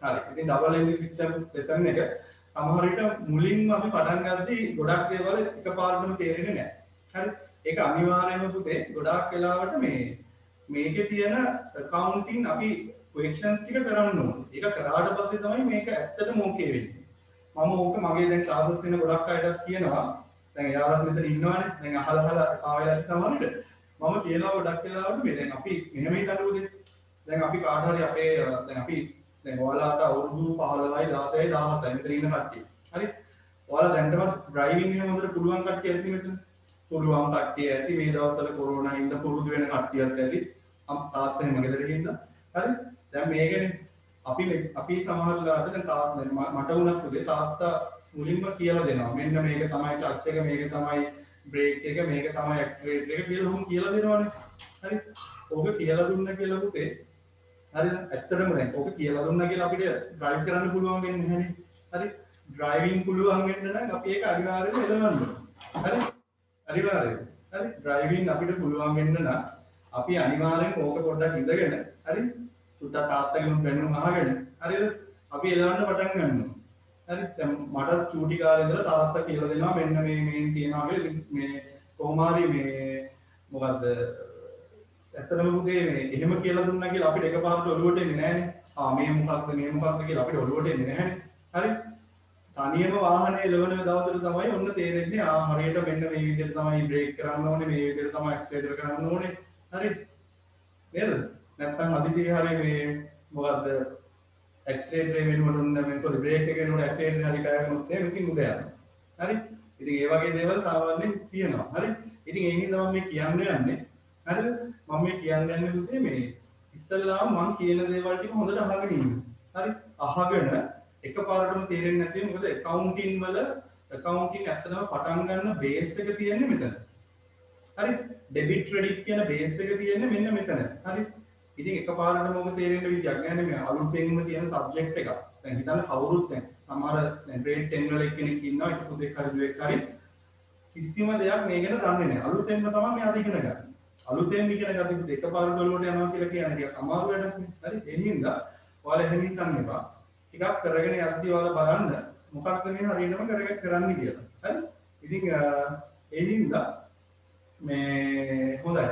හරි. ඉතින් double entry system lesson එක සමහර විට මුලින්ම අපි පටන් ගද්දී ගොඩක් දේවල් එකපාරටම තේරෙන්නේ නැහැ. හරි. ඒක අනිවාර්යයෙන්ම පුතේ ගොඩාක් වෙලාවට මේකේ තියෙන accounting අපි questions ටික කරන්න ඕනේ. ඒක කරාට පස්සේ තමයි මේක ඇත්තටම okay වෙන්නේ. මම ඕක මගේ දැන් ක්ලාසස් වෙන ගොඩක් අයටත් කියනවා. දැන් එයාලත් මෙතන ඉන්නවනේ. දැන් අහලා ආයෙත් සමහරවිට මම කියනවා ගොඩක් වෙලාවට මේ දැන් අපි මෙහෙම හිතන්නකෝ. දැන් අපි කාට හරි අපේ දැන් අපි දැන් ඔයාලට අවුරුදු 15යි 16යි 17යි මෙතන ඉන්න කට්ටිය. හරි. ඔයාලා දැන්ටම ඩ්‍රයිවිං එහෙම හොඳට පුළුවන් කට්ටිය ඇති මෙතන. පුළුවන් කට්ටිය ඇති මේ දවස්වල කොරෝනා හින්දා පුරුදු වෙන කට්ටියත් ඇති. තාත්තා එහෙම ගෙදර හින්දා. හරි. දැන් මේකනේ අපි සමහරවිට දැන් තාත්තා මට උනත් පුතේ තාත්තා මුලින්ම කියලා දෙනවා. මෙන්න මේක තමයි ටච් එක, මේක තමයි බ්‍රේක් එක, මේක තමයි ඇක්සලරේටර් එක කියලා උන් කියලා දෙනවනේ. හරි. ඕක කියලා දුන්න කියලා පුතේ. හරිද? ඇත්තටම දැන් ඕක කියලා දුන්නා කියලා අපිට ඩ්‍රයිව් කරන්න පුළුවන් වෙන්නේ නැහැනේ. හරි. ඩ්‍රයිවිං පුළුවන් වෙන්න නම් අපි ඒක අනිවාර්යයෙන්ම එළවන්න ඕනේ. හරි. අනිවාර්යයෙන්. හරි. ඩ්‍රයිවිං අපිට පුළුවන් වෙන්න නම් අපි අනිවාර්යෙන් ඕක පොඩ්ඩක් ඉඳගෙන හරි සුට්ටක් තාත්තගෙන් දැනුම් අහගෙන හරිද අපි එළවන්න පටන් ගන්නවා. හරි දැන් මට චූටි කාලේ ඉඳලා තාත්තා කියලා දෙනවා මෙන්න මේ තියනවා මේ කොහොම හරි මේ මොකද්ද ඇත්තටම පුතේ මේ එහෙම කියලා දුන්නා කියලා අපිට එකපාරට ඔළුවට එන්නේ නැහනේ. මේ මොකක්ද කියලා අපිට ඔළුවට එන්නේ නැහනේ. හරි තනියම වාහනේ එළවන දවසට තමයි ඔන්න තේරෙන්නේ හරියට මෙන්න මේ විදිහට තමයි බ්‍රේක් කරන්න ඕනේ මේ විදිහට තමයි ඇක්සලරේටර් කරන්න ඕනේ. හරි නේද? නැත්නම් හදිසියේ හරි මේ මොකද්ද ඇක්සලරේටර් වෙනුවට උන්න මේ සෝරි බ්‍රේක් එක වෙනුවට ඇක්සලරේටර් හරි කයනොත් මේකකින් උඩ යනවා. හරි ඉතින් ඒ වගේ දේවල් සාමාන්‍යයෙන් තියෙනවා. හරි ඉතින් ඒ හින්දා මම මේ කියන්නේ හරිද මම මේ කියන්නේ පුතේ මේ ඉස්සෙල්ලාම මම කියන දේවල් ටික හොඳට අහගෙන ඉන්න. හරි අහගෙන එකපාරටම තේරෙන්නේ නැති මොකද accounting වල accounting ඇත්තටම පටන් ගන්න බේස් එක තියෙන්නේ මෙතන. හරි debit credit කියන බේස් එක තියෙන්නේ මෙන්න මෙතන. හරි ඉතින් එකපාරටම ඔබ තේරෙන්න විදියක් නැහැ මේ අලුතෙන්ම තියෙන සබ්ජෙක්ට් එකක්. දැන් හිතන්න කවුරුත් දැන් සමහර දැන් grade 10 වල කෙනෙක් ඉන්නවා ඒක පුතේ හරි දුවෙක් හරි කිසිම දෙයක් මේ ගැන දන්නේ නැහැ. අලුතෙන්ම තමයි මේ අද ඉගෙන ගන්න. අලුතෙන් ඉගෙන ගත්තොත් එකපාරට වලට යනවා කියලා කියන්නේ ටිකක් අමාරු වැඩක් නේ. හරි ඒ හින්දා ඔයාලා එහෙම හිතන්න එපා. ටිකක් කරගෙන යද්දී ඔයාලා බලන්න මොකක්ද මේ හරියටම කරන්නේ කියලා. හරි ඉතින් ඒ හින්දා මේ හොඳයි.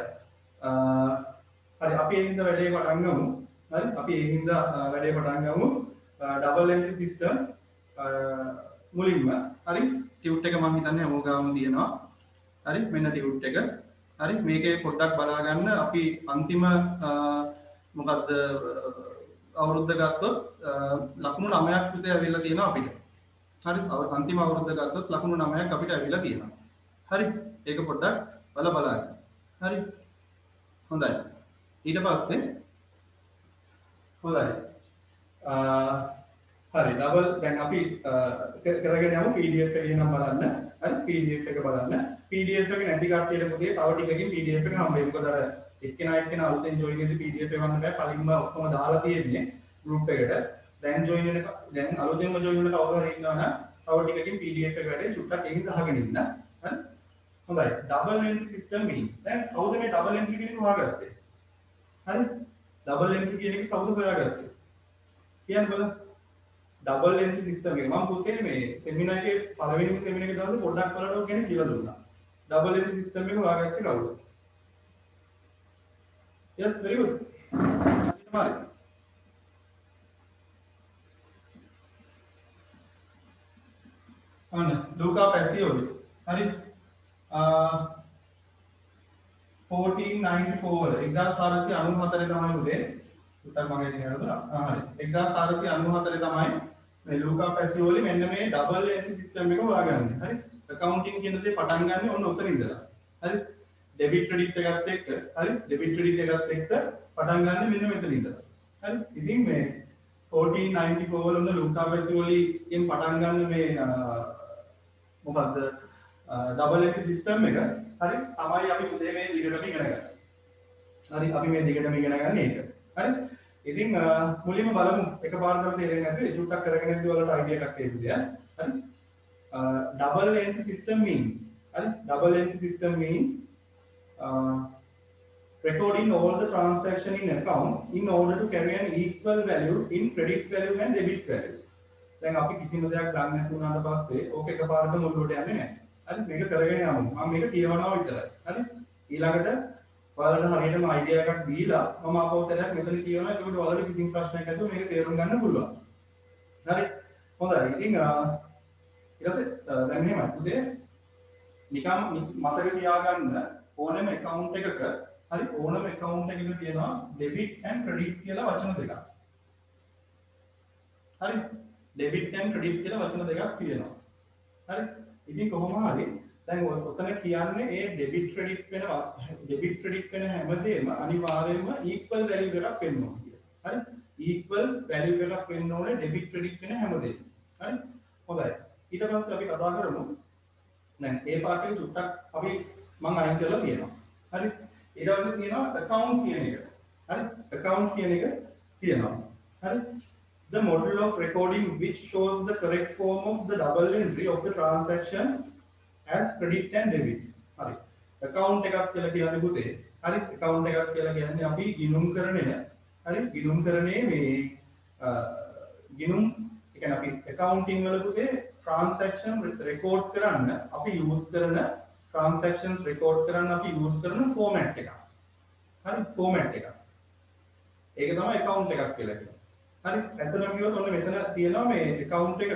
හරි අපි ඒ හින්දා වැඩේ පටන් ගමු. හරි අපි ඒ හින්දා වැඩේ පටන් ගමු. ඩබල් එන්ට්‍රි සිස්ටම් මුලින්ම හරි ටියුට් එක මම හිතන්නේ හැමෝගාම තියෙනවා. හරි මෙන්න ටියුට් එක. හරි මේකේ පොඩ්ඩක් බලා ගන්න අපි අන්තිම මොකද්ද අවුරුද්ද ගත්තොත් ලකුණු 9ක් විතර ඇවිල්ලා තියෙනවා අපිට. හරි අන්තිම අවුරුද්ද ගත්තොත් ලකුණු 9ක් අපිට ඇවිල්ලා තියෙනවා. හරි ඒක පොඩ්ඩක් බලන්න. හරි හොඳයි. ඊට පස්සේ හොඳයි. හරි ඩබල් දැන් අපි කරගෙන යමු PDF එක එහෙනම් බලන්න. හරි PDF එක බලන්න. PDF එක නැති කට්ටියට පුතේ තව ටිකකින් PDF එක හම්බ වෙයි. මොකද අර එක්කෙනා අලුතෙන් join වෙද්දී PDF එවන්න බෑ. කලින්ම ඔක්කොම දාලා තියෙන්නේ group එකට. දැන් අලුතෙන්ම join වෙන කවුරු හරි ඉන්නවා නම් තව ටිකකින් PDF එක වැඩේ චුට්ටක් එකින් අහගෙන ඉන්න. හරි හොඳයි. ඩබල් එන්ට්‍රි සිස්ටම් means දැන් කවුද මේ ඩබල් එන්ට්‍රි කියන එක හොයාගත්තේ? හරි ඩබල් එන්ට්‍රි කියන එක කවුද හොයාගත්තේ? කියන්න බලන්න. ඩබල් එන්ට්‍රි සිස්ටම් එක මම පුතේ මේ සෙමිනාර් එකේ පළවෙනිම සෙමිනාර් එකේ දාලා පොඩ්ඩක් බලන්න ඕක ගැන කියලා දුන්නා. ඩබල් එන්ට්‍රි සිස්ටම් එක හොයාගත්තේ කවුද? yes very good. හරි. අන්න ලූකා පැසියෝලි. හරි 1494 1494 තමයි උදේ උත්තර මගේ ඉතින් හරිද? හරි 1494 තමයි මේ ලූකා පැසියෝලි මෙන්න මේ ඩබල් එන්ට්‍රි සිස්ටම් එක හොයාගන්නේ. හරි accounting කියන දේ පටන් ගන්න ඕන උතන ඉඳලා. හරි debit credit එකත් එක්ක හරි debit credit එකත් එක්ක පටන් ගන්න මෙන්න මෙතන ඉඳලා. හරි ඉතින් මේ 1494 වල ලූකා පැසියෝලි ගෙන් පටන් ගන්න මේ මොකද්ද ඩබල් එන්ට්‍රි සිස්ටම් එක හරි තමයි අපි උදේ මේ දිගටම ඉගෙන ගන්න. හරි අපි මේ දිගටම ඉගෙන ගන්න ඒක. හරි ඉතින් මුලින්ම බලමු එකපාරටම තේරෙන්නේ නැද්ද චුට්ටක් කරගෙන ඉඳි වලට අයිඩියා එකක් එයිද හරි double entry system means හරි double entry system means recording all the transaction in account in order to carry an equal value in credit value and debit value. දැන් අපි කිසිම දෙයක් ගන්න නැති වුණාට පස්සේ ඕක එකපාරටම ඔළුවට යන්නේ නැහැ. හරි මේක කරගෙන යමු. මම මේක කියවනවා විතරයි. හරි ඊළඟට ඔයාලට හරියටම අයිඩියා එකක් දීලා මම ආපහු සැරයක් මෙතන කියවනවා. ඒකට ඔයාලට කිසිම ප්‍රශ්නයක් නැතුව මේක තේරුම් ගන්න පුළුවන්. හරි හොඳයි. ඉතින් ඊට පස්සේ දැන් එහෙමයි. පුතේ නිකම් මතක තියාගන්න ඕනෑම account එකක හරි ඕනම account එකක තියෙනවා debit and credit කියලා වචන දෙකක්. හරි debit and credit කියලා වචන දෙකක් තියෙනවා. හරි ඉතින් කොහොම හරි දැන් ඔතන කියන්නේ ඒ debit credit වෙන හැමදේම අනිවාර්යයෙන්ම equal value එකක් වෙන්න ඕනේ කියලා. හරි equal value එකක් වෙන්න ඕනේ debit credit වෙන හැමදේම. හරි හොඳයි. ඊට පස්සේ අපි කතා කරමු දැන් ඒ පාඩ එක චුට්ටක් අපි මම අයින් කරලා තියෙනවා. හරි ඊට පස්සේ තියෙනවා account කියන එක. හරි account කියන එක තියෙනවා. හරි the model of recording which shows the correct form of the double entry of the transaction as credit and debit. හරි account එකක් කියලා කියන්නේ පුතේ. හරි account එකක් කියලා කියන්නේ අපි ගිණුම් කරන හරි ගිණුම් කරන්නේ මේ ගිණුම් ඒ කියන්නේ අපි accounting වල පුතේ transaction record කරන්න අපි use කරන transactions record කරන්න අපි use කරන format එක. හරි format එක. ඒක තමයි account එකක් කියලා කියන්නේ. හරි ඇත්තටම කිව්වොත් ඔන්න මෙතන තියෙනවා මේ account එකක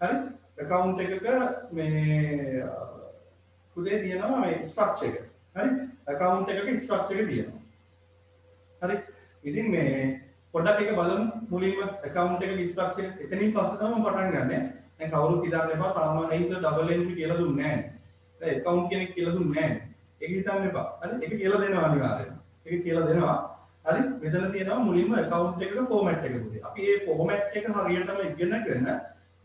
හරි account එකක මේ පුතේ තියෙනවා මේ structure එක. හරි account එකක structure එක තියෙනවා. හරි ඉතින් මේ පොඩ්ඩක් එක බලමු මුලින්ම account එකක structure එක. එතනින් පස්සේ තමයි පටන් ගන්න. දැන් කවුරුත් හිතන්න එපා තාම නයිස් ඩබල් එන්ට්‍රි කියලා දුන්නේ නැහැ. දැන් account කෙනෙක් කියලා දුන්නේ නැහැ. ඒක හිතන්න එපා. හරි ඒක කියලා දෙනවා අනිවාර්යයෙන්. ඒක කියලා දෙනවා. හරි මෙතන තියෙනවා මුලින්ම account එකක format එක පුතේ. අපි මේ format එක හරියටම ඉගෙනගෙන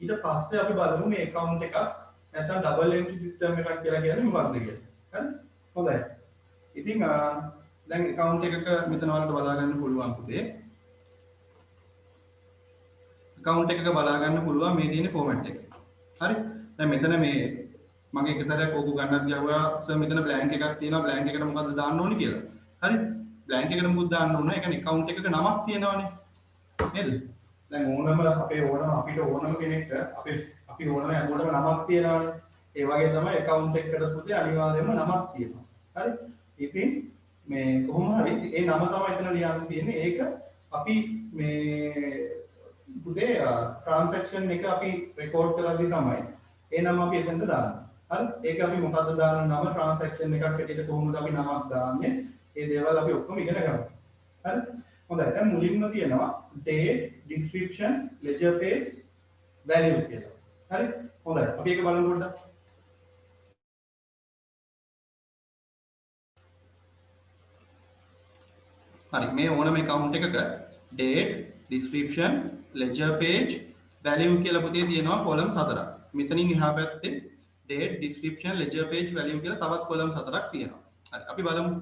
ඊට පස්සේ අපි බලමු මේ account එකක් නැත්නම් double entry system එකක් කියලා කියන්නේ මොකක්ද කියලා. හරි හොඳයි. ඉතින් දැන් account එකක මෙතන වලට බලා ගන්න පුළුවන් පුතේ. account එකක බලා ගන්න පුළුවන් මේ තියෙන format එක. හරි දැන් මෙතන මේ මගේ එක සැරයක් ඕක ගන්නත් ගියා සර් මෙතන blank එකක් තියෙනවා blank එකට මොකද්ද දාන්න ඕනේ කියලා. හරි blank එකට මොකද දාන්න ඕනේ? ඒ කියන්නේ account එකක නමක් තියෙනවනේ. නේද? දැන් අපිට ඕනම කෙනෙක්ට අපි ඕනම හැමෝටම නමක් තියෙනවනේ. ඒ වගේ තමයි account එකකට පුතේ අනිවාර්යයෙන්ම නමක් තියෙනවා. හරි? ඉතින් මේ කොහොම හරි ඒ නම තමයි එතන ලියන්න තියෙන්නේ. ඒක අපි මේ පුතේ transaction එක අපි record කරද්දී තමයි ඒ නම අපි එතනට දාන්නේ. හරි? ඒක අපි මොකද්ද දාන නම transaction එකක් හැටියට කොහොමද අපි නමක් දාන්නේ? ඒ දේවල් අපි ඔක්කොම ඉගෙන ගමු. හරි? හොඳයි. දැන් මුලින්ම තියෙනවා date, description, ledger page, value කියලා. හරි? හොඳයි. අපි ඒක බලමු පොඩ්ඩක්. හරි. මේ ඕනම account එකක date, description, ledger page, value කියලා පුතේ තියෙනවා column 4ක්. මෙතනින් එහා පැත්තේ date, description, ledger page, value කියලා තවත් column 4ක් තියෙනවා. හරි. අපි බලමු.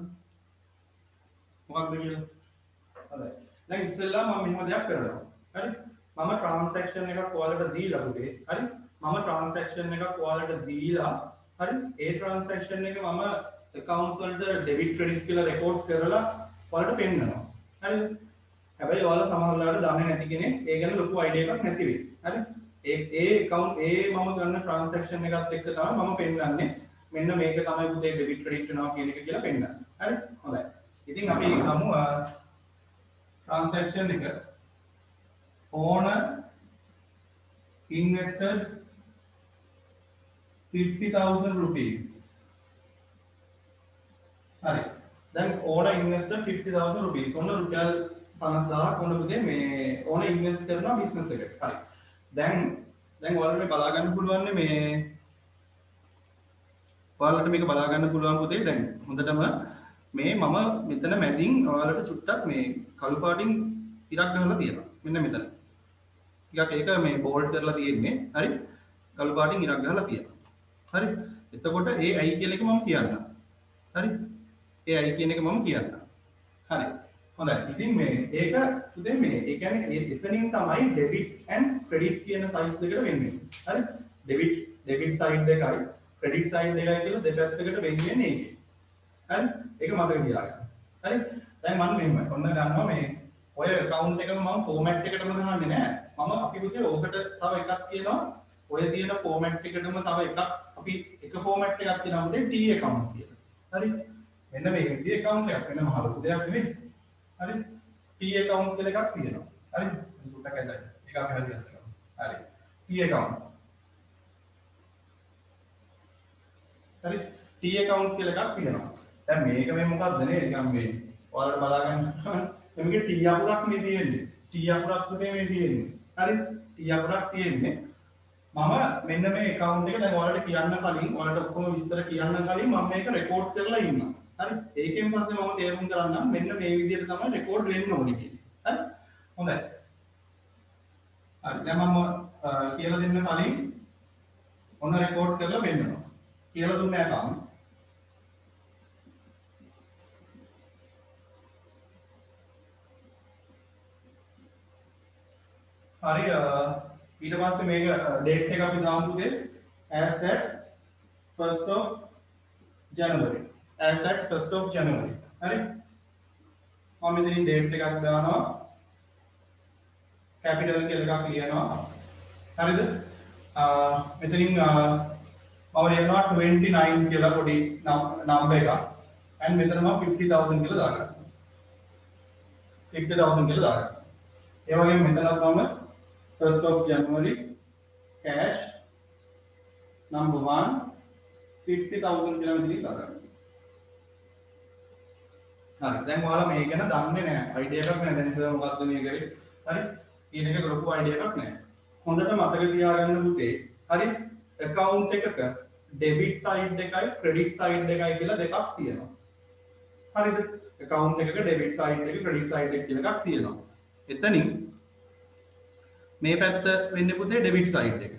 මොකක්ද කියලා. හරි. දැන් ඉස්සෙල්ලා මම මෙහෙම දෙයක් කරනවා. හරි. මම transaction එකක් ඔයාලට දීලා පුතේ. හරි. මම transaction එකක් ඔයාලට දීලා හරි. ඒ transaction එක මම accounts වලට debit credit කියලා record කරලා ඔයාලට පෙන්නනවා. හරි. හැබැයි ඔයාලා සමහර වෙලාවට දන්නේ නැති කෙනෙක් ඒ ගැන ලොකු idea එකක් නැති වෙයි. හරි. ඒ account මම ගන්න transaction එකත් එක්ක තමයි මම පෙන්නන්නේ. මෙන්න මේක තමයි පුතේ debit credit වෙනවා කියන එක කියලා පෙන්නන්නේ. හරි. හොඳයි. ඉතින් අපි ගමු transaction එක owner invested 50,000 rupees. හරි. දැන් owner invested 50,000 rupees. ඔන්න රුපියල් 50,000ක් ඔන්න පුතේ මේ owner invest කරනවා business එකට. හරි. දැන් ඔයාලට මේ බලා ගන්න පුළුවන් මේ ඔයාලට මේක බලා ගන්න පුළුවන් පුතේ දැන් හොඳටම මේ මම මෙතන මැදින් ඔයාලට චුට්ටක් මේ කළු පාටින් ඉරක් ගහලා තියෙනවා. මෙන්න මෙතන. ටිකක් ඒක මේ බෝල්ඩ් කරලා තියෙන්නේ. හරි. කළු පාටින් ඉරක් ගහලා තියෙනවා. හරි. එතකොට ඒ I කියලා එක මම කියන්නම්. හරි. ඒ I කියන එක මම කියන්නම්. හරි. හොඳයි. ඉතින් මේ ඒක පුතේ මේ ඒ කියන්නේ එතනින් තමයි debit and credit කියන size දෙකට වෙන්නේ. හරි. debit side එකයි credit side එකයි කියලා දෙපැත්තකට වෙන්නේ ඒකේ. හරි ඒක මතක තියාගන්න. හරි දැන් මම මෙහෙම ඔන්න ගන්නවා මේ ඔය account එකම මම format එකටම ගහන්නේ නැහැ මම අපි පුතේ ඕකට තව එකක් තියෙනවා ඔය තියෙන format එකටම තව එකක් අපි එක format එකක් තියෙනවා පුතේ T account කියලා හරි මෙන්න මේක T account එකක් වෙන මහ ලොකු දෙයක් නෙමෙයි හරි T account කියලා එකක් තියෙනවා හරි සුට්ටක් ඇදලා ඒක අපි හරියට කරනවා හරි T account හරි T account කියලා එකක් තියෙනවා දැන් මේක මේ මොකක්ද නේ නිකන් මේ ඔයාලට බලා ගන්න මේකේ T අකුරක් නේ තියෙන්නේ T අකුරක් පුතේ මේ තියෙන්නේ හරි T අකුරක් තියෙන්නේ මම මෙන්න මේ account එක දැන් ඔයාලට කියන්න කලින් ඔයාලට ඔක්කොම විස්තර කියන්න කලින් මම මේක රෙකෝඩ් කරලා ඉන්නවා හරි ඒකෙන් පස්සේ මම තේරුම් කරන්නම් මෙන්න මේ විදිහට තමයි රෙකෝඩ් වෙන්න ඕනේ කියන්නේ හරි හොඳයි හරි දැන් මම කියලා දෙන්න කලින් ඔන්න රෙකෝඩ් කරලා වෙන්නවා කියලා දුන්නේ නැත්නම් හරි ඊට පස්සේ මේක date එක අපි දාමු පුතේ as at 1st of January as at 1st of January හරි මම මෙතනින් date එකක් දානවා capital කියලා එකක් ලියනවා හරිද මෙතනින් මම ලියනවා 29 කියලා පොඩි නම්බර් එකක් and මෙතන මම 50000 කියලා දාගන්නවා 50000 කියලා දාගන්නවා ඒ වගේම මෙතනත් මම 1st of January cash number 1 50,000 කියලා මෙතනින් දාගන්නවා හරි දැන් ඔයාලා මේ ගැන දන්නේ නැහැ අයිඩියා එකක් නැහැ දැන් ඉතින් මොකක්ද මේ කරේ හරි ඊන එක ලොකු අයිඩියා එකක් නැහැ හොඳට මතක තියාගන්න පුතේ හරි account එකක debit side එකයි credit side එකයි කියලා දෙකක් තියෙනවා හරිද account එකක debit side එක credit side එක කියලා එකක් තියෙනවා එතනින් මේ පැත්ත වෙන්නේ පුතේ debit side එක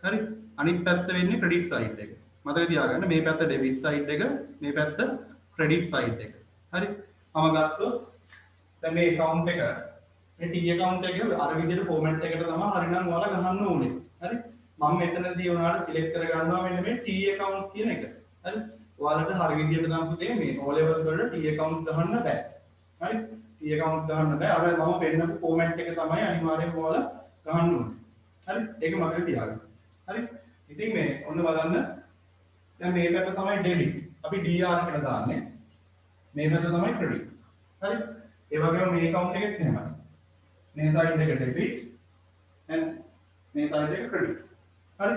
හරි අනිත් පැත්ත වෙන්නේ credit side එක මතක තියාගන්න මේ පැත්ත debit side එක මේ පැත්ත credit side එක හරි මම ගත්තොත් දැන් මේ account එක මේ T account එක අර විදිහට format එකට තමයි හරිනම් ඔයාලා ගහන්න ඕනේ හරි මම මෙතනදී ඔයාලට select කර ගන්නවා මෙන්න මේ T accounts කියන එක හරි ඔයාලට හරි විදිහට නම් පුතේ මේ O levels වලට T accounts ගහන්න බෑ හරි T accounts ගහන්න බෑ අර මම පෙන්නපු format එක තමයි අනිවාර්යයෙන්ම ඔයාලා ගහන්න ඕනේ හරි ඒක මතක තියාගන්න හරි ඉතින් මේ ඔන්න බලන්න දැන් මේ පැත්ත තමයි debit අපි DR කියලා දාන්නේ මේ පැත්ත තමයි credit හරි ඒ වගේම මේ account එකෙත් එහෙමයි මේ side එක debit and මේ side එක credit හරි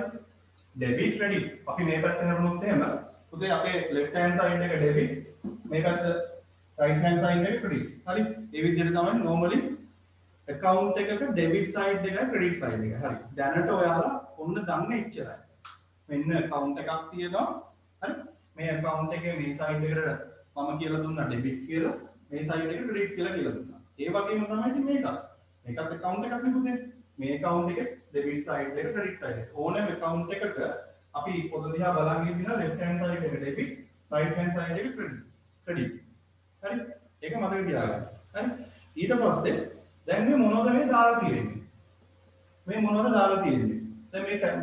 debit credit අපි මේ පැත්ත හැරුණොත් එහෙම පුතේ අපේ left hand side එක debit මේ පැත්ත right hand side එක credit හරි ඒ විදිහට තමයි normally account එකක debit side එකයි credit side එක හරි දැනට ඔයාලා ඔන්න දන්නේ එච්චරයි මෙන්න account එකක් තියෙනවා හරි මේ account එකේ මේ side එකට මම කියලා දුන්නා debit කියලා මේ side එක credit කියලා දුන්නා ඒ වගේම තමයි ඉතින් මේකත් account එකක් නේ පුතේ මේ account එකේ debit side එක credit side එක ඕනෑම account එකක අපි පොත දිහා බලන් ඉඳිනා left hand side එක debit right hand side එක credit හරි ඒක මතක තියාගන්න හරි ඊට පස්සේ දැන් මේ මොනවද මේ දාලා තියෙන්නේ දැන්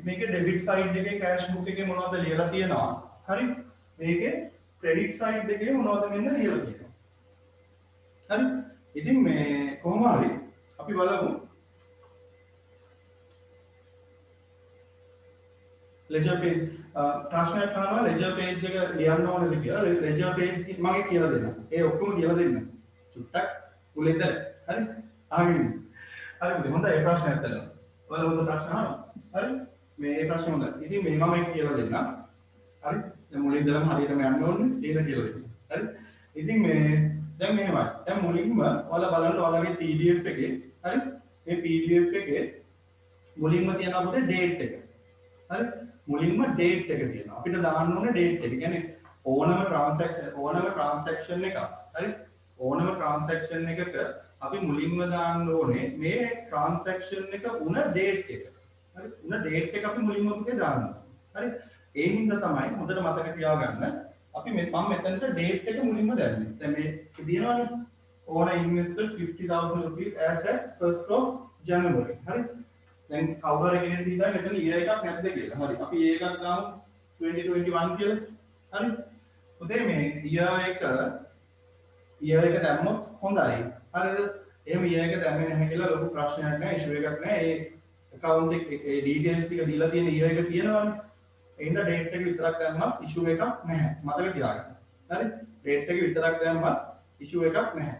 මේකේ debit side එකේ cash book එකේ මොනවද ලියලා තියෙනවා හරි මේකේ credit side එකේ මොනවද මෙන්න ලියලා තියෙනවා හරි ඉතින් මේ කොහොම හරි අපි බලමු ledger page ප්‍රශ්නයක් කරනවා ledger page එක ලියන්න ඕනද කියලා ledger page මගේ කියලා දෙන්න ඒ ඔක්කොම කියලා දෙන්න චුට්ටක් මුලින්ද හරි ආගෙන හරි හොඳයි ඒ ප්‍රශ්නයක් අහන්න ඔයාලා උඹ ප්‍රශ්න අහනවා හරි මේ ප්‍රශ්න හොඳයි ඉතින් මේ මම කියලා දෙන්න හරි දැන් මුලින්දම හරියටම යන්න ඕනේ ඒක කියලා දෙන්න හරි ඉතින් මේ දැන් මෙහෙමයි දැන් මුලින්ම ඔයාලා බලන්න ඔයාලගේ PDF එකේ හරි මේ PDF එකේ මුලින්ම තියෙනවා පොතේ date එක හරි මුලින්ම date එක තියෙනවා අපිට දාන්න ඕනේ date එක කියන්නේ ඕනම transaction එකක් හරි ඕනම transaction එකක අපි මුලින්ම දාන්න ඕනේ මේ transaction එක උන date එක හරි උන date එක අපි මුලින්ම පුතේ දාන්න හරි ඒ හින්දා තමයි හොඳට මතක තියාගන්න අපි මම මෙතනට date එක මුලින්ම දැම්මේ දැන් මේ දිනවනේ ඕන investor 50,000 rupees as at 1st of January හරි දැන් කවුරු හරි කෙනෙක් හිතන්නේ මෙතන year එකක් නැද්ද කියලා. හරි. අපි year එකක් දාමු 2021 කියලා. හරි. උදේ මේ year එක ඊයර් එක දැම්මොත් හොඳයි. හරිද? එහෙම ඊයර් එක දැම්මේ නැහැ කියලා ලොකු ප්‍රශ්නයක් නැහැ, ඉෂුව එකක් නැහැ. ඒ account එකේ details ටික දීලා තියෙන ඊයර් එක තියෙනවනේ. එහෙනම් date එක විතරක් දැම්මත් ඉෂුව එකක් නැහැ. මතක තියාගන්න. හරි? date එක විතරක් දැම්මත් ඉෂුව එකක් නැහැ.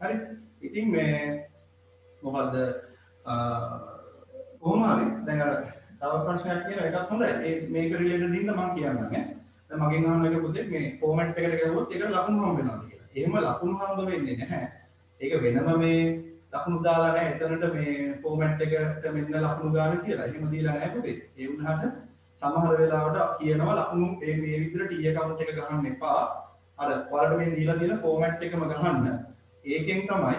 හරි? ඉතින් මේ මොකද්ද කොහොම හරි දැන් අර තව ප්‍රශ්නයක් තියෙනවා ඒකත් හොඳයි. ඒ මේක රිලේටඩ් ඉන්න මම කියන්නම් ඈ. දැන් මගෙන් අහන එක පුතේ මේ ෆෝමැට් එකට ගියොත් ඒකට ලකුණු හම්බ වෙනවාද කියලා. එහෙම ලකුණු හම්බ වෙන්නේ නැහැ. ඒක වෙනම මේ ලකුණු දාලා නැහැ. එතනට මේ ෆෝමැට් එකට මෙන්න ලකුණු ගන්න කියලා. එහෙම දීලා නැහැ පුතේ. ඒ වුණාට සමහර වෙලාවට කියනවා ලකුණු මේ විදිහට T account එක ගන්න එපා. අර ඔයාලට මේ දීලා තියෙන ෆෝමැට් එකම ගහන්න. ඒකෙන් තමයි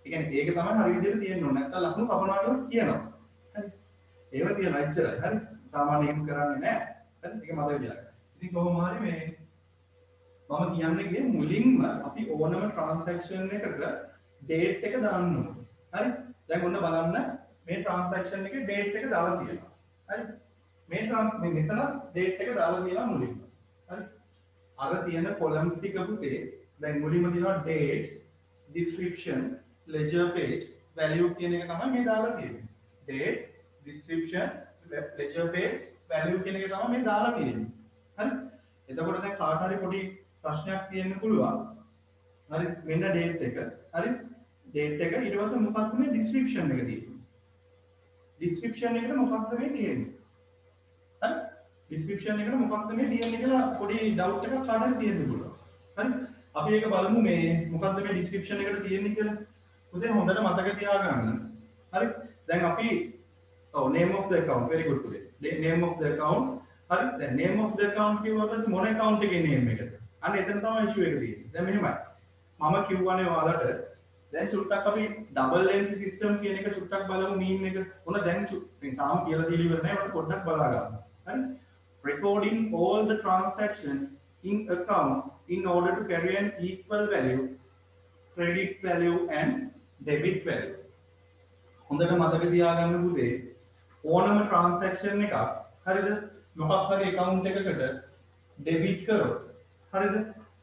ඒ කියන්නේ ඒක තමයි හරි විදිහට තියෙන්න ඕනේ. නැත්නම් ලකුණු කපනවා කියලා කියනවා. හරි. ඒව තියෙන එච්චරයි. හරි. සාමාන්‍යයෙන් කරන්නේ නැහැ. හරි. ඒක මතක තියාගන්න. ඉතින් කොහොම හරි මේ මම කියන්නේ ගියේ මුලින්ම අපි ඕනම ට්‍රාන්සැක්ෂන් එකක ඩේට් එක දාන්න ඕනේ. හරි. දැන් ඔන්න බලන්න මේ ට්‍රාන්සැක්ෂන් එකේ ඩේට් එක දාලා තියෙනවා. හරි. මේ මෙතන ඩේට් එක දාලා තියෙනවා මුලින්ම. හරි. අර තියෙන කොලම්ස් ටික පුතේ දැන් මුලින්ම තියෙනවා date, description, ledger page, value කියන එක තමයි මේ දාලා තියෙන්නේ. date, description, ledger page, value කියන එක තමයි මේ දාලා තියෙන්නේ. හරි. එතකොට දැන් කාට හරි පොඩි ප්‍රශ්නයක් තියෙන්න පුළුවන්. හරි. මෙන්න date එක. හරි. date එක ඊට පස්සේ මොකක්ද මේ description එක තියෙන්නේ. description එකට මොකක්ද මේ තියෙන්නේ? හරි. description එකට මොකක්ද මේ තියෙන්නේ කියලා පොඩි doubt එකක් කාට හරි තියෙන්න පුළුවන්. හරි. අපි ඒක බලමු මේ මොකක්ද මේ description එකට තියෙන්නේ කියලා. පුතේ හොඳට මතක තියාගන්න. හරි. දැන් අපි name of the account very good පුතේ. name of the account. හරි. දැන් name of the account කියවුවොත් මොන account එකේ name එකද? අන්න එතන තමයි issue එක තියෙන්නේ. දැන් මෙහෙමයි. මම කියවන්නේ ඔයාලට දැන් චුට්ටක් අපි double entry system කියන එක චුට්ටක් බලමු mean එක. මොන දැන් මේ තාම කියලා දීලා ඉවර නැහැ. මට පොඩ්ඩක් බලා ගන්න. හරි. Recording all the transactions in account in order to carry an equal value, credit value and debit value. හොඳට මතක තියාගන්න පුතේ ඕනම transaction එකක් හරිද මොකක් හරි account එකකට debit කරොත් හරිද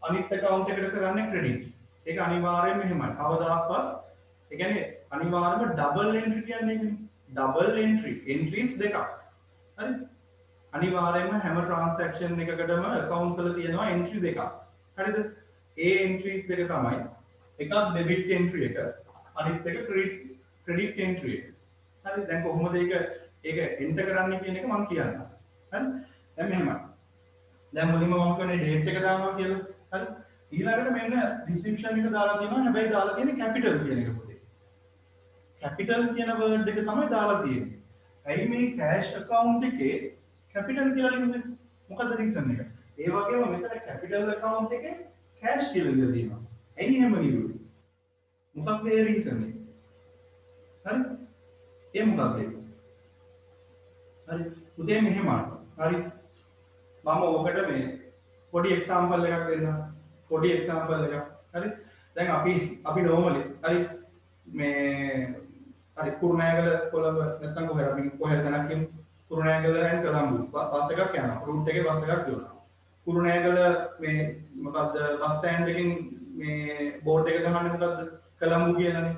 අනිත් account එකට කරන්නේ credit. ඒක අනිවාර්යයෙන්ම එහෙමයි. කවදාකවත් ඒ කියන්නේ අනිවාර්යයෙන්ම double entry කියන්නේ ඒකනේ. double entry entries දෙකක්. හරි අනිවාර්යයෙන්ම හැම transaction එකකටම accounts වල තියෙනවා entry දෙකක්. හරිද? ඒ entries දෙක තමයි එකක් debit entry එක අනිත් එක credit entry එක. හරි දැන් කොහොමද ඒක enter කරන්නේ කියන එක මම කියන්නම්. හරි? දැන් මෙහෙමයි. දැන් මුලින්ම මම කියන්නේ date එක දානවා කියලා. හරි? ඊළඟට මෙන්න description එක දාලා තියෙනවා. හැබැයි දාලා තියෙන්නේ capital කියන එක පොතේ. capital කියන word එක තමයි දාලා තියෙන්නේ. ඇයි මේ cash account එකේ capital කියලා ලියන්නේ? මොකද්ද reason එක? ඒ වගේම මෙතන capital account එකේ cash කියලා ලියලා තියෙනවා. ඇයි එහෙම ලියුවේ? මොකක්ද ඒ reason එක? හරි? ඒ මොකක්ද ඒක? හරි. උදේ මෙහෙම හරි. මම ඔකට මේ පොඩි example එකක් දෙන්නම්. පොඩි example එකක්. හරි? දැන් අපි normally හරි මේ හරි කුරුණෑගල කොළඹ නැත්නම් කොහෙද අපි කොහෙද තැනක් කියමු. කුරුණෑගල and කොළඹ බස් එකක් යනවා. route එකේ බස් එකක් යනවා. කුරුණෑගල මේ මොකද්ද බස් ස්ටෑන්ඩ් එකකින් මේ බෝඩ් එක ගහන්නේ මොකද්ද? කොළඹ කියලානේ.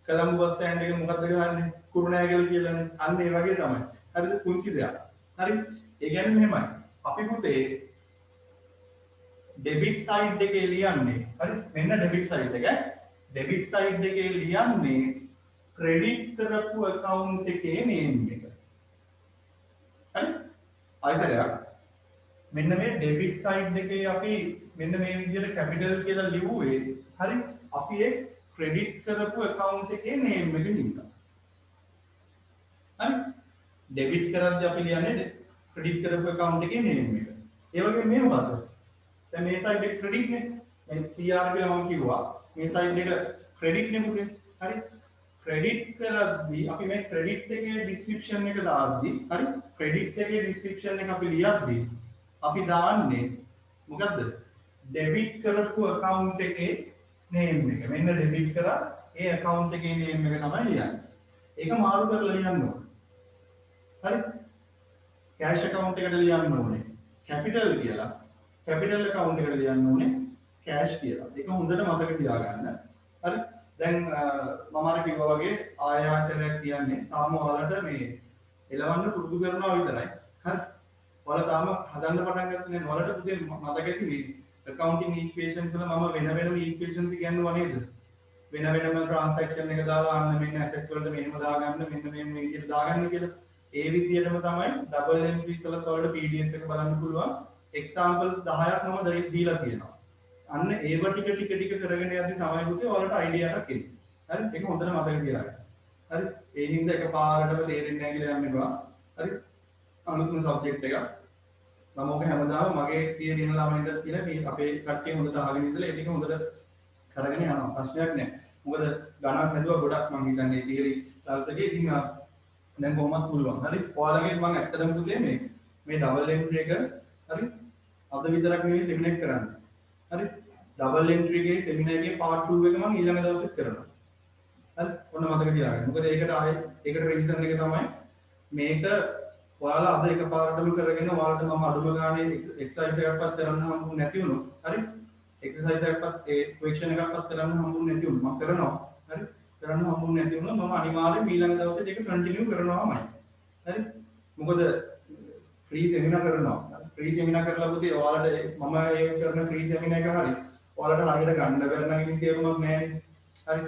කොළඹ බස් ස්ටෑන්ඩ් එකේ මොකද්ද ගහන්නේ? කුරුණෑගල කියලානේ. අන්න ඒ වගේ තමයි. හරිද? කුංචි දෙයක්. හරි? ඒ කියන්නේ මෙහෙමයි. අපි පුතේ debit side එකේ ලියන්නේ. හරි? මෙන්න debit side එක. debit side එකේ ලියන්නේ credit කරපු account එකේ name එක. හරි? ආයෙත් මෙන්න මේ debit side එකේ අපි මෙන්න මේ විදිහට capital කියලා ලිව්වේ හරි අපි ඒ credit කරපු account එකේ name එක හින්දා හරි debit කරද්දී අපි ලියන්නේ credit කරපු account එකේ name එක ඒ වගේ මේ මොකද්ද දැන් මේ side එක credit නේ මේ CR කියලා මම කිව්වා මේ side එක credit නේ පුතේ හරි credit කරද්දී අපි මේ credit එකේ description එක දාද්දී හරි credit එකේ description එක අපි ලියද්දී අපි දාන්නේ මොකද්ද debit කරපු account එකේ name එක. මෙන්න debit කරා ඒ account එකේ name එක තමයි ලියන්නේ. ඒක මාරු කරලා ලියන්න ඕනේ. හරි? cash account එකට ලියන්න ඕනේ. capital කියලා. capital account එකට ලියන්න ඕනේ කෑෂ් කියලා. ඒක හොඳට මතක තියාගන්න. හරි. දැන් මම අර කිව්වා වගේ ආයාසනයක් කියන්නේ තාම ඔයාලට මේ එලවන්න පුරුදු කරනවා විතරයි. හරි. ඔයාලා තාම හදන්න පටන් ගත්තේ නැහැ. ඔයාලට පුතේ මතක ඇති මේ accounting equations වල මම වෙන වෙනම equations කියනවා නේද? වෙන වෙනම transaction එක දාලා අන්න මෙන්න assets වලට මෙහෙම දාගන්න මෙන්න මේ විදිහට දාගන්න කියලා. ඒ විදිහටම තමයි double entry කළත් ඔයාලට PDF එක බලන්න පුළුවන්. examples 10ක් මම දීලා තියෙනවා. අන්න ඒව ටික කරගෙන යද්දි තමයි පුතේ ඔයාලට idea එකක් එන්නේ. හරි? ඒක හොඳට මතක තියාගන්න. හරි? ඒ හින්දා එකපාරටම තේරෙන්නේ නැහැ කියලා යන්න එපා. හරි? අලුත්ම subject එකක්. මම ඔක හැමදාම මගේ theory ඉන්න ළමයින්ට කියන මේ අපේ කට්ටිය හොඳට අහගෙන ඉඳලා ඒ ටික හොඳට කරගෙන යනවා. ප්‍රශ්නයක් නැහැ. මොකද ගණන් හදුවා ගොඩක් මම හිතන්නේ theory class එකේ ඉතින් දැන් කොහොමද පුළුවන්. හරි? ඔයාලගේ මම ඇත්තටම පුතේ මේ double entry එක හරි? අද විතරක් නෙවෙයි seminar එක කරන්නේ. හරි? double entry එකේ seminar එකේ part 2 එක මම ඊළඟ දවසෙත් කරනවා. හරි? ඔන්න මතක තියාගන්න. මොකද ඒකට ඒකට revision එක තමයි මේක ඔයාලා අද එකපාරටම කරගෙන ඔයාලට මම අඩුම ගානේ exercise එකක්වත් කරන්න හම්බුනේ නැති වුණොත් හරි exercise එකක්වත් ඒ question එකක්වත් කරන්න හම්බුනේ නැති වුණොත් මම කරනවා හරි කරන්න හම්බුනේ නැති වුණොත් මම අනිවාර්යෙන් ඊළඟ දවසේ ඒක කන්ටිනියු කරනවාමයි හරි මොකද ෆ්‍රී සෙමිනාර් කරනවා ෆ්‍රී සෙමිනාර් කරලා පුතේ ඔයාලට මම ඒ කරන ෆ්‍රී සෙමිනාර් එක හරි ඔයාලට හරියට ගන්න බැරි නම් තේරුමක් නැහැ හරි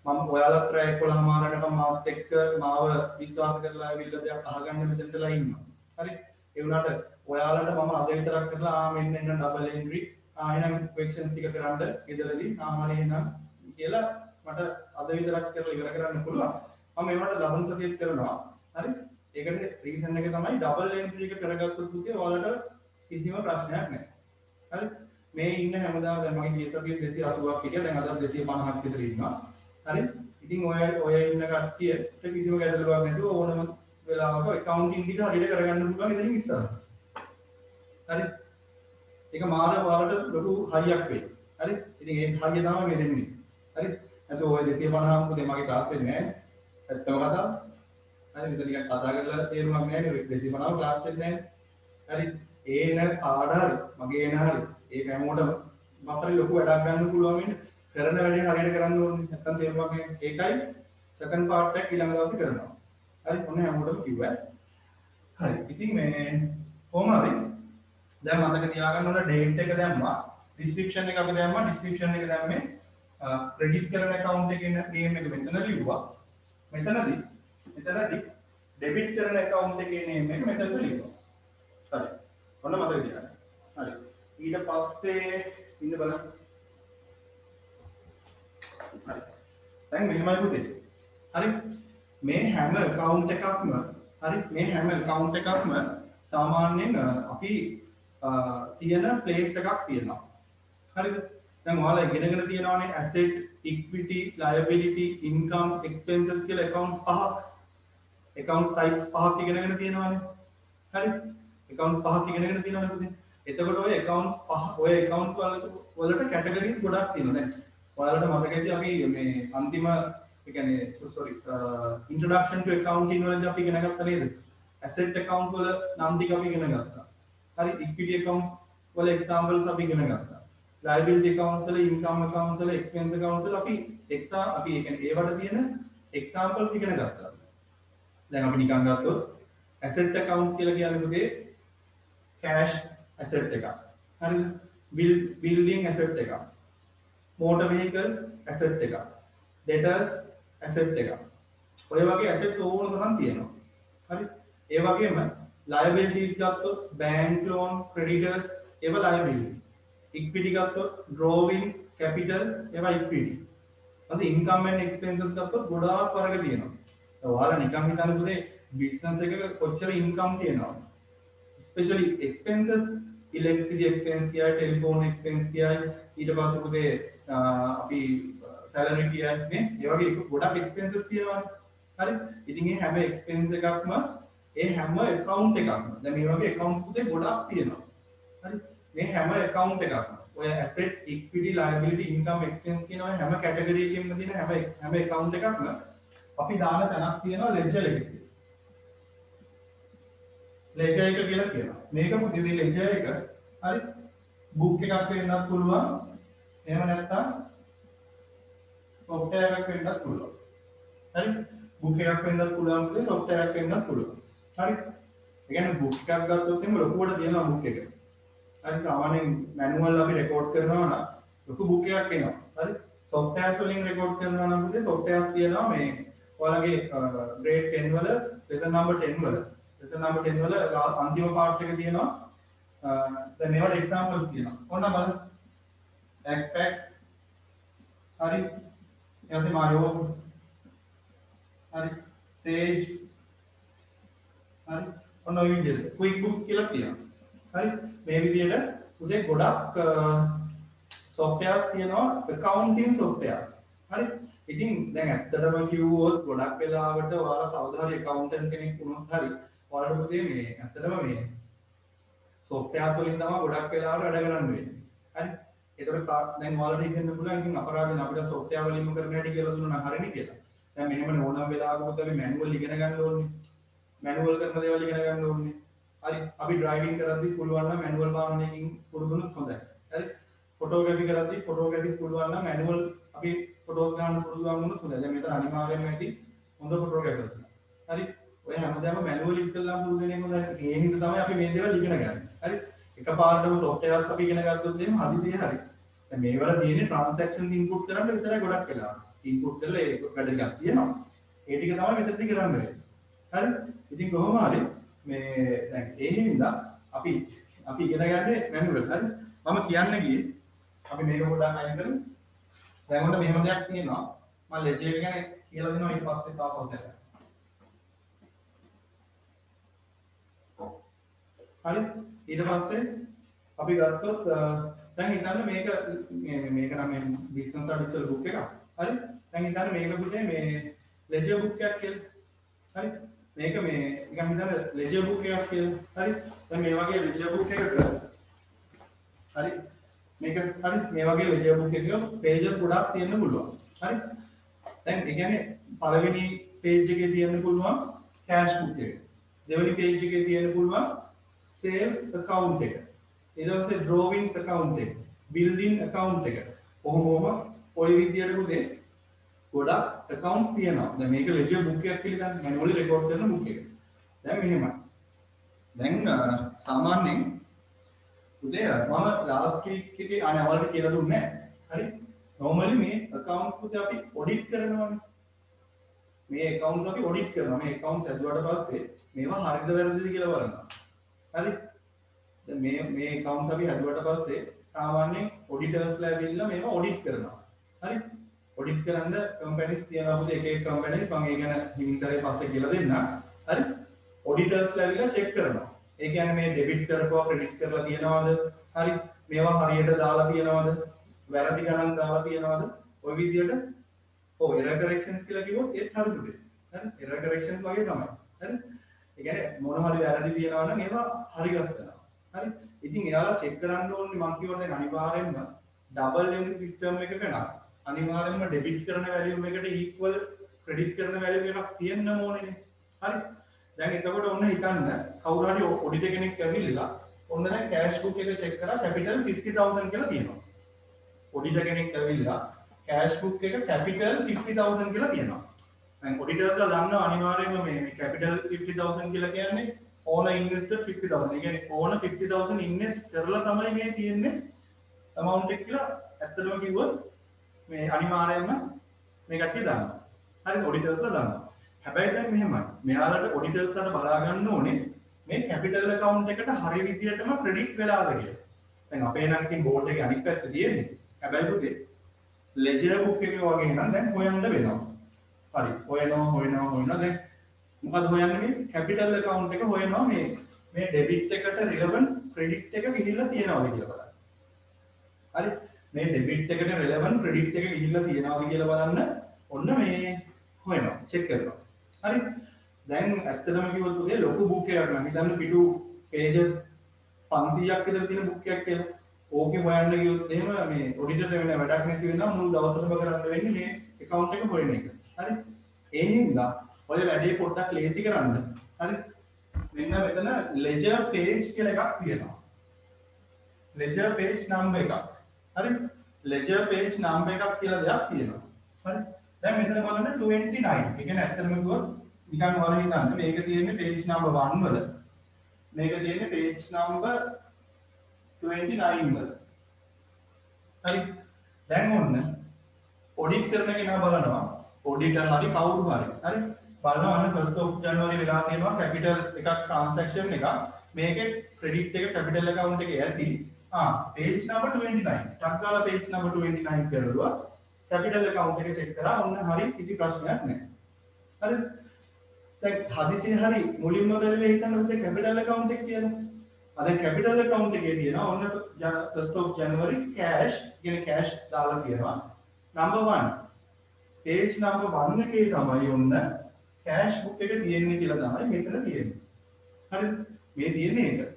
මම ඔයාලා try 11 මාරකට මාත් එක්ක මාව විශ්වාස කරලා ඇවිල්ලා දෙයක් අහගන්න මෙතනටලා ඉන්නවා. හරි? ඒ වුණාට ඔයාලට මම අද විතරක් කරලා මෙන්න එන්න double entry එහෙනම් questions ටික කරන්න ඉදලදී හරි එහෙනම් කියලා මට අද විතරක් කරලා ඉවර කරන්න පුළුවන්. මම ඒවට ලබන සතියේත් කරනවා. හරි? ඒකට reason එක තමයි double entry එක කරගත්තොත් පුතේ ඔයාලට කිසිම ප්‍රශ්නයක් නැහැ. හරි? මේ ඉන්න හැමදාම දැන් මගේ GSW 280ක් හිටියා දැන් අද 250ක් විතර ඉන්නවා. හරි ඉතින් ඔය ඉන්න කට්ටියට කිසිම ගැටලුවක් නැතුව ඕනම වෙලාවක accounting ටික හරියට කරගන්න පුළුවන් ඉතින් ඉස්සරහ. හරි. ඒක මාර ඔයාලට ලොකු හයියක් වෙයි. හරි. ඉතින් ඒ හයිය තමයි මේ දෙන්නේ. හරි. අද ඔය 250ක් පුතේ මගේ ක්ලාස් එකේ නෑ. ඇත්තම කතාව. හරි මෙතන නිකන් කතා කරලා තේරුමක් නෑ නේ 250ක් ක්ලාස් එකේ නෑ. හරි. ඒන කාඩ හරි මගේ එන හරි ඒක හැමෝටම මපරි ලොකු වැඩක් ගන්න පුළුවන් වෙන්නේ. කරන වැඩේ හරියට කරන්න ඕනේ නැත්නම් තේරුමක් නෑ ඒකයි සෙකන්ඩ් පාර්ට් එක ඊළඟ දවසේ කරනවා හරි ඔන්න හැමෝටම කිව්වා හරි ඉතින් මේ කොහොම හරි දැන් මතක තියාගන්න ඕන ඩේට් එක දැම්මා ඩිස්ක්‍රිප්ෂන් එක අපි දැම්මා ඩිස්ක්‍රිප්ෂන් එක දැම්මේ ක්‍රෙඩිට් කරන account එකේ name එක මෙතන ලිව්වා මෙතනදී ඩෙබිට් කරන account එකේ name එක මෙතන ලිව්වා හරි ඔන්න මතක තියාගන්න හරි ඊට පස්සේ ඉන්න බලන්න හරි දැන් මෙහෙමයි පුතේ හරි මේ හැම account එකක්ම හරි මේ හැම account එකක්ම සාමාන්‍යයෙන් අපි තියෙන place එකක් තියෙනවා හරිද දැන් ඔයාලා ඉගෙනගෙන තියෙනවානේ asset equity liability income expenses කියලා accounts පහක් accounts type පහක් ඉගෙනගෙන තියෙනවානේ හරි accounts පහක් ඉගෙනගෙන තියෙනවානේ පුතේ එතකොට ඔය accounts පහ ඔය accounts වලට categories ගොඩක් තියෙනවා දැන් ඔයාලට මතක ඇති අපි මේ අන්තිම ඒ කියන්නේ introduction to accounting වලදී අපි ඉගෙන ගත්තා නේද asset account වල නම් ටික අපි ඉගෙන ගත්තා හරි equity account වල examples අපි ඉගෙන ගත්තා liability accounts වල income accounts වල expense accounts වල අපි අපි ඒ කියන්නේ ඒවට තියෙන examples ඉගෙන ගත්තා දැන් අපි නිකන් ගත්තොත් asset account කියලා කියන්නේ පුතේ cash asset එකක් හරිද building asset එකක් motor vehicle asset එක debtors asset එක ඔය වගේ assets ඕන තරම් තියෙනවා හරි ඒ වගේම liabilities ගත්තොත් bank loan creditors ඒවා liability equity ගත්තොත් drawings capital ඒවා equity ඊට income and expenses ගත්තොත් ගොඩාක් වර්ග තියෙනවා ඔයාලා නිකන් හිතන්න පුතේ business එකක කොච්චර income තියෙනවද especially expenses electricity expense කියයි telephone expense කියයි ඊට පස්සේ පුතේ අපි salary කියන්නේ ඒ වගේ ගොඩක් expenses තියෙනවා හරි ඉතින් මේ හැම expense එකක්ම ඒ හැම account එකක්ම දැන් මේ වගේ accounts පුතේ ගොඩක් තියෙනවා හරි මේ හැම account එකක්ම ඔය asset equity liability income expense කියන ඔය හැම category එකකින්ම තියෙන හැම account එකක්ම අපි දාන තැනක් තියෙනවා ledger එකේ ledger එක කියලා කියනවා මේක පුතේ මේ ledger එක හරි book එකක් වෙන්නත් පුළුවන් එහෙම නැත්නම් software එකක් වෙන්නත් පුළුවන්. හරි? book එකක් වෙන්නත් පුළුවන් පුතේ software එකක් වෙන්නත් පුළුවන්. හරි? ඒ කියන්නේ book එකක් ගත්තොත් එහෙම ලොකුවට තියෙනවා book එක. හරි සාමාන්‍යයෙන් manual අපි record කරනවා නම් ලොකු book එකක් එනවා. හරි? software වලින් record කරනවා නම් පුතේ software තියෙනවා මේ ඔයාලගේ grade 10 වල lesson number 10 වල lesson number 10 වල අන්තිම part එක තියෙනවා. දැන් මේවට examples තියෙනවා. ඔන්න බලන්න. backpack හරි ඊට මායෝ හරි sage හරි ඔන්න ඔය විදිහට quick book කියලා තියෙනවා හරි මේ විදිහට උදේ ගොඩක් softwares තියෙනවා accounting softwares හරි ඉතින් දැන් ඇත්තටම කිව්වොත් ගොඩක් වෙලාවට ඔයාලා කවදා හරි accountant කෙනෙක් වුණොත් හරි ඔයාලට උදේ මේ ඇත්තටම මේ softwares වලින් තමයි ගොඩක් වෙලාවට වැඩ කරන්න වෙන්නේ හරි ඒකට දැන් ඔයාලට හිතෙන්න පුළුවන් ඉතින් අපරාධන අපිට software වලින්ම කරන්න හැටි කියලා දුන්නා නම් හරිනේ කියලා. දැන් මෙහෙම ඕනම වෙලාවකට අපි manual ඉගෙන ගන්න ඕනේ. manual කරන දේවල් ඉගෙන ගන්න ඕනේ. හරි අපි driving කරද්දී පුළුවන් නම් manual භාවනයකින් පුරුදුනොත් හොඳයි. හරි photography කරද්දී photography පුළුවන් නම් manual අපි photos ගන්න පුරුදු වුණොත් හොඳයි. දැන් මෙතන අනිවාර්යයෙන්ම ඇති හොඳ photographer කෙනෙක්. හරි ඔය හැමදාම manual ඉස්සෙල්ලාම පුරුදු වෙන එක හොඳයි. ඒ හින්දා තමයි අපි මේ දේවල් ඉගෙන ගන්නේ. හරි එකපාරටම softwares අපි ඉගෙන ගත්තොත් එහෙම හදිසියෙ හරි දැන් මේවල තියෙන්නේ transaction input කරන්න විතරයි ගොඩක් වෙලා. input කරලා ඒ වැඩ ටිකක් තියෙනවා. ඒ ටික තමයි මෙතනදී කරන්න වෙන්නේ. හරි? ඉතින් කොහොම හරි මේ දැන් ඒ හින්දා අපි ඉගෙන ගන්නේ manual. හරි? මම කියන්න ගියේ අපි මේක පොඩ්ඩක් අයින් කරමු. දැන් ඔන්න මෙහෙම දෙයක් තියෙනවා. මම ledger එක ගැන කියලා දෙනවා ඊට පස්සේ තාම පොතේ. හරි? ඊට පස්සේ අපි ගත්තොත් දැන් හිතන්න මේක නම් මේ business article book එකක්. හරි? දැන් හිතන්න මේක පුතේ මේ ledger book එකක් කියලා. හරි? මේක මේ නිකන් හිතන්න ledger book එකක් කියලා. හරි? දැන් මේ වගේ ledger book එකක හරි? මේක හරි මේ වගේ ledger book එකක pages ගොඩක් තියෙන්න පුළුවන්. හරි? දැන් ඒ කියන්නේ පළවෙනි page එකේ තියෙන්න පුළුවන් cash book එක. දෙවෙනි page එකේ තියෙන්න පුළුවන් sales account එක. ඊට පස්සේ drawings account එක, building account එක. කොහොමම ඔය විදියට පුතේ ගොඩක් accounts තියෙනවා. දැන් මේක ledger book එකක් කියලා ගන්න manually record කරන book එක. දැන් මෙහෙමයි. දැන් සාමාන්‍යයෙන් පුතේ මම last week එකේ අනේ අවලට කියලා දුන්නේ නැහැ. හරි? normally මේ accounts පුතේ අපි audit කරනවානේ. මේ accounts අපි audit කරනවා. මේ accounts ඇදුවට පස්සේ මේවා හරිද වැරදිද කියලා බලනවා. හරි? දැන් මේ accounts අපි හදුවට පස්සේ සාමාන්‍යයෙන් auditorsලා ඇවිල්ලා මේවා audit කරනවා. හරි? audit කරන්න companies තියෙනවා පුතේ එක එක companies මම ඒ ගැන හිමින්තරේ පස්සේ කියලා දෙන්නම්. හරි? auditorsලා ඇවිල්ලා check කරනවා. ඒ කියන්නේ මේ debit කරපුවා credit කරලා තියනවද? හරි? මේවා හරියට දාලා තියනවද? වැරදි ගණන් දාලා තියනවද? ඔය විදියට error corrections කියලා කිව්වොත් ඒත් හරි පුතේ. හරි? error corrections වගේ තමයි. හරි? ඒ කියන්නේ මොන හරි වැරදි තියනවා නම් ඒවා හරි ගස්සනවා. හරි ඉතින් එයාලා චෙක් කරන්න ඕනේ මම කියවනේ දැන් අනිවාර්යෙන්ම ඩබල් එන්ට්‍රි සිස්ටම් එකක නම් අනිවාර්යෙන්ම ඩෙබිට් කරන වැලියුම් එකට ඉක්වල් ක්‍රෙඩිට් කරන වැලියුම් එකක් තියෙන්න ඕනේ හරි දැන් එතකොට ඔන්න හිතන්න කවුරු හරි ඔඩිටර් කෙනෙක් ඇවිල්ලා ඔන්න දැන් කෑෂ් බුක් එක චෙක් කරා කැපිටල් 50000 කියලා තියෙනවා ඔඩිටර් කෙනෙක් ඇවිල්ලා කෑෂ් බුක් එක කැපිටල් 50000 කියලා තියෙනවා දැන් ඔඩිටර්ස්ලා දන්නවා අනිවාර්යෙන්ම මේ කැපිටල් 50000 කියලා කියන්නේ ඕන ඉන්වෙස්ටර් 50000. ඒ කියන්නේ ඕන 50000 ඉන්වෙස්ට් කරලා තමයි මේ තියෙන්නේ amount එක කියලා ඇත්තටම කිව්වොත් මේ අනිවාර්යයෙන්ම මේ කට්ටිය දන්නවා. හරි ඔඩිටර්ස්ලා දන්නවා. හැබැයි දැන් මෙහෙමයි. මෙයාලට ඔඩිටර්ස්ලාට බලා ගන්න ඕනේ මේ කැපිටල් account එකට හරි විදියටම ක්‍රෙඩිට් වෙලාද කියලා. දැන් අපේ නම් ඉතින් බෝඩ් එකේ අනිත් පැත්තේ තියෙන්නේ. හැබැයි පුතේ ledger book එකේ වගේ නම් දැන් හොයන්න වෙනවා. හරි. හොයනවා දැන් මොකද හොයන්නේ මේ කැපිටල් account එක හොයනවා මේ debit එකට relevant credit එක ගිහිල්ලා තියෙනවද කියලා බලන්න. හරි මේ debit එකට relevant credit එක ගිහිල්ලා තියෙනවද කියලා බලන්න ඔන්න මේ හොයනවා check කරනවා. හරි දැන් ඇත්තටම කිව්වොත් උදේ ලොකු book එකක් නම් හිතන්න පිටු pages 500ක් විතර තියෙන book එකක් කියලා. ඕකේ හොයන්න ගියොත් එහෙම මේ auditor වෙන වැඩක් නැති වෙනවා මුළු දවසටම කරන්න වෙන්නේ මේ account එක හොයන එක. හරි ඒ හින්දා ඔය වැඩේ පොඩ්ඩක් ලේසි කරන්න. හරි. මෙන්න මෙතන ledger page කියලා එකක් තියෙනවා. ledger page number එකක්. හරි. ledger page number එකක් කියලා දෙයක් තියෙනවා. හරි. දැන් මෙතන බලන්න 29. ඒ කියන්නේ ඇත්තටම කිව්වොත් නිකන් ඔයාලා හිතන්න මේක තියෙන්නේ page number 1 වල. මේක තියෙන්නේ page number 29 වල. හරි. දැන් ඔන්න ඔඩිට් කරන කෙනා බලනවා ඔඩිටර් හරි කවුරු හරි. හරි. බලනවා අන්න 1st of January වෙලා තියෙනවා කැපිටල් එකක් ට්‍රාන්සැක්ෂන් එකක්. මේකේ ක්‍රෙඩිට් එක කැපිටල් account එකේ ඇති. page number 29. ටක් ගාලා page number 29 කරලා කැපිටල් account එක චෙක් කරා ඔන්න හරි කිසි ප්‍රශ්නයක් නැහැ. හරි. දැන් හදිසියේ හරි මුලින්ම බැලුවේ හිතන්න උදේ කැපිටල් account එක කියලා. අද කැපිටල් account එකේ තියෙනවා ඔන්න 1st of January cash කියන cash දාලා තියෙනවා. number 1 page number 1 එකේ තමයි ඔන්න cash book එක තියෙන්නේ කියලා තමයි මෙතන තියෙන්නේ. හරිද? මේ තියෙන්නේ ඒක.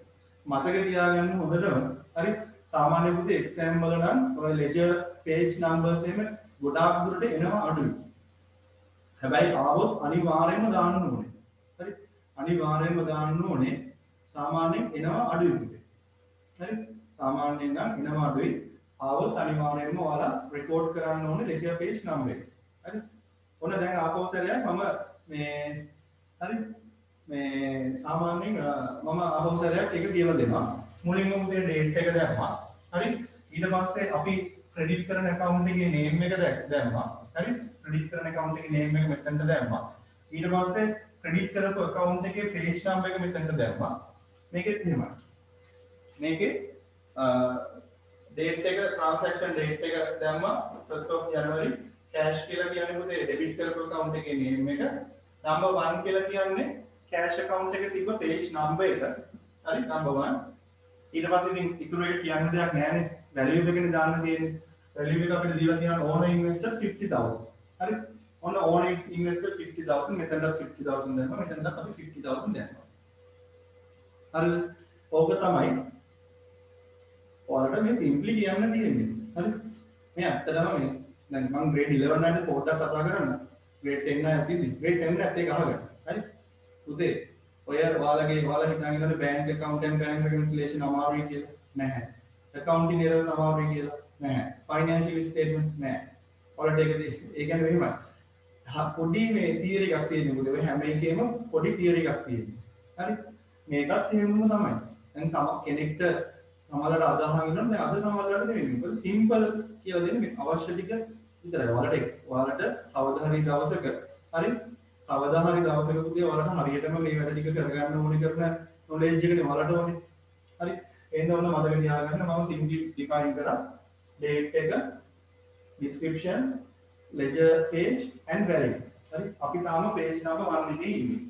මතක තියාගන්න හොඳටම. හරි? සාමාන්‍ය පුතේ exam වල නම් ඔය ledger page numbers එහෙම ගොඩාක් දුරට එනවා අඩුයි. හැබැයි ආවොත් අනිවාර්යයෙන්ම දාන්න ඕනේ. හරි? අනිවාර්යයෙන්ම දාන්න ඕනේ. සාමාන්‍යයෙන් එනවා අඩුයි පුතේ. හරි? සාමාන්‍යයෙන් නම් එනවා අඩුයි. ආවොත් අනිවාර්යයෙන්ම ඔයාලා රෙකෝඩ් කරන්න ඕනේ ledger page number එක. හරි? ඔන්න දැන් ආපෞතරයක් මම මේ හරි මේ සාමාන්‍යයෙන් මම ආපෞතරයක් එක කියලා දෙනවා. මුලින්ම උදේ date එක දැම්මා. හරි? ඊට පස්සේ අපි ක්‍රෙඩිට් කරන account එකේ name එක දැම්මා. හරි? ක්‍රෙඩිට් කරන account එකේ name එක මෙතනට දැම්මා. ඊට පස්සේ ක්‍රෙඩිට් කරපු account එකේ page number එක මෙතනට දැම්මා. මේකෙත් එහෙමයි. මේකේ date එක transaction date එක දැම්මා 1st of January cash කියලා කියන්නේ පුතේ debit කරපු account එකේ name එක number 1 කියලා කියන්නේ cash account එකේ තිබ්බ page number එක හරි number 1 ඊට පස්සේ ඉතින් ඉතුරු එක කියන්න දෙයක් නැහැනේ value එකනේ දාන්න තියෙන්නේ value එක අපිට දීලා තියෙනවා owner investor 50000 හරි ඔන්න owner investor 50000 මෙතනට 50000 දැම්මා මෙතනට අපි 50000 දැම්මා හරි ඕක තමයි ඔයාලට මේ සිම්ප්ලි කියන්න තියෙන්නේ හරි මේ ඇත්තටම මේ දැන් මම grade 11 වලට පොඩ්ඩක් කතා කරන්න grade 10 නැතිද grade 10 නැත් ඒක අහගන්න හරි පුතේ ඔය ඔයාලගේ ඔයාලා හිතන් ඉන්න bank account and bank reconciliation අමාරුයි කියලා නැහැ accounting errors අමාරුයි කියලා නැහැ financial statements නැහැ ඔයාලට ඒක ඒ කියන්නේ මෙහෙමයි පොඩි මේ theory එකක් තියෙනවා පුතේ ඔය හැම එකේම පොඩි theory එකක් තියෙනවා හරි මේකත් එහෙමම තමයි දැන් කෙනෙක්ට සමහරවිට අදහන් ඉන්නවා දැන් අද සමහරවිට නෙමෙයි මොකද සිම්පල් කියලා දෙන්නේ අවශ්‍ය ටික විතරයි ඔයාලට කවදා හරි දවසක හරි කවදා හරි දවසක පුතේ ඔයාලට හරියටම මේ වැඩ ටික කරගන්න ඕනේ කරන knowledge එකනේ ඔයාලට ඕනේ හරි එහෙනම් ඔන්න මතක තියාගන්න මම simply define කරා date එක description ledger page and value හරි අපි තාම page number 1 එකේ ඉන්නේ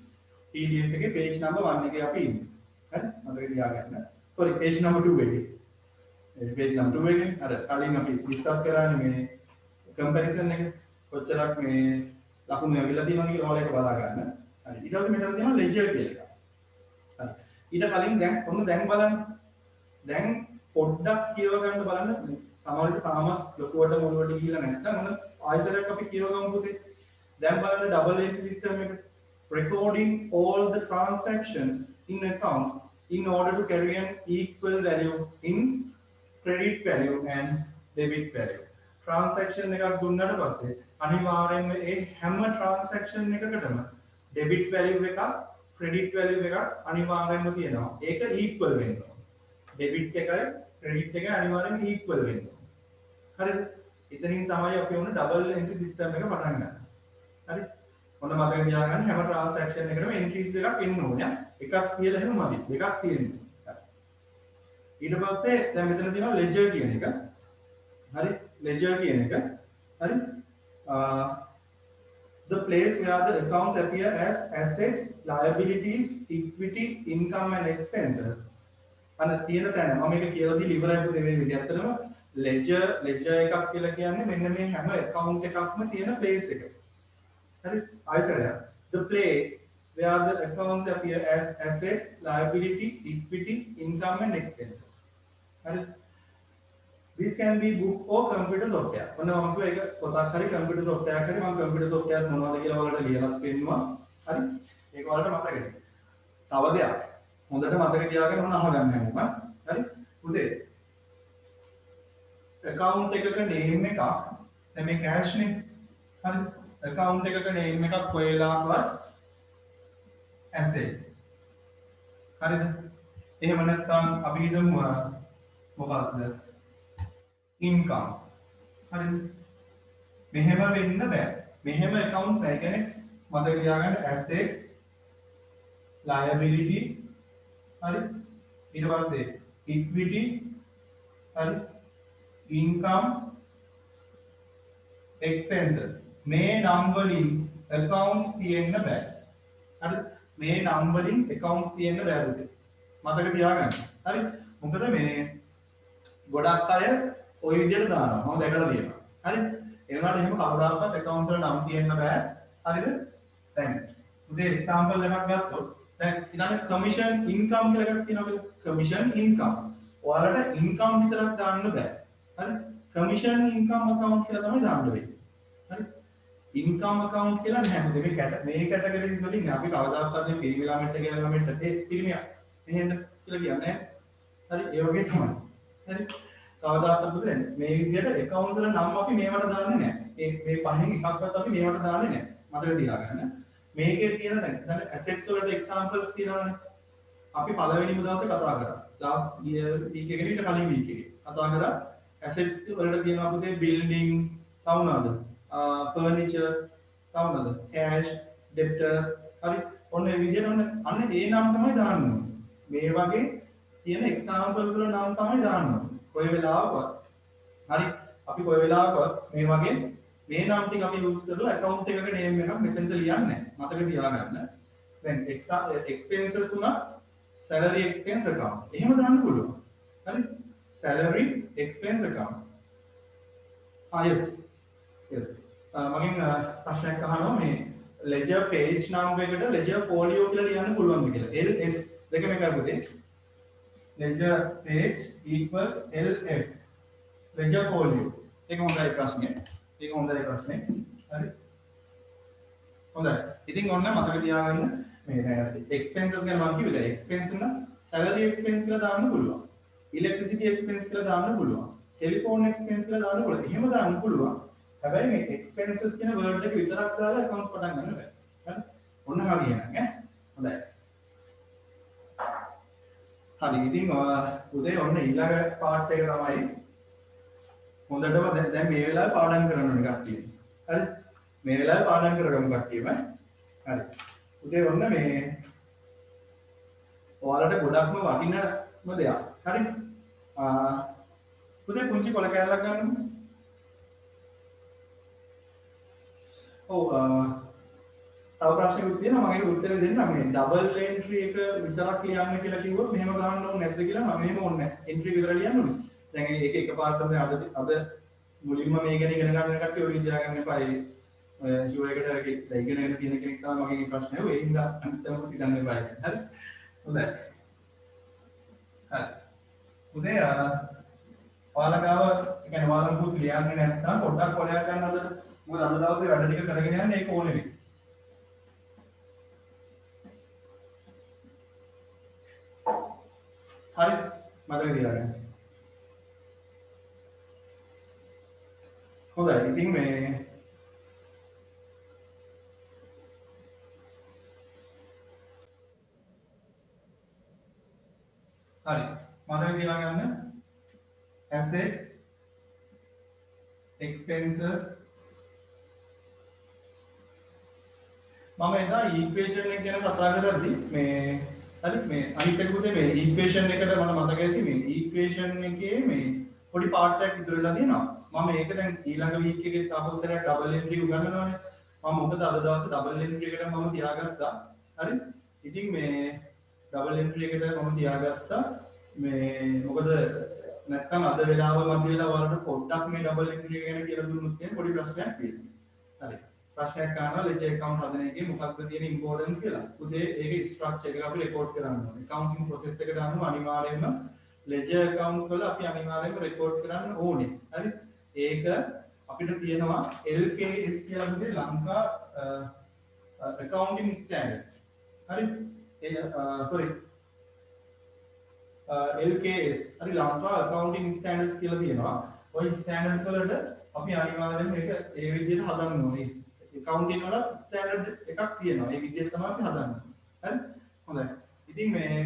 PDF එකේ page number 1 එකේ අපි ඉන්නේ හරි මතක තියාගන්න sorry page number 2 එකේ page number 2 එකේ අර කලින් අපි discuss කරානේ මේ comparison එක කොච්චරක් මේ ලකුණු ඇවිල්ලා තියෙනවද කියලා ඔයාලා ඒක බලා ගන්න. හරි. ඊට පස්සේ මෙතන තියෙනවා ledger කියලා එකක්. හරි. ඊට කලින් දැන් ඔන්න දැන් බලන්න. දැන් පොඩ්ඩක් කියව ගන්න බලන්න. සමහරවිට තාම ලොකුවට මොනවට ගිහිල්ලා නැත්නම් ඔන්න ආයෙසරයක් අපි කියව ගමු පුතේ. දැන් බලන්න double entry system එක. Recording all the transactions in account in order to carry an equal value in credit value and debit value. Transaction එකක් දුන්නාට පස්සේ අනිවාර්යයෙන්ම ඒ හැම transaction එකකටම debit value එකක් credit value එකක් අනිවාර්යයෙන්ම තියෙනවා. ඒක equal වෙන්න ඕන. debit එකයි credit එකයි අනිවාර්යයෙන්ම equal වෙන්න ඕන. හරිද? එතනින් තමයි අපි ඔන්න double entry system එක පටන් ගන්න. හරි? ඔන්න මතක තියාගන්න හැම transaction එකකටම entries දෙකක් එන්න ඕනේ. එකක් කියලා එහෙම මදි. දෙකක් තියෙනවා. ඊට පස්සේ දැන් මෙතන තියෙනවා ledger කියන එක. හරි? ledger කියන එක. හරි? The place where the accounts appear as assets, liabilities, equity, income and expenses. අන්න තියෙන තැන මම මේක කියලා දීලා ඉවරයි පුතේ මේ විදිහට. ඇත්තටම ledger එකක් කියලා කියන්නේ මෙන්න මේ හැම account එකක්ම තියෙන place එක. හරි? ආයෙසරයක්. The place where the accounts appear as assets, liability, equity, income and expenses. හරි? This can be book or computer software. ඔන්න මම කිව්වා ඒක පොතක් හරි computer software එකක් හරි මම computer software මොනවද කියලා ඔයාලට ලියලා පෙන්නනවා. හරි? ඒක ඔයාලට මතකයි. තව දෙයක්. හොඳට මතක තියාගෙන ඔන්න අහගන්න හැමෝම. හරි? පුතේ. account එකක name එකක් දැන් මේ cash නේ හරි account එකක name එකක් කොහෙලාවත් asset හරිද එහෙම නැත්නම් අපි හිතමු මොකක්ද income හරිද මෙහෙම වෙන්න බෑ මෙහෙම accounts නැහැ කියන්නේ මතක තියාගන්න assets liability හරි ඊට පස්සේ equity හරි income expenses මේ නම් වලින් accounts තියෙන්න බෑ හරි මේ නම් වලින් accounts තියෙන්න බෑ පුතේ මතක තියාගන්න හරි මොකද මේ ගොඩක් අය ওই විදිහට දානවා මම දැකලා තියෙනවා හරි ඒනවාට එහෙම කවදාකවත් accounts වල නම් තියෙන්න බෑ හරිද දැන් පුතේ example එකක් ගත්තොත් දැන් ඊළඟ commission income කියලා එකක් තියෙනවා commission income ඔයාලට income විතරක් දාන්න බෑ හරි commission income account කියලා තමයි දාන්න වෙන්නේ හරි income account කියලා නැහැ මොකද මේ කැටගරි වලින් අපි කවදාකවත් මේ පිරිමිලාමෙන්ට කියලා ළමෙන්ට ඒ පිරිමියා මෙහෙන්න කියලා කියන්නේ හරි ඒ වගේ තමයි හරි කවදාකවත් පුතේ මේ විදිහට account වල නම් අපි මේවට දාන්නේ නැහැ මේ පහෙන් එකක්වත් අපි මේවට දාන්නේ නැහැ මතක තියාගන්න මේකේ තියෙන දැන් assets වලට examples තියෙනවානේ අපි පළවෙනිම දවසේ කතා කරා last week එකේ ඊට කලින් week එකේ කතා කරා assets වලට තියෙනවා පුතේ building තවුනද furniture තවුනද cash debtors හරි ඔන්න ඒ විදිහට අන්න ඒ නම් තමයි දාන්න ඕනේ මේ වගේ තියෙන example වල නම් තමයි දාන්න ඕනේ කොයි වෙලාවකවත් හරි අපි කොයි වෙලාවකවත් මේ වගේ මේ නම් ටික අපි යූස් කරලා account එකක name එකක් මෙතනට ලියන්නේ මතක තියාගන්න දැන් expenses උනා salary expense account එහෙම දාන්න පුළුවන් හරි salary expense account yes yes මගෙන් ප්‍රශ්නයක් අහනවා මේ ledger page නම් එකකට ledger folio කියලා ලියන්න පුළුවන්ද කියලා LF දෙකම එකයි පුතේ ledger page equals LF ledger folio ඒක හොඳයි ප්‍රශ්නේ ඒක හොඳයි ප්‍රශ්නේ හරි හොඳයි ඉතින් ඔන්න මතක තියාගන්න මේ expenses ගැන මම කිව්වේ expense නම් salary expense කියලා දාන්න පුළුවන් electricity expense කියලා දාන්න පුළුවන් telephone expense කියලා දාන්න පුළුවන් එහෙම දාන්න පුළුවන් හැබැයි මේ expenses කියන word එක විතරක් දාලා accounts පටන් ගන්න බෑ හරි ඔන්න හරියනම් ඈ හොඳයි හරි ඉතින් උදේ ඔන්න ඊළඟ part එක තමයි හොඳටම දැන් මේ වෙලාවේ පාඩම් කරන්න ඕනේ කට්ටිය. හරි? මේ වෙලාවේ පාඩම් කරගමු කට්ටියම. හරි. උදේ ඔන්න මේ ඔයාලට ගොඩක්ම වටිනම දෙයක්. හරි? උදේ පුංචි කොල කෑල්ලක් ගන්නමු. ඔව් තව ප්‍රශ්නයක් තියෙනවා මම ඒක උත්තර දෙන්නම් මේ ඩබල් එන්ට්‍රි එක විතරක් ලියන්න කියලා කිව්වොත් මෙහෙම ගන්න ඕනේ නැද්ද කියලා මම මෙහෙම ඕනේ නැහැ. එන්ට්‍රි විතර ලියන්න ඕනේ. දැන් ඒක එකපාරටම අද මුලින්ම මේ ගැන ඉගෙන ගන්න කට්ටිය ඔය ඉඳලා එපා ඒ ෂෝ එකට ඉගෙන ගන්න තියෙන කෙනෙක් තමයි මගේ ප්‍රශ්නේ ඒ හින්දා අන්තිමට ඉඳන් එපා හරි හොඳයි හරි උදේ ඔයාලගාව කියන්නේ ඔයාලම පුත් ලියන්නේ නැත්නම් පොඩ්ඩක් කොලයක් ගන්න අද මොකද අද දවසේ වැඩ ටික කරගෙන යන්න ඒක ඕනේ නේ හරි මතක තියාගන්න හොඳයි ඉතින් මේ හරි මතක තියාගන්න assets expenses මම එදා equation එක ගැන කතා කරද්දී මේ හරි මේ අනිත් එක පුතේ මේ equation එකට මම මතක ඇති මේ equation එකේ මේ පොඩි part එකක් ඉතුරු වෙලා තියෙනවා මම ඒක දැන් ඊළඟ week එකේ සාහෝදරයක් double entry උගන්වනවානේ මම මොකද අද දවසේ double entry එකට මම තියාගත්තා හරි ඉතින් මේ double entry එකට මම තියාගත්තා මේ මොකද නැත්නම් අද වෙලාව මම වෙලා ඔයාලට පොඩ්ඩක් මේ double entry එක ගැන කියලා දුන්නොත් එහෙනම් පොඩි ප්‍රශ්නයක් තියෙනවා හරි ප්‍රශ්නයක් අහනවා ledger account හදන එකේ මොකක්ද තියෙන importance කියලා උදේ ඒකේ structure එක අපි record කරන්න ඕනේ accounting process එකට අනුව අනිවාර්යයෙන්ම ledger accounts වල අපි අනිවාර්යයෙන්ම record කරන්න ඕනේ හරි ඒක අපිට තියෙනවා LKS කියලා පුතේ ලංකා accounting standards හරි sorry LKS හරි ලංකා accounting standards කියලා තියෙනවා ඔය ස්ටෑන්ඩඩ්ස් වලට අපි අනිවාර්යෙන් මේක ඒ විදිහට හදන්න ඕනේ. accounting වල ස්ටෑන්ඩඩ් එකක් තියෙනවා. ඒ විදිහට තමයි අපි හදන්නේ. හරි? හොඳයි. ඉතින් මේ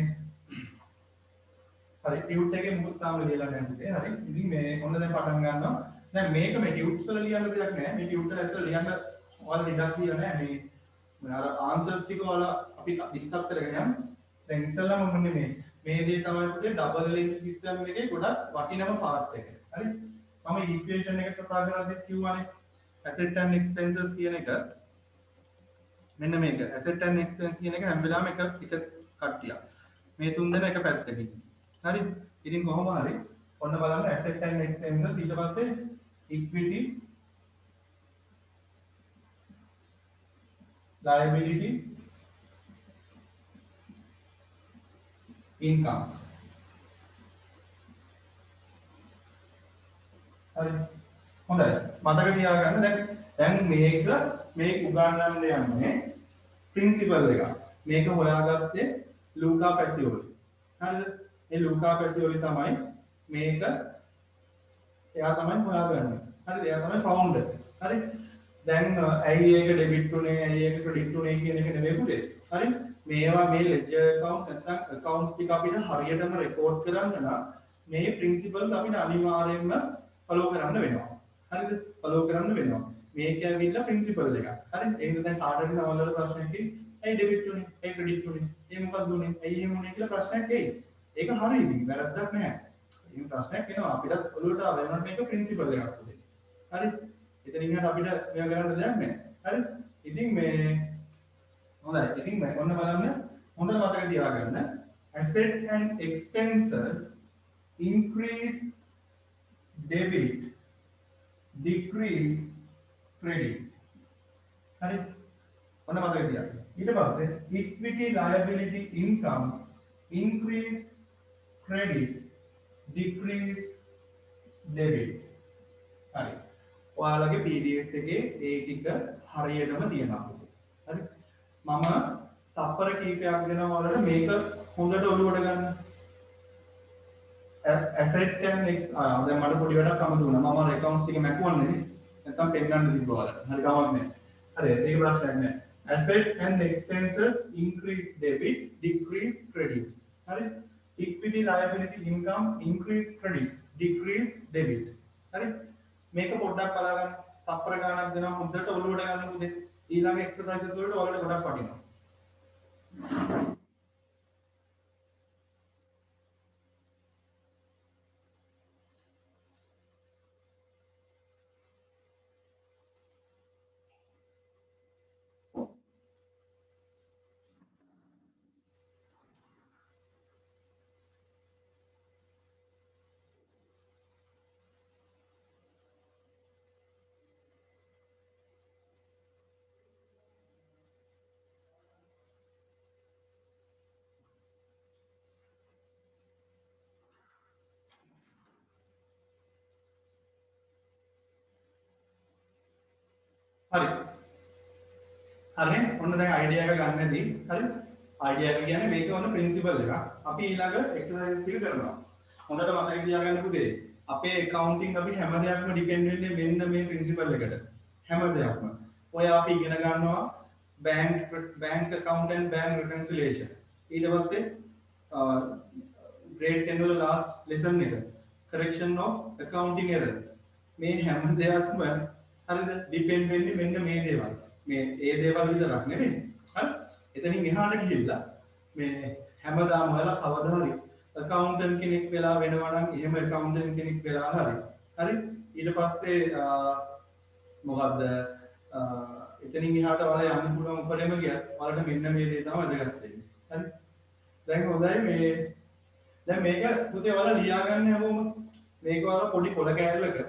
හරි ටියුට් එකේ මුකුත් තාම ලියලා නැහැ පුතේ. හරි. ඉතින් මේ ඔන්න දැන් පටන් ගන්නවා. දැන් මේක මේ ටියුට්ස් වල ලියන්න දෙයක් නැහැ. මේ ටියුට් වල ඇත්තට ලියන්න ඔයාලා ඉඩක් තියලා නැහැ. මේ අර ආන්සර්ස් ටික ඔයාලා අපි ඩිස්කස් කරගෙන යමු. දැන් ඉස්සෙල්ලාම මොන්නේ මේ දේ තමයි පුතේ ඩබල් ලින්ක් සිස්ටම් එකේ ගොඩක් වටිනම පාර්ට් එක. හරි? මම ඉක්වේෂන් එක කතා කරද්දි කිව්වානේ asset and expenses කියන එක මෙන්න මේක asset and expense කියන එක හැම වෙලාවෙම එක කට්ටියක්. මේ තුන් දෙනා එක පැත්තකින්. හරි? ඉතින් කොහොම හරි ඔන්න බලන්න asset and expenses ඊට පස්සේ equity liability income. හරි හොඳයි මතක තියාගන්න දැන් මේක උගන්වන්න යන්නේ ප්‍රින්සිපල් එක. මේක හොයාගත්තේ ලූකා පැසියෝලි. හරිද? මේ ලූකා පැසියෝලි තමයි මේක එයා තමයි හොයාගන්නේ. හරිද? එයා තමයි ෆවුන්ඩර්. හරි? දැන් ඇයි ඒක ඩෙබිට් උනේ ඇයි ඒක ක්‍රෙඩිට් උනේ කියන එක නෙමෙයි පුතේ. හරි? මේවා මේ ලෙජර් account නැත්නම් accounts ටික අපිට හරියටම රෙකෝඩ් කරන්න නම් මේ ප්‍රින්සිපල්ස් අපිට අනිවාර්යයෙන්ම ෆලෝ කරන්න වෙනවා. හරිද? ෆලෝ කරන්න වෙනවා. මේක ඇවිල්ලා ප්‍රින්සිපල් එකක්. හරි? ඒක දැන් කාටද සමහර වෙලාවට ප්‍රශ්නයක් එයි. ඇයි ඩෙබිට් උනේ? ඇයි ක්‍රෙඩිට් උනේ? ඒ මොකක්ද උනේ? ඇයි එහෙම උනේ කියලා ප්‍රශ්නයක් එයි. ඒක හරි ඉතින් වැරද්දක් නැහැ. ඒක ප්‍රශ්නයක් එනවා. අපිට ඔළුවට ආවෙන්නත් මේක ප්‍රින්සිපල් එකක් පුතේ. හරි? එතනින් එහාට අපිට මේවා කරන්න දෙයක් නැහැ. හරි? ඉතින් මේ හොඳයි. ඉතින් මේ ඔන්න බලන්න හොඳට මතක තියාගන්න. asset and expenses increase debit decrease credit. හරි? ඔන්න මතක තියාගන්න. ඊට පස්සේ equity liability income increase credit decrease debit. හරි. ඔයාලගේ PDF එකේ ඒ ටික හරියටම තියෙනවා. හරි? මම තප්පර කීපයක් දෙනවා ඔයාලට මේක හොඳට ඔළුවට ගන්න. asset and දැන් මට පොඩි වැඩක් අමතක වුණා. මම අර accounts ටික මැකුවන්නේ නැත්තම් පෙන්නන්න තිබ්බා ඔයාලට. හරි කමක් නැහැ. හරි ඒක ප්‍රශ්නයක් නැහැ. asset and expenses increase debit decrease credit. හරි? equity liability income increase credit decrease debit. හරි? මේක පොඩ්ඩක් බලන්න. තප්පර ගානක් දෙනවා හොඳට ඔළුවට ගන්න පුතේ. ඊළඟ එක්සර්සයිසස් වලට ඔයාලට ගොඩක් වටිනවා. හරි. හරිනේ? ඔන්න දැන් අයිඩියා එක ගන්නදී හරි? අයිඩියා එක කියන්නේ මේක ඔන්න ප්‍රින්සිපල් එකක්. අපි ඊළඟ එක්සර්සයිස් ටික කරනවා. හොඳට මතක තියාගන්න පුතේ. අපේ accounting අපි හැම දෙයක්ම ඩිපෙන්ඩ් වෙන්නේ මෙන්න මේ ප්‍රින්සිපල් එකට. හැම දෙයක්ම. ඔය අපි ඉගෙන ගන්නවා bank account and bank reconciliation. ඊට පස්සේ grade 10 වල last lesson එක correction of accounting errors. මේ හැම දෙයක්ම හරිද ඩිපෙන්ඩ් වෙන්නේ මෙන්න මේ දේවල්. මේ ඒ දේවල් විතරක් නෙමෙයි. හරි? එතනින් එහාට ගිහිල්ලා මේ හැමදාම ඔයාලා කවදා හරි accountant කෙනෙක් වෙලා වෙනවා නම් එහෙම accountant කෙනෙක් වෙලා හරි. හරි? ඊට පස්සේ මොකද්ද එතනින් එහාට ඔයාලා යන්න පුළුවන් උඩරම ගියත් ඔයාලට මෙන්න මේ දේ තමයි වැදගත් වෙන්නේ. හරි? දැන් හොඳයි මේ දැන් මේක පුතේ ඔයාලා ලියාගන්න හැමෝම මේක ඔයාලා පොඩි කොළ කෑල්ලක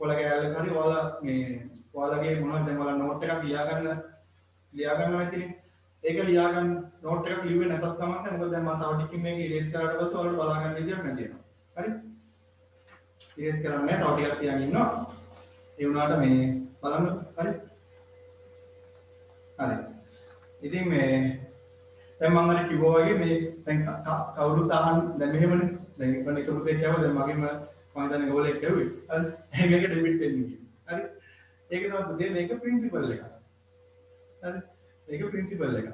හරි ඔයාලා මේ ඔයාලගේ මොනවද දැන් ඔයාලා නෝට් එකක් ලියාගන්නවා ඉතින් ඒක ලියාගන්න නෝට් එකක් ලියුවේ නැතත් කමක් නැහැ මොකද දැන් මම තව ටිකකින් මේක ඉරේස් කරාට පස්සේ ඔයාලට බලා ගන්න විදියක් නැති වෙනවා හරි ඉරේස් කරන්නේ තව ටිකක් තියන් ඉන්නවා ඒ වුණාට මේ බලන්න හරි ඉතින් මේ දැන් මම කිව්වා වගේ මේ දැන් කවුරුත් අහන්න දැන් මෙහෙමනේ දැන් ඉතින් එක පුතේ කියව දැන් මගේම මම දැන් ඕලෙක් කරුවේ හරි මේක ඩෙබිට් වෙන්නේ හරි ඒක තමයි පුතේ මේක ප්‍රින්සිපල් එක හරි මේක ප්‍රින්සිපල් එක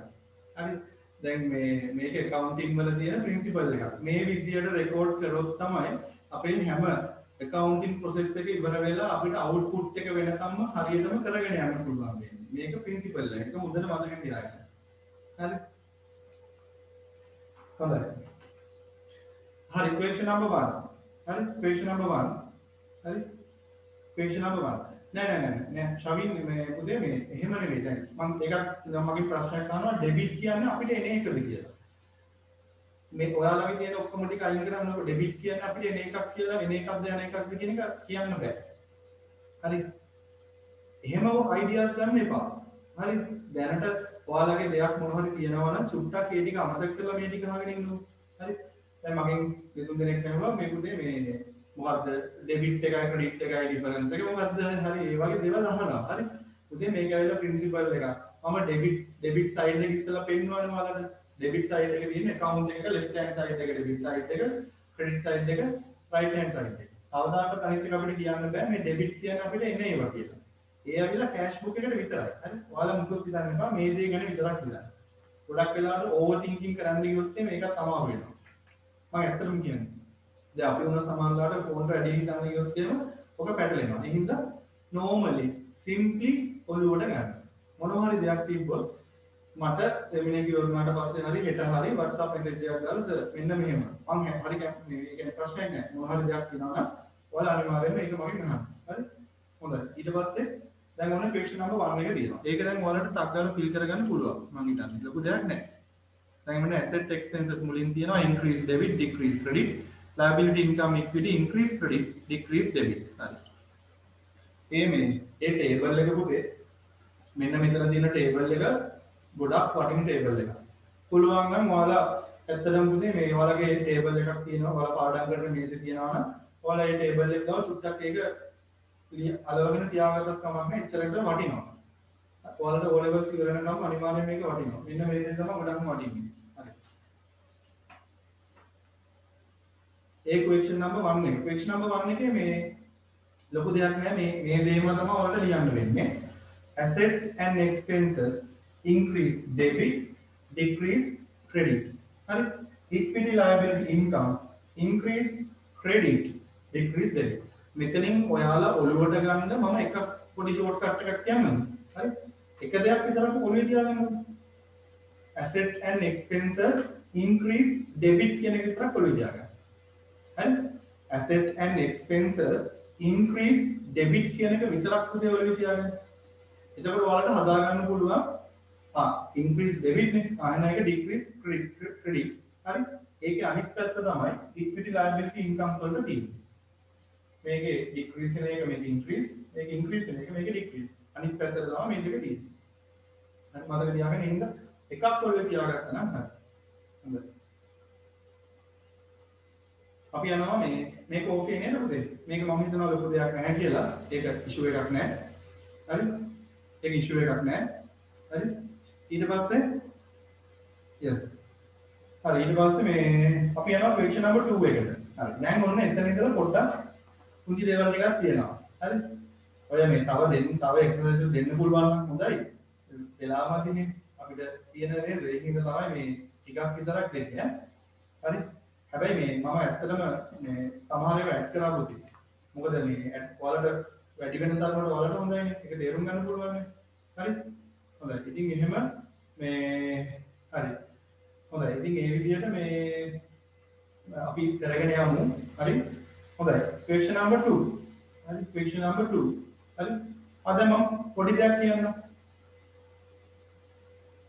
හරි දැන් මේක accounting වල තියෙන ප්‍රින්සිපල් එකක් මේ විදියට රෙකෝඩ් කරොත් තමයි අපේ හැම accounting process එක ඉවර වෙලා අපිට output එක වෙනකම්ම හරියටම කරගෙන යන්න පුළුවන් වෙන්නේ මේක ප්‍රින්සිපල් එක ඒක හොඳට මතක තියාගන්න හරි හොඳයි හරි question number 1 හරි question number 1 හරි question number 1 නෑ ශවින් මේ පුතේ මේ එහෙම නෙවෙයි දැන් මම ඒකක් මගේ ප්‍රශ්නයක් අහනවා ඩෙබිට් කියන්නේ අපිට එන එකද කියලා මේ ඔයාලගේ තියෙන ඔක්කොම ටික අයින් කරනකොට ඩෙබිට් කියන්නේ අපිට එන එකක් කියලා එන එකක්ද යන එකක්ද කියන එක කියන්න බෑ හරි එහෙම අයිඩියාස් ගන්න එපා හරි දැනට ඔයාලගේ දෙයක් මොන හරි තියෙනවා නම් චුට්ටක් ඒ ටික අමතක කරලා මේ ටික අහගෙන ඉන්න හරි දැන් මගෙන් දෙතුන් දෙනෙක් කියනවා මේ පුතේ මේ මොකද්ද ඩෙබිට් එකයි ක්‍රෙඩිට් එකයි ඩිෆරන්ස් එක මොකද්ද හරි ඒ වගේ දේවල් අහනවා හරි පුතේ මේක ඇවිල්ලා ප්‍රින්සිපල් එකක් මම ඩෙබිට් සයිඩ් එක ඉස්සලා පෙන්නනවානේ ඔයාලට ඩෙබිට් සයිඩ් එකේ තියෙන account එක left hand side එක ඩෙබිට් සයිඩ් එක ක්‍රෙඩිට් සයිඩ් එක right hand side එක කවදාකවත් අනිත් එක අපිට කියන්න බෑ මේ ඩෙබිට් කියන්නේ අපිට එන ඒවා කියලා ඒ ඇවිල්ලා කෑෂ් බුක් එකට විතරයි හරි ඔයාලා මුකුත් හිතන්න එපා මේ දේ ගැන විතරක් හිතන්න ගොඩක් වෙලාවට ඕවර් තින්කින් කරන්න ගියොත් මේකත් අමාරු වෙනවා මම ඇත්තටම කියන්නේ දැන් අපි උන සමානලාට ෆෝන් වැඩි හිතන්න ගියොත් එහෙම ඔක පැටලෙනවා ඒ හින්දා normally simply ඔළුවට ගන්න මොනවා හරි දෙයක් තිබ්බොත් මට සෙමිනාර් එක ඉවරනාට පස්සේ හරි හෙට හරි WhatsApp message එකක් දාලා සර් මෙන්න මෙහෙම මම හරි මේ කියන්නේ ප්‍රශ්නයක් නැහැ මොනවා හරි දෙයක් තියෙනවා නම් ඔයාලා අනිවාර්යයෙන්ම ඒක මගෙන් අහන්න හරි හොඳයි ඊට පස්සේ දැන් ඔන්න question number 1 එක තියෙනවා ඒක දැන් ඔයාලට ටක් ගාලා ෆිල් කරගන්න පුළුවන් මම හිතන්නේ ලොකු දෙයක් නැහැ දැන් මෙන්න asset expenses මුලින් තියෙනවා increase debit decrease credit liability income equity increase credit decrease debit හරි මේ table එක පුතේ මෙන්න මෙතන තියෙන table එක ගොඩක් වටින ටේබල් එකක්. පුළුවන් නම් ඔයාලා ඇත්තටම පුතේ මේ ඔයාලගේ ටේබල් එකක් තියෙනවා. ඔයාලා පාඩම් කරන මේසෙ තියෙනවා නම් ඔයාලා මේ ටේබල් එක ගාව සුට්ටක් ඒක අලවගෙන තියාගත්තත් කමක් නැහැ. එච්චරකට වටිනවා. ඔයාලට O levels ඉවර වෙනකම් අනිවාර්යයෙන් මේක වටිනවා. මෙන්න මේ දේ තමයි ගොඩක්ම වටින්නේ. හරි. ඒ question number 1 එක. question number 1 එකේ මේ ලොකු දෙයක් නෑ මේ දේම තමයි ඔයාලට ලියන්න වෙන්නේ. asset and expenses increase debit decrease credit හරි equity liability income increase credit decrease debit මෙතනින් ඔයාලා ඔළුවට ගන්න මම එක පොඩි ෂෝට් කට් එකක් කියන්නම් හරි එක දෙයක් විතරක් ඔළුවේ තියාගන්න asset and expenses increase debit කියන එක විතරක් ඔළුවේ තියාගන්න හරි asset and expenses increase debit කියන එක විතරක් උදේ ඔළුවේ තියාගන්න එතකොට ඔයාලට හදා ගන්න පුළුවන් increase debit නේ ආයෙත් එක decrease credit හරි ඒකේ අනිත් පැත්ත තමයි equity liability income වලට තියෙන්නේ මේකේ decrease වෙන එක මේක increase මේක increase වෙන එක මේක decrease අනිත් පැත්තට තමයි මේ දෙක තියෙන්නේ හරි මතක තියාගන්න ඉන්න එකක් ඔළුවේ තියාගත්තා නම් හරි හොඳයි අපි යනවා මේක ඕකේ නේද පුතේ මේක මම හිතනවා ලොකු දෙයක් නැහැ කියලා ඒක ඉෂුව එකක් නැහැ හරි ඒක ඉෂුව එකක් නැහැ හරි ඊට පස්සේ yes හරි ඊට පස්සේ මේ අපි යනවා question number 2 එකට හරි දැන් ඔන්න එතන ඉඳලා පොඩ්ඩක් පුංචි දේවල් ටිකක් තියෙනවා හරි ඔය මේ තව එක්සර්සයිස් දෙන්න පුළුවන් නම් හොඳයි වෙලාවමදීනේ අපිට තියෙන දේ රේකින්ද තමයි මේ ටිකක් විතරක් දෙන්නේ හරි හැබැයි මේ මම ඇත්තටම මේ සමහර ඒවා ඇඩ් කරා පුතේ මොකද මේ ඔයාලට වැඩි වෙන තරමට ඔයාලට හොඳයිනේ ඒක තේරුම් ගන්න පුළුවන් නේ හරි හොඳයි ඉතින් එහෙම මේ හරි හොඳයි ඉතින් මේ විදිහට මේ අපි කරගෙන යමු හරි හොඳයි question number 2 හරි question number 2 හරි අද මම පොඩි දෙයක් කියන්නම්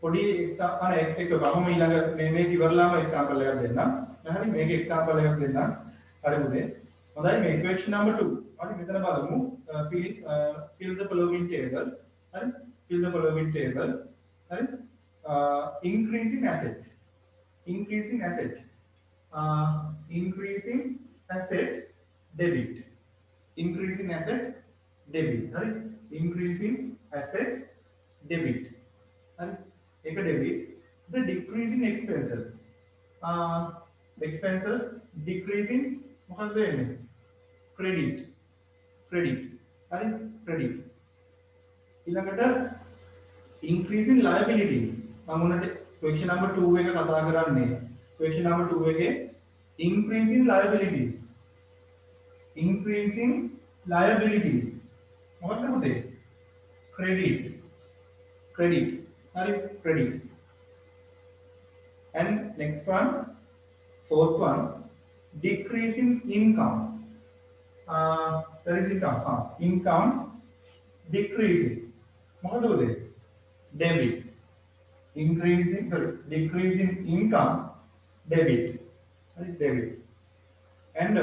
පොඩි එක්සාම්පල් එකක් වහම ඊළඟ මේක ඉවරලාම එක්සාම්පල් එකක් දෙන්නම් හරි මේක එක්සාම්පල් එකක් දෙන්නම් හරි පුතේ හොඳයි මේ question number 2 හරි මෙතන බලමු fill the following table හරි fill the following table right increasing asset increasing asset debit increasing asset debit right increasing asset debit right ek debit the decreasing expenses expenses decreasing මොකක්ද වෙන්නේ credit credit හරි credit ඊළඟට increase in liabilities මම උනට question number 2 එක කතා කරන්නේ question number 2 එකේ increase in liabilities increasing liabilities මොකක්ද පුතේ credit credit හරි credit and next one fourth one decreasing income there is income decreasing මොකද පුතේ debit decreasing income debit right debit and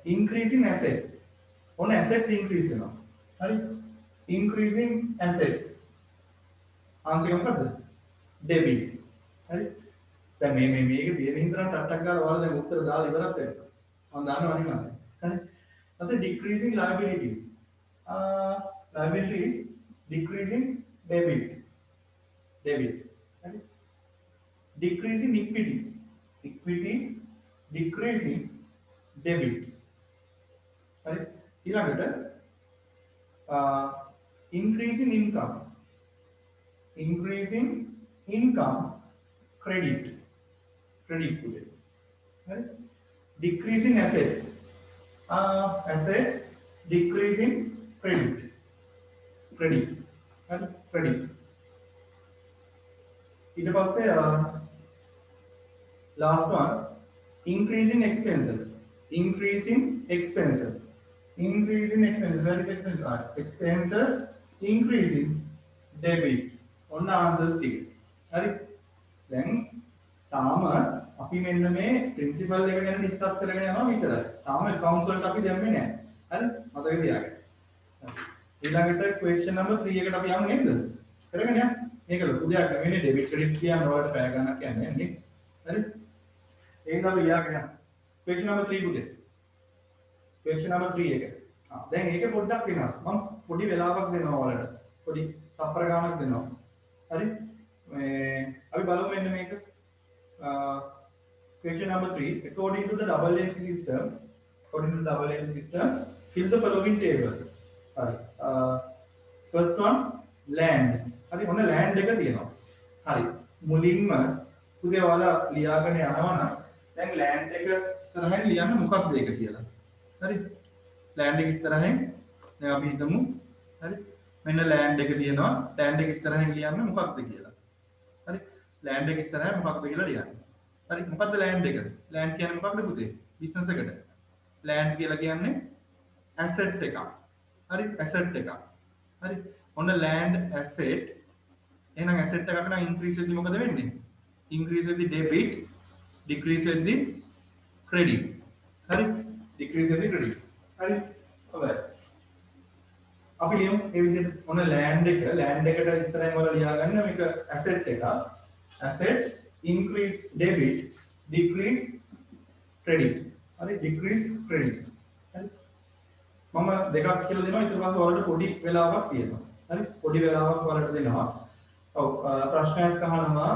increasing assets on assets increase right increasing assets answer මොකද්ද debit right දැන් මේක බියරින් තරම් ටට්ටක් ගාලා ඔයාලා දැන් උත්තර දාලා ඉවරත් වෙනවා මම දන්නවා නිකන් හරි ඊට decreasing liabilities liabilities decreasing debit right decreasing equity decreasing debit right ඊළඟට increasing income credit today right decreasing assets assets decreasing credit right credit ඊට පස්සේ last one increasing expenses very expenses increasing debit ඔන්න answers ටික හරි දැන් තාම අපි මෙන්න මේ ප්‍රින්සිපල් එක ගැන ඩිස්කස් කරගෙන යනවා විතරයි තාම accounts වලට අපි දැම්මේ නැහැ හරි මතක තියාගන්න ඊළඟට question number 3 එකට අපි යමු නේද කරගෙන යන්න මේක ලොකු දෙයක් නෙවෙයි debit credit කියන ඔයාලට පැය ගණනක් යන්නේ නේ හරි ඒක අපි ලියාගෙන යන්න question number 3 පුතේ question number 3 එක දැන් ඒක පොඩ්ඩක් වෙනස් මම පොඩි වෙලාවක් දෙනවා ඔයාලට පොඩි තප්පර ගානක් දෙනවා හරි මේ අපි බලමු මෙන්න මේක question number 3 according to the double entry system fill the following table හරි first one land හරි මොන land එක තියෙනවා හරි මුලින්ම පුතේ ඔයාලා ලියාගෙන යනවා නම් දැන් land එක ඉස්සරහින් ලියන්න මොකක්ද ඒක කියලා හරි land එක ඉස්සරහින් දැන් අපි හිතමු හරි මෙන්න land එක තියෙනවා land එක ඉස්සරහින් ලියන්න මොකක්ද කියලා හරි land එක ඉස්සරහින් මොකක්ද කියලා ලියන්න හරි මොකක්ද land එක land කියන්නේ මොකක්ද පුතේ business එකට land කියලා කියන්නේ asset එකක් හරි asset එකක් හරි ඔන්න land asset එහෙනම් asset එකක නම් increase වෙද්දි මොකද වෙන්නේ increase වෙද්දි debit decrease වෙද්දි credit හරි decrease වෙද්දි credit හරි හොඳයි අපි ලියමු ඒ විදිහට ඔන්න land එකට ඉස්සරහින් වල ලියා ගන්න මේක asset එක asset increase debit decrease credit හරි decrease credit හරි මම දෙකක් කියලා දෙනවා ඊට පස්සේ ඔයාලට පොඩි වෙලාවක් තියෙනවා හරි පොඩි වෙලාවක් ඔයාලට දෙනවා ඔව් ප්‍රශ්නයක් අහනවා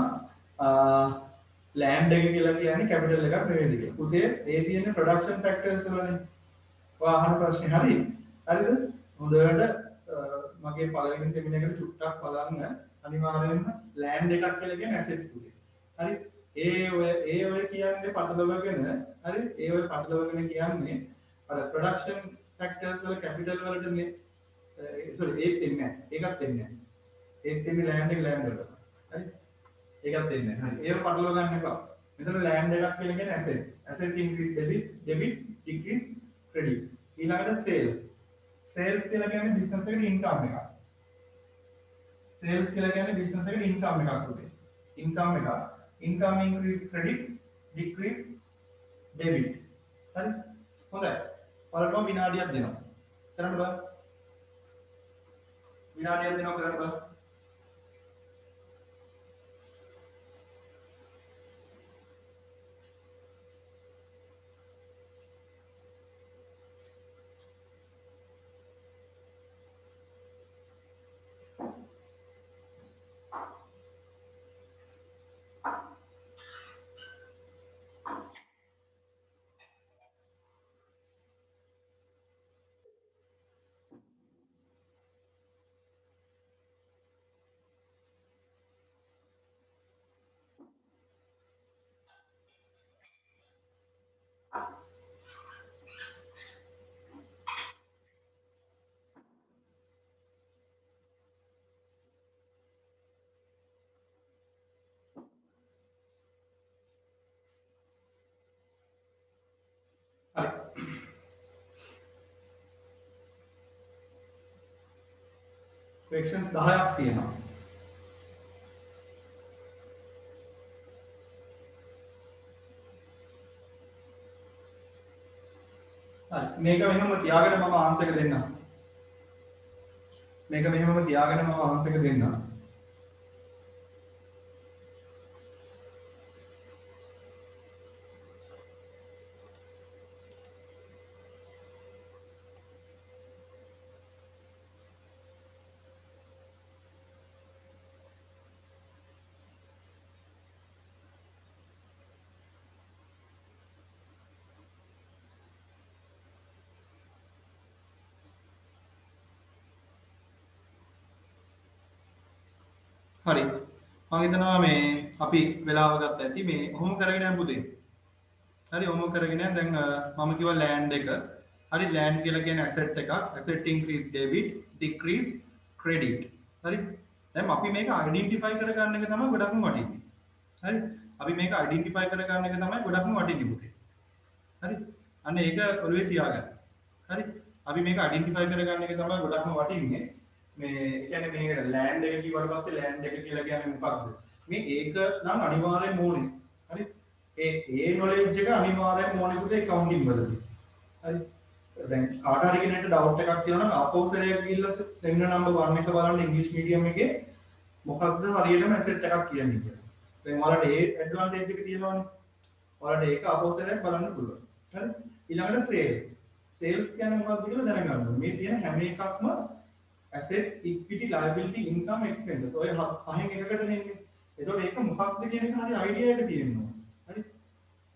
land එක කියලා කියන්නේ කැපිටල් එකක් නෙවෙයිද කියලා පුතේ ඒ තියෙන ප්‍රොඩක්ෂන් ෆැක්ටර්ස් වලනේ ඔයා අහන ප්‍රශ්නේ හරිද හොඳට මගේ පළවෙනි සෙමිනාර් එකට චුට්ටක් බලන්න අනිවාර්යයෙන්ම land එකක් කියලා කියන්නේ assets පුතේ හරි ඒ ඔය කියන්නේ පටලවගෙන හරි ඒ ඔය පටලවගෙන කියන්නේ අර ප්‍රොඩක්ෂන් ෆැක්ටර්ස් වල කැපිටල් වලටනේ sorry ඒත් එන්නේ නැහැ ඒකත් එන්නේ නැහැ ඒත් එන්නේ land එක land වලට හරි ඒකත් එන්නේ නැහැ හරි ඒක පටලව ගන්න එපා මෙතන land එකක් කියලා කියන්නේ assets asset increase debit decrease credit ඊළඟට sales කියලා කියන්නේ business එකට income එකක් sales කියලා කියන්නේ business එකට income එකක් උදේ income increase credit decrease debit හරි හොඳයි ඔයාලට විනාඩියක් දෙනවා කරන්න බලන්න විනාඩියක් දෙනවා කරන්න බලන්න ක්වෙස්චන්ස් 10ක් තියෙනවා. හරි මේක මෙහෙම තියාගෙන මම ආන්සර් එක දෙන්නම්. මේක මෙහෙමම තියාගෙන මම ආන්සර් එක දෙන්නම්. හරි මම හිතනවා මේ අපි වෙලාව ගත්ත ඇති මේ ඔහොම කරගෙන යන්න පුතේ. හරි ඔහොම කරගෙන යන්න දැන් මම කිව්වා ලෑන්ඩ් එක. හරි ලෑන්ඩ් කියලා කියන්නේ ඇසෙට් එකක්. Asset increase debit decrease credit. හරි දැන් අපි මේක අයිඩෙන්ටිෆයි කරගන්න එක තමයි ගොඩක්ම වටින්නේ. හරි අපි මේක අයිඩෙන්ටිෆයි කරගන්න එක තමයි ගොඩක්ම වටින්නේ පුතේ. හරි අන්න ඒක ඔළුවේ තියාගන්න. හරි අපි මේක අයිඩෙන්ටිෆයි කරගන්න එක තමයි ගොඩක්ම වටින්නේ. මේ කියන්නේ මේක ලෑන්ඩ් එක කිව්වට පස්සේ ලෑන්ඩ් එක කියලා කියන්නේ මොකක්ද? මේ ඒක නම් අනිවාර්යෙන් ඕනේ. හරි ඒ නොලෙජ් එක අනිවාර්යෙන් ඕනේ පුතේ accounting වලදී. හරි දැන් කාට හරි කෙනෙක්ට ඩවුට් එකක් තියෙනවා නම් ආපෝසරයක් ගිහිල්ලා සෙන්න නම්බර් 1 එක බලන්න ඉංග්‍රීසි මීඩියම් එකේ මොකක්ද හරියටම ඇසෙට් එකක් කියන්නේ කියලා. දැන් ඔයාලට ඒ ඇඩ්වාන්ටේජ් එක තියෙනවානේ. ඔයාලට ඒක ආපෝසරයක් බලන්න පුළුවන්. හරි ඊළඟට සේල්ස්. සේල්ස් කියන්නේ මොකක්ද කියලා දැනගන්න ඕනේ. මේ තියෙන හැම එකක්ම assets equity liability income expenses ඔය පහෙන් එකකට නෙන්නේ. එතකොට ඒක මොකක්ද කියන එක හරි අයිඩියා එක තියෙනවා. හරි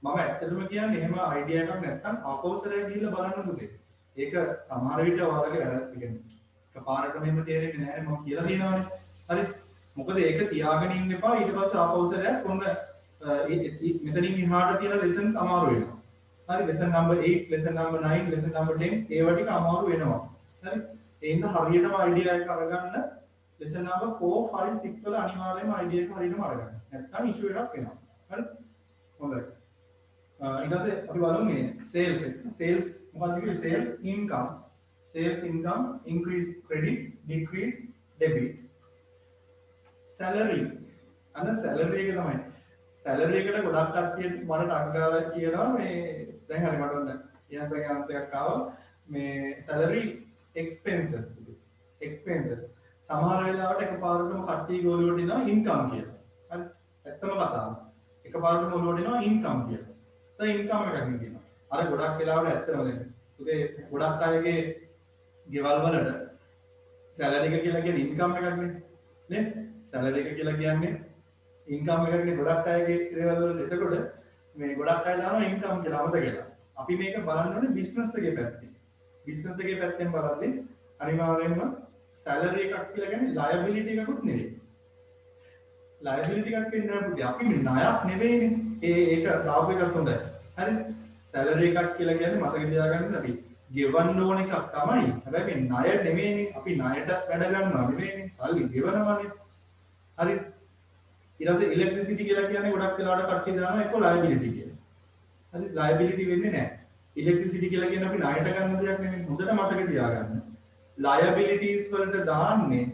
මම ඇත්තටම කියන්නේ එහෙම අයිඩියා එකක් නැත්නම් ආපෝසරයක් ගිහිල්ලා බලන්න පුතේ. ඒක සමහර විට ඔයාලගේ වැරද්ද කියන්නේ. එකපාරටම එහෙම තේරෙන්නේ නැහැ මම කියලා තියෙනවානේ. හරි මොකද ඒක තියාගෙන ඉන්න එපා ඊට පස්සේ ආපෝසරයක් ඔන්න මෙතනින් එහාට තියෙන ලෙසන්ස් අමාරු වෙනවා. හරි lesson number 8 lesson number 9 lesson number 10 ඒවා ටික අමාරු වෙනවා. හරි එහෙනම් හරියටම අයිඩියා එක අරගන්න lesson number 4 5 6 වල අනිවාර්යයෙන්ම අයිඩියා එක හරියටම අරගන්න. නැත්නම් ඉෂුව එකක් වෙනවා. හරි හොඳයි. ඊට පස්සේ අපි බලමු මේ sales එක. sales මොකක්ද කියන්නේ sales income increase credit decrease debit salary අන්න salary එක තමයි. salary එකට ගොඩක් කට්ටිය මට ටක් ගාලා කියනවා මේ දැන් හරි මට ඔන්න ඊයන්සගේ අන්තයක් ආවා මේ salary expenses සමහර වෙලාවට එකපාරටම කට්ටිය ගෝලියට එනවා income කියලා. හරි ඇත්තම කතාව. එකපාරටම ඔලුවට එනවා income කියලා. ඉන්කම් එකක් කියනවා. අර ගොඩක් වෙලාවට ඇත්තම දැන්. උදේ ගොඩක් අයගේ ගෙවල් වලට සැලරි එක කියලා කියන්නේ ඉන්කම් එකක් නේ. නේ? සැලරි එක කියලා කියන්නේ ඉන්කම් එකක් නේ ගොඩක් අයගේ ගෙවල් වලට. එතකොට මේ ගොඩක් අය දානවා ඉන්කම් කියලා අමතක කරලා. අපි මේක බලන්න ඕනේ බිස්නස් එකේ පැත්තෙන්. බිස්නස් එකේ පැත්තෙන් බලද්දී අනිවාර්යයෙන්ම සැලරි එකක් කියලා කියන්නේ ලයබිලිටි එකකුත් නෙවෙයි. ලයබිලිටි එකක් වෙන්නේ නැහැ පුතේ. අපි ණයක් නෙවෙයිනේ. ඒක දාපු එකක් හොඳයි. හරි සැලරි එකක් කියලා කියන්නේ මතක තියාගන්න අපි ගෙවන්න ඕන එකක් තමයි. හැබැයි මේ ණය නෙමෙයිනේ. අපි ණයට වැඩ ගන්නවා නෙමෙයිනේ. සල්ලි ගෙවනවානේ. හරි ඊළඟට ඉලෙක්ට්‍රිසිටි කියලා කියන්නේ ගොඩක් වෙලාවට කට්ටිය දානවා ඒක ලයබිලිටි කියලා. හරි ලයබිලිටි වෙන්නේ නැහැ. ඉලෙක්ට්‍රිසිටි කියලා කියන්නේ අපි ණයට ගන්න දෙයක් නෙමෙයි. හොඳට මතක තියාගන්න. ලයබිලිටිස් වලට දාන්නේ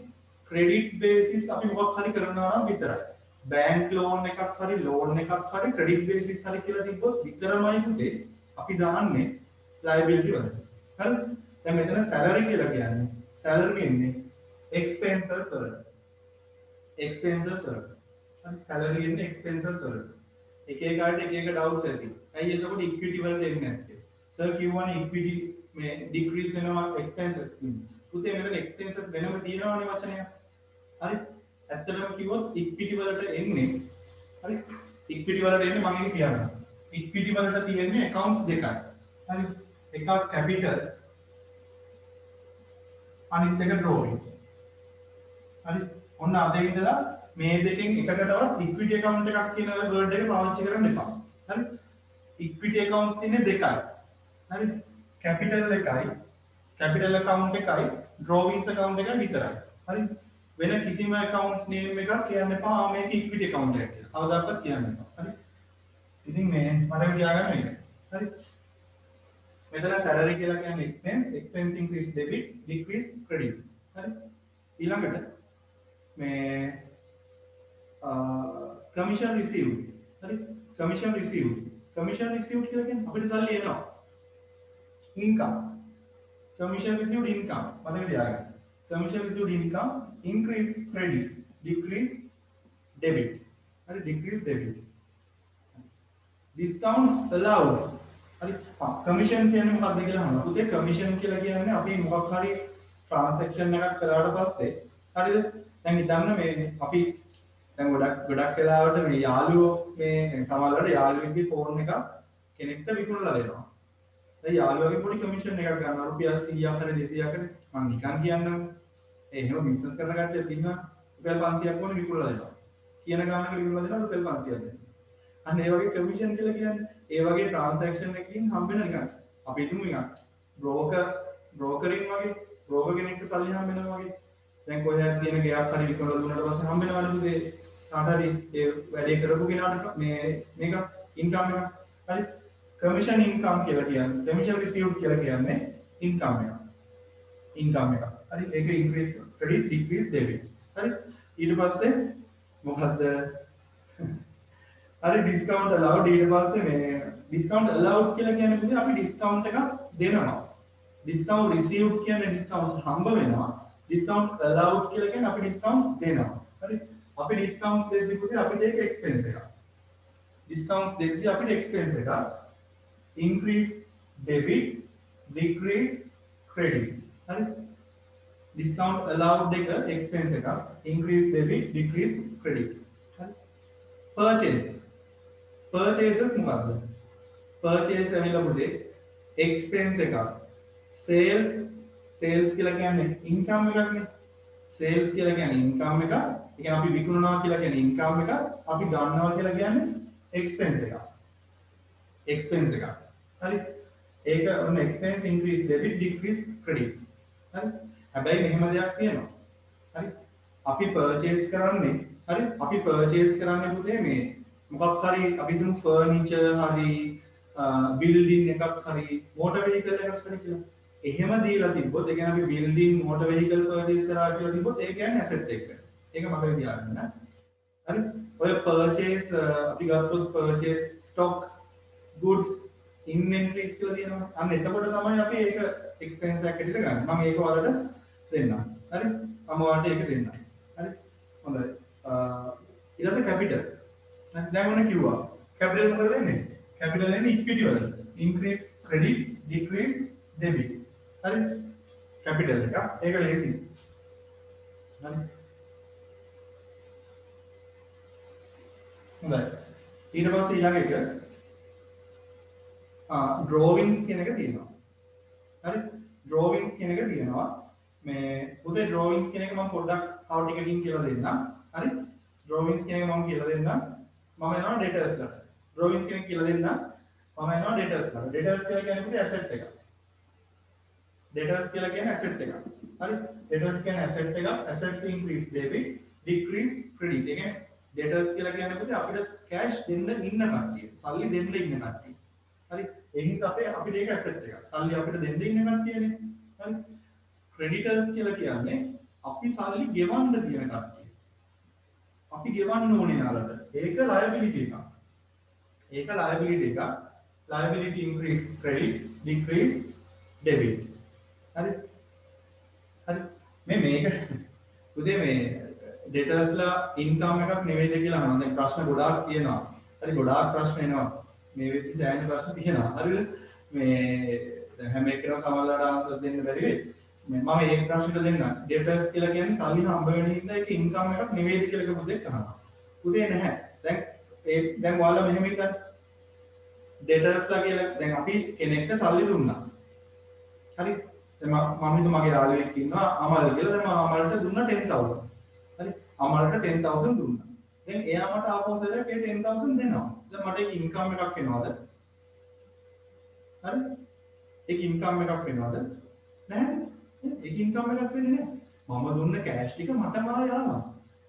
ක්‍රෙඩිට් බේසිස් අපි මොකක් හරි කරනවා නම් විතරයි. බැංක් ලෝන් එකක් හරි ලෝන් එකක් හරි ක්‍රෙඩිට් බේසිස් හරි කියලා තිබ්බොත් විතරමයි පුතේ අපි දාන්නේ ලයබිලිටි වලට. හරි? දැන් මෙතන සැලරි කියලා කියන්නේ සැලරි එන්නේ එක්ස්පෙන්සස් වලට. එක්ස්පෙන්සස් වලට. හරි සැලරි එන්නේ එක්ස්පෙන්සස් වලට. එක එක කාට එක එක ඩවුට්ස් ඇති. ඇයි එතකොට ඉක්විටි වලට එන්නේ නැත්තේ? සර් කියවනේ ඉක්විටි මේ ඩික්‍රීස් වෙනවා එක්ස්පෙන්සස්. පුතේ මෙතන එක්ස්පෙන්සස් වෙනම තියෙනවනේ වචනයක්. හරි? ඇත්තටම කිව්වොත් ඉක්විටි වලට එන්නේ හරි ඉක්විටි වලට එන්නේ මම කියන්නම් ඉක්විටි වලට තියෙන්නේ accounts දෙකයි හරි එකක් capital අනිත් එක drawings හරි ඔන්න අද ඉඳලා මේ දෙකෙන් එකකටවත් equity account එකක් කියන word එක පාවිච්චි කරන්න එපා හරි equity accounts තියෙන්නේ දෙකයි හරි capital එකයි capital account එකයි drawings account එකයි විතරයි හරි වෙන කිසිම account name එකක් කියන්න එපා මේක equity account එකක් කියලා. කවදාවත් කියන්න එපා. හරි. ඉතින් මේ මතක තියාගන්න මේක. හරි. මෙතන salary කියලා කියන්නේ expense increase debit decrease credit. හරි. ඊළඟට මේ commission received හරි commission received කියලා කියන්නේ අපිට සල්ලි එනවා income commission received income මතක තියාගන්න commission received income increase credit decrease debit හරි decrease debit discount allowed හරි commission කියන්නේ මොකක්ද කියලා අහනවා පුතේ commission කියලා කියන්නේ අපි මොකක් හරි transaction එකක් කරාට පස්සේ හරිද දැන් හිතන්න මේ අපි දැන් ගොඩක් වෙලාවට මේ යාළුවෝ මේ සමහරවිට යාළුවෙක්ගේ ෆෝන් එක කෙනෙක්ට විකුණලා දෙනවා. දැන් යාළුවාගේ පොඩි කමිෂන් එකක් ගන්නවා රුපියල් 100ක් හරි 200ක් හරි මම නිකන් කියන්නම්. එහෙම බිස්නස් කරන කට්ටිය ඉන්නවා රුපියල් 500ක් වුණ විකුණලා දෙනවා. කියන ගානක විකුණලා දෙනවා රුපියල් 500ක් දෙනවා. අන්න ඒ වගේ කමිෂන් කියලා කියන්නේ ඒ වගේ ට්‍රාන්සැක්ෂන් එකකින් හම්බෙන නිකන් අපි හිතමු නිකන් බ්‍රෝකරින් වගේ බ්‍රෝකර් කෙනෙක්ට සල්ලි හම්බෙනවා වගේ. දැන් කොහෙවත් තියෙන ගයක් හරි විකුණලා දුන්නාට පස්සේ හම්බෙනවනේ පුතේ කාටරි ඒ වැඩේ කරපු කෙනාට මේක ඉන්කම් එක හරි කමිෂන් ඉන්කම් කියලා කියන්නේ කමිෂන් රිසීව්ඩ් කියලා කියන්නේ ඉන්කම් එක හරි ඒක ඉන්ක්‍රීස් ක්‍රෙඩිට් ඩික්‍රීස් ඩෙබිට් හරි ඊට පස්සේ මොකද්ද හරි ඩිස්කවුන්ට් අලවුඩ් ඊට පස්සේ මේ ඩිස්කවුන්ට් අලවුඩ් කියලා කියන්නේ පුතේ අපි ඩිස්කවුන්ට් එකක් දෙනවා ඩිස්කවුන්ට් රිසීව්ඩ් කියන්නේ ඩිස්කවුන්ට් හම්බ වෙනවා ඩිස්කවුන්ට් අලවුඩ් කියලා කියන්නේ අපි ඩිස්කවුන්ට් දෙනවා හරි අපි ඩිස්කවුන්ට් දෙද්දී පුතේ අපිට ඒක එක්ස්පෙන්ස් එකක් ඩිස්කවුන්ට් දෙද්දී අපිට එක්ස්පෙන්ස් එකක් increase debit decrease credit හරි discount allowed එක expense එක increase debit decrease credit හරි purchases මොකක්ද purchase ඇවිල්ලා පුතේ expense එක sales කියලා කියන්නේ income එකක්නේ sales කියලා කියන්නේ income එක ඒ කියන්නේ අපි විකුණනවා කියලා කියන්නේ income එක අපි ගන්නවා කියලා කියන්නේ expense එක හරි ඒක ඔන්න expense increase debit decrease credit හරි හැබැයි මෙහෙම දෙයක් තියෙනවා හරි අපි purchase කරන්නේ පුතේ මේ මොකක් හරි අපි දුන්නු furniture හරි building එකක් හරි motor vehicle එකක් හරි කියලා එහෙම දීලා තිබ්බොත් ඒ කියන්නේ අපි building motor vehicle purchase කරා කියලා තිබ්බොත් ඒ කියන්නේ asset එක ඒක මතක තියාගන්න හරි ඔය purchase අපි ගත්තොත් purchase stock goods inventories කියලා තියෙනවා. අන්න එතකොට තමයි අපි ඒක expense එකක් ඇටියට ගන්න. මම ඒක ඔයාලට දෙන්නම්. හරි? මම ඔයාලට ඒක දෙන්නම්. හරි? හොඳයි. ඊට පස්සේ capital. දැන් ඔන්න කිව්වා. capital මොකද වෙන්නේ? capital එන්නේ equity වල. increase credit, decrease debit. හරි? capital එක. ඒක ලේසි. හරි? හොඳයි. ඊට පස්සේ ඊළඟ එක drawings කියන එක තියෙනවා. හරි? drawings කියන එක තියෙනවා. මේ පුතේ drawings කියන එක මම පොඩ්ඩක් තව ටිකකින් කියලා දෙන්නම්. හරි? drawings කියන එක මම කියලා දෙන්නම්. මම යනවා debtors කට. drawings කියන එක කියලා දෙන්නම්. මම යනවා debtors කට. debtors කියලා කියන්නේ පුතේ asset එක. debtors කියලා කියන්නේ asset එක. හරි? debtors කියන්නේ asset එක. asset increase debit, decrease credit. ඒ කියන්නේ debtors කියලා කියන්නේ පුතේ අපිට cash දෙන්න ඉන්න කට්ටිය. සල්ලි දෙන්න ඉන්න කට්ටිය. හරි එහෙනම් අපිට ඒක ඇසෙට් එකක්. සල්ලි අපිට දෙන්න ඉන්න කට්ටියනේ. හරි. ක්‍රෙඩිටර්ස් කියලා කියන්නේ අපි සල්ලි ගෙවන්න තියෙන කට්ටිය. අපි ගෙවන්න ඕනේ යාළුවද. ඒක liability එකක්. liability increase credit decrease debit. හරි. මේක උදේ මේ debtorsලා income එකක් නෙවෙයිද කියලා අහනවා. දැන් ප්‍රශ්න ගොඩාක් තියෙනවා. හරි ගොඩාක් ප්‍රශ්න එනවා. මේ වෙද්දි දැනෙන ප්‍රශ්න තියෙනවා. හරිද? මේ දැන් හැම එකකම සමහරවල්ලාට ආන්සර් දෙන්න බැරි වෙයි. මම ඒ ප්‍රශ්නෙට දෙන්නම්. debtors කියලා කියන්නේ සල්ලි හම්බ වෙන හින්දා ඒක ඉන්කම් එකක් නෙවෙයිද කියලා පුතේ අහනවා. පුතේ නැහැ. දැන් ඔයාලා මෙහෙම හිතන්න. debtorsලා කියලා දැන් අපි කෙනෙක්ට සල්ලි දුන්නා. හරි? දැන් මම හිතුවා මගේ යාළුවෙක් ඉන්නවා අමල් කියලා. දැන් මම අමල්ට දුන්නා 10000. හරි? අමල්ට 10000 දුන්නා. දැන් එයා මට ආපහු සැරයක් ඒ 10000 දෙනවා. දැන් මට ඒක ඉන්කම් එකක් වෙනවද? හරි? ඒක ඉන්කම් එකක් වෙනවද? නැහැ. ඒක ඉන්කම් එකක් වෙන්නේ නැහැ. මම දුන්න කෑෂ් ටික මටම ආවා.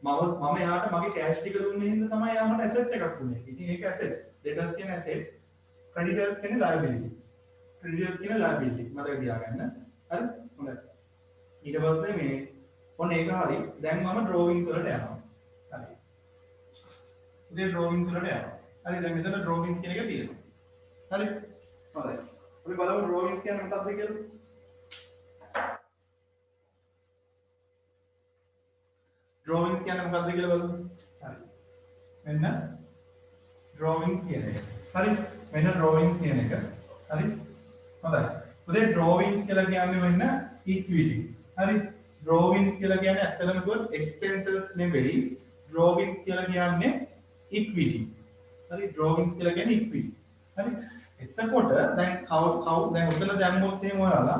මම එයාට මගේ කෑෂ් ටික දුන්නේ හින්දා තමයි එයා මට ඇසෙට් එකක් දුන්නේ. ඉතින් ඒක ඇසෙට්ස්. debtors කියන්නේ ඇසෙට්. creditors කියන්නේ liability. creditors කියන්නේ liability. මතක තියාගන්න. හරි? හොඳයි. ඊට පස්සේ මේ ඔන්න ඒක හරි. දැන් මම drawings වලට යනවා. හරි. ඉතින් drawings වලට යනවා. හරි දැන් මෙතන drawings කියන එක තියෙනවා. හරි. හොඳයි. අපි බලමු drawings කියන්නේ මොකක්ද කියලා. drawings කියන්නේ මොකක්ද කියලා බලමු. හරි. මෙන්න drawings කියන එක. හරි. මෙන්න drawings කියන එක. හරි. හොඳයි. උදේ drawings කියලා කියන්නේ මෙන්න equity. හරි. drawings කියලා කියන්නේ ඇත්තටම කිව්වොත් expenses නෙවෙයි. drawings කියලා කියන්නේ equity. හරි. drawings කියලා කියන්නේ equity. හරි. එතකොට දැන් දැන් උතන දැම්මොත් එහෙම ඔයාලා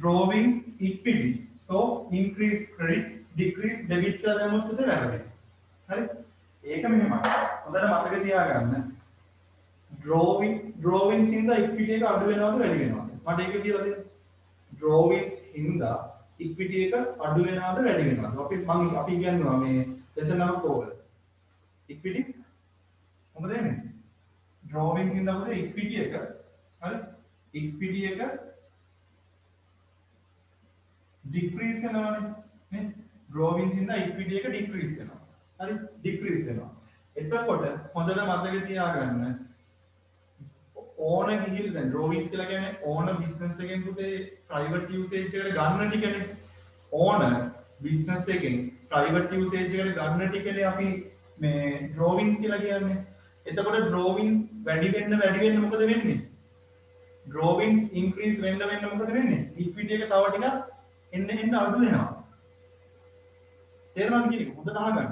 drawings equity. So increase credit, decrease debit කියලා දැම්මොත් උතන වැරදි. හරි. ඒක මෙහෙමයි. හොඳට මතක තියාගන්න. drawings හින්දා equity එක අඩු වෙනවද වැඩි වෙනවද? මට ඒක කියලා දෙන්න. drawings හින්දා equity එක අඩු වෙනවද වැඩි වෙනවද? අපි කියනවා මේ lesson number 4 වල. equity මොකද වෙන්නේ? drawings හින්දා මොකද equity එක හරි equity එක decrease වෙනවානේ නේ drawings හින්දා equity එක decrease වෙනවා. හරි decrease වෙනවා. එතකොට හොඳට මතක තියාගන්න ඕන ගිහිල් දැන් drawings කියලා කියන්නේ ඕන business එකෙන් පුතේ private usage එකට ගන්න ටිකනේ ඕන business එකෙන් private usage එකට ගන්න ටිකනේ අපි මේ drawings කියලා කියන්නේ. එතකොට drawings වැඩි වෙන්න මොකද වෙන්නේ? drawings increase වෙන්න මොකද වෙන්නේ? equity එක තව ටිකක් එන්න අඩු වෙනවා. තේරුණාද කියන්නේ? හොඳට අහගන්න.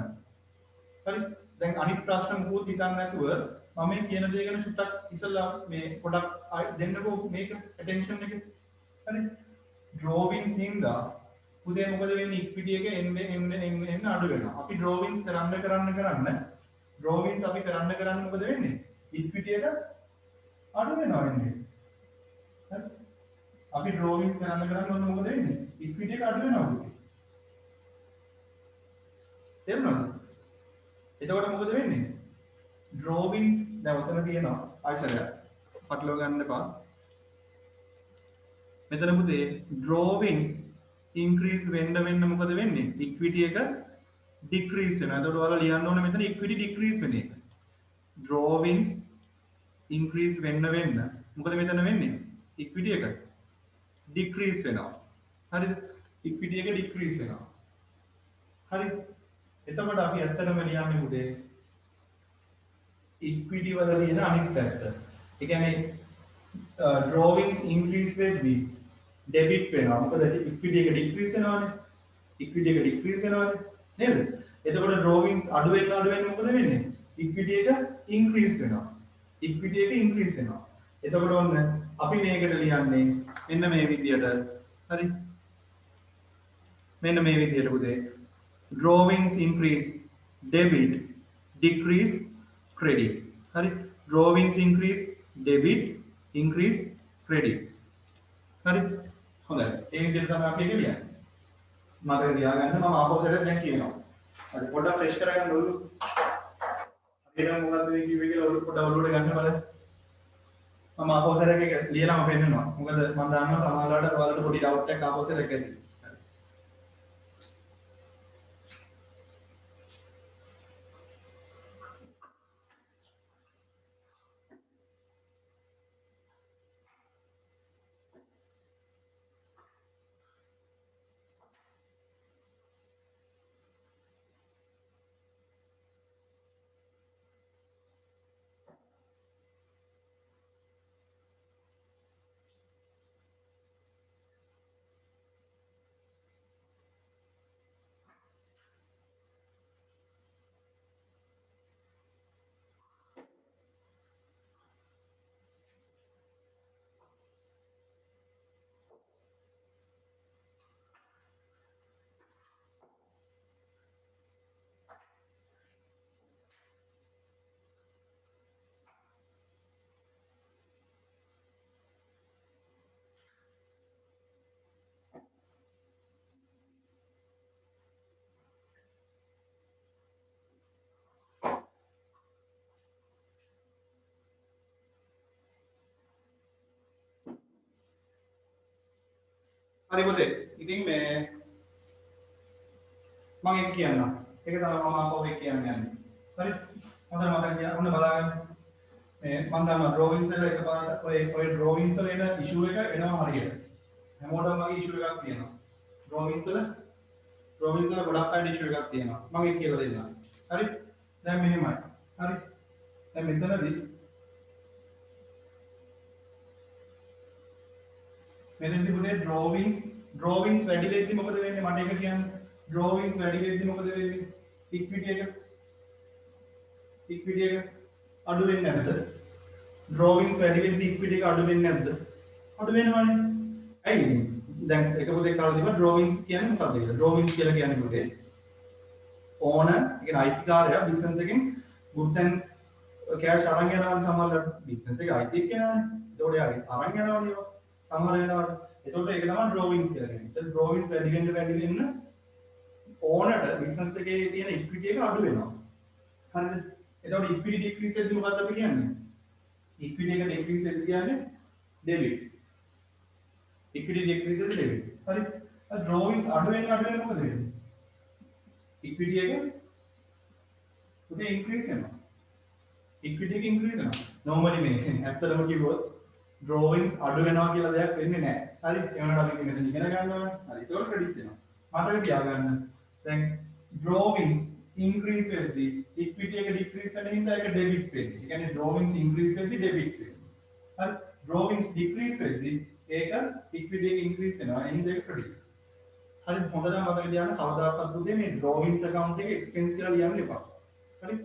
හරි. දැන් අනිත් ප්‍රශ්න මොකද හිතන්න නැතුව මම මේ කියන දේ ගැන චුට්ටක් ඉස්සලා මේ පොඩක් දෙන්නකෝ මේක attention එක. හරි. drawings හින්දා උදේ මොකද වෙන්නේ? equity එක එන්න අඩු වෙනවා. අපි drawings කරන්න drawings අපි කරන්න මොකද වෙන්නේ? equity එක අඩු වෙනවා වෙන්නේ. හරි. අපි drawings කරන්න මොකද වෙන්නේ? equity එක අඩු වෙනවා. තේරුණාද? එතකොට මොකද වෙන්නේ? drawings දැන් උතන තියෙනවා ආයිසරයක් පටලව ගන්න එපා. මෙතන පුතේ drawings increase වෙන්න මොකද වෙන්නේ? equity එක decrease වෙනවා. එතකොට ඔයාලා ලියන්න ඕනේ මෙතන equity decrease වෙන එක. drawings increase වෙන්න මොකද මෙතන වෙන්නේ? equity එක decrease වෙනවා. හරිද? equity එක decrease වෙනවා. හරි. එතකොට අපි ඇත්තටම ලියන්නේ පුතේ equity වල තියෙන අනිත් පැත්ත. ඒ කියන්නේ drawings increase වෙද්දී debit වෙනවා. මොකද equity එක decrease වෙනවානේ. equity එක decrease වෙනවානේ. නේද? එතකොට drawings අඩු වෙන්න මොකද වෙන්නේ? equity එක increase වෙනවා. equity එක increase වෙනවා. එතකොට ඔන්න අපි මේකට ලියන්නේ මෙන්න මේ විදියට. හරි. මෙන්න මේ විදියට පුතේ. drawings increase debit decrease credit. හරි. drawings increase debit increase credit. හරි. හොඳයි. ඒ විදිහට තමයි අපි ඒක ලියන්නේ. මතක තියාගන්න මම ආපහු සැරයක් දැන් කියනවා. හරි පොඩ්ඩක් ෆ්‍රෙෂ් කරගන්න ඕලු. හරියට මොකද්ද මේ කිව්වේ කියලා ඔලු පොඩ්ඩක් ඔලුවට ගන්න බලන්න. මම ආපහු සැරයක් ඒක ලියලාම පෙන්නනවා. මොකද මම දන්නවා සමහරවිට ඔයාලට පොඩි ඩවුට් එකක් ආපහු සැරයක් ඇති. හරි පුතේ. ඉතින් මේ මම ඒක කියන්නම්. ඒක තමයි මම ආපහු ඒක කියන්නේ. හරි. හොඳට මතක තියාගන්න. ඔන්න බලන්න. මේ මම දන්නවා drawings වල එකපාරට ඔය drawings වල එන issue එක එනවා හරියට. හැමෝටම වගේ issue එකක් තියෙනවා. drawings වල ගොඩක් අය issue එකක් තියෙනවා. මම ඒක කියලා දෙන්නම්. හරි. දැන් මෙහෙමයි. හරි. දැන් මෙතනදී පුතේ drawings වැඩි වෙද්දි මොකද වෙන්නේ මට ඒක කියන්න. drawings වැඩි වෙද්දි මොකද වෙන්නේ? equity එක අඩු වෙන්නේ නැද්ද? drawings වැඩි වෙද්දි equity එක අඩු වෙන්නේ නැද්ද? අඩු වෙනවනේ. ඇයි? දැන් එක පුතේ කාලා දීපුවා drawings කියන්නේ මොකක්ද කියලා. drawings කියලා කියන්නේ පුතේ owner, ඒ කියන්නේ අයිතිකාරයා business එකෙන් goods and cash අරන් යනවා සමහරවිට business එක අයිති එක්කනවනේ. ඒතකොට යාගේ අරන් යනවනේ ඒවා. සමහර වෙලාවට. ඒතකොට ඒක තමයි drawings කියලා කියන්නේ. ඒ drawings වැඩි වෙන්න owner business එකේ තියෙන equity එක අඩු වෙනවා. හරිද? එතකොට equity decrease වෙද්දි මොකක්ද අපි කියන්නේ? equity එක decrease වෙද්දි කියන්නේ debit. equity decrease වෙද්දි debit. හරි? drawings අඩු වෙන්න මොකද වෙන්නේ? equity එක පුතේ increase වෙනවා. equity එක increase වෙනවා. normally මේ ඇත්තටම කිව්වොත් drawings අඩු වෙනවා කියලා දෙයක් වෙන්නේ නැහැ. හරි? ඒ වුණාට අපි මෙතන ඉගෙන ගන්නවා. හරි. ඒක ක්‍රෙඩිට් වෙනවා. මතක තියාගන්න. දැන් drawings increase වෙද්දී equity එක decrease වෙන හින්දා ඒක debit වෙන්නේ. ඒ කියන්නේ drawings increase වෙද්දී debit වෙන්නේ. හරි? drawings decrease වෙද්දී ඒක equity එක increase වෙනවා. ඒ හින්දා ඒක credit. හරි හොඳට මතක තියාගන්න කවදාකවත් පුතේ මේ drawings account එකේ expense කියලා ලියන්න එපා. හරි?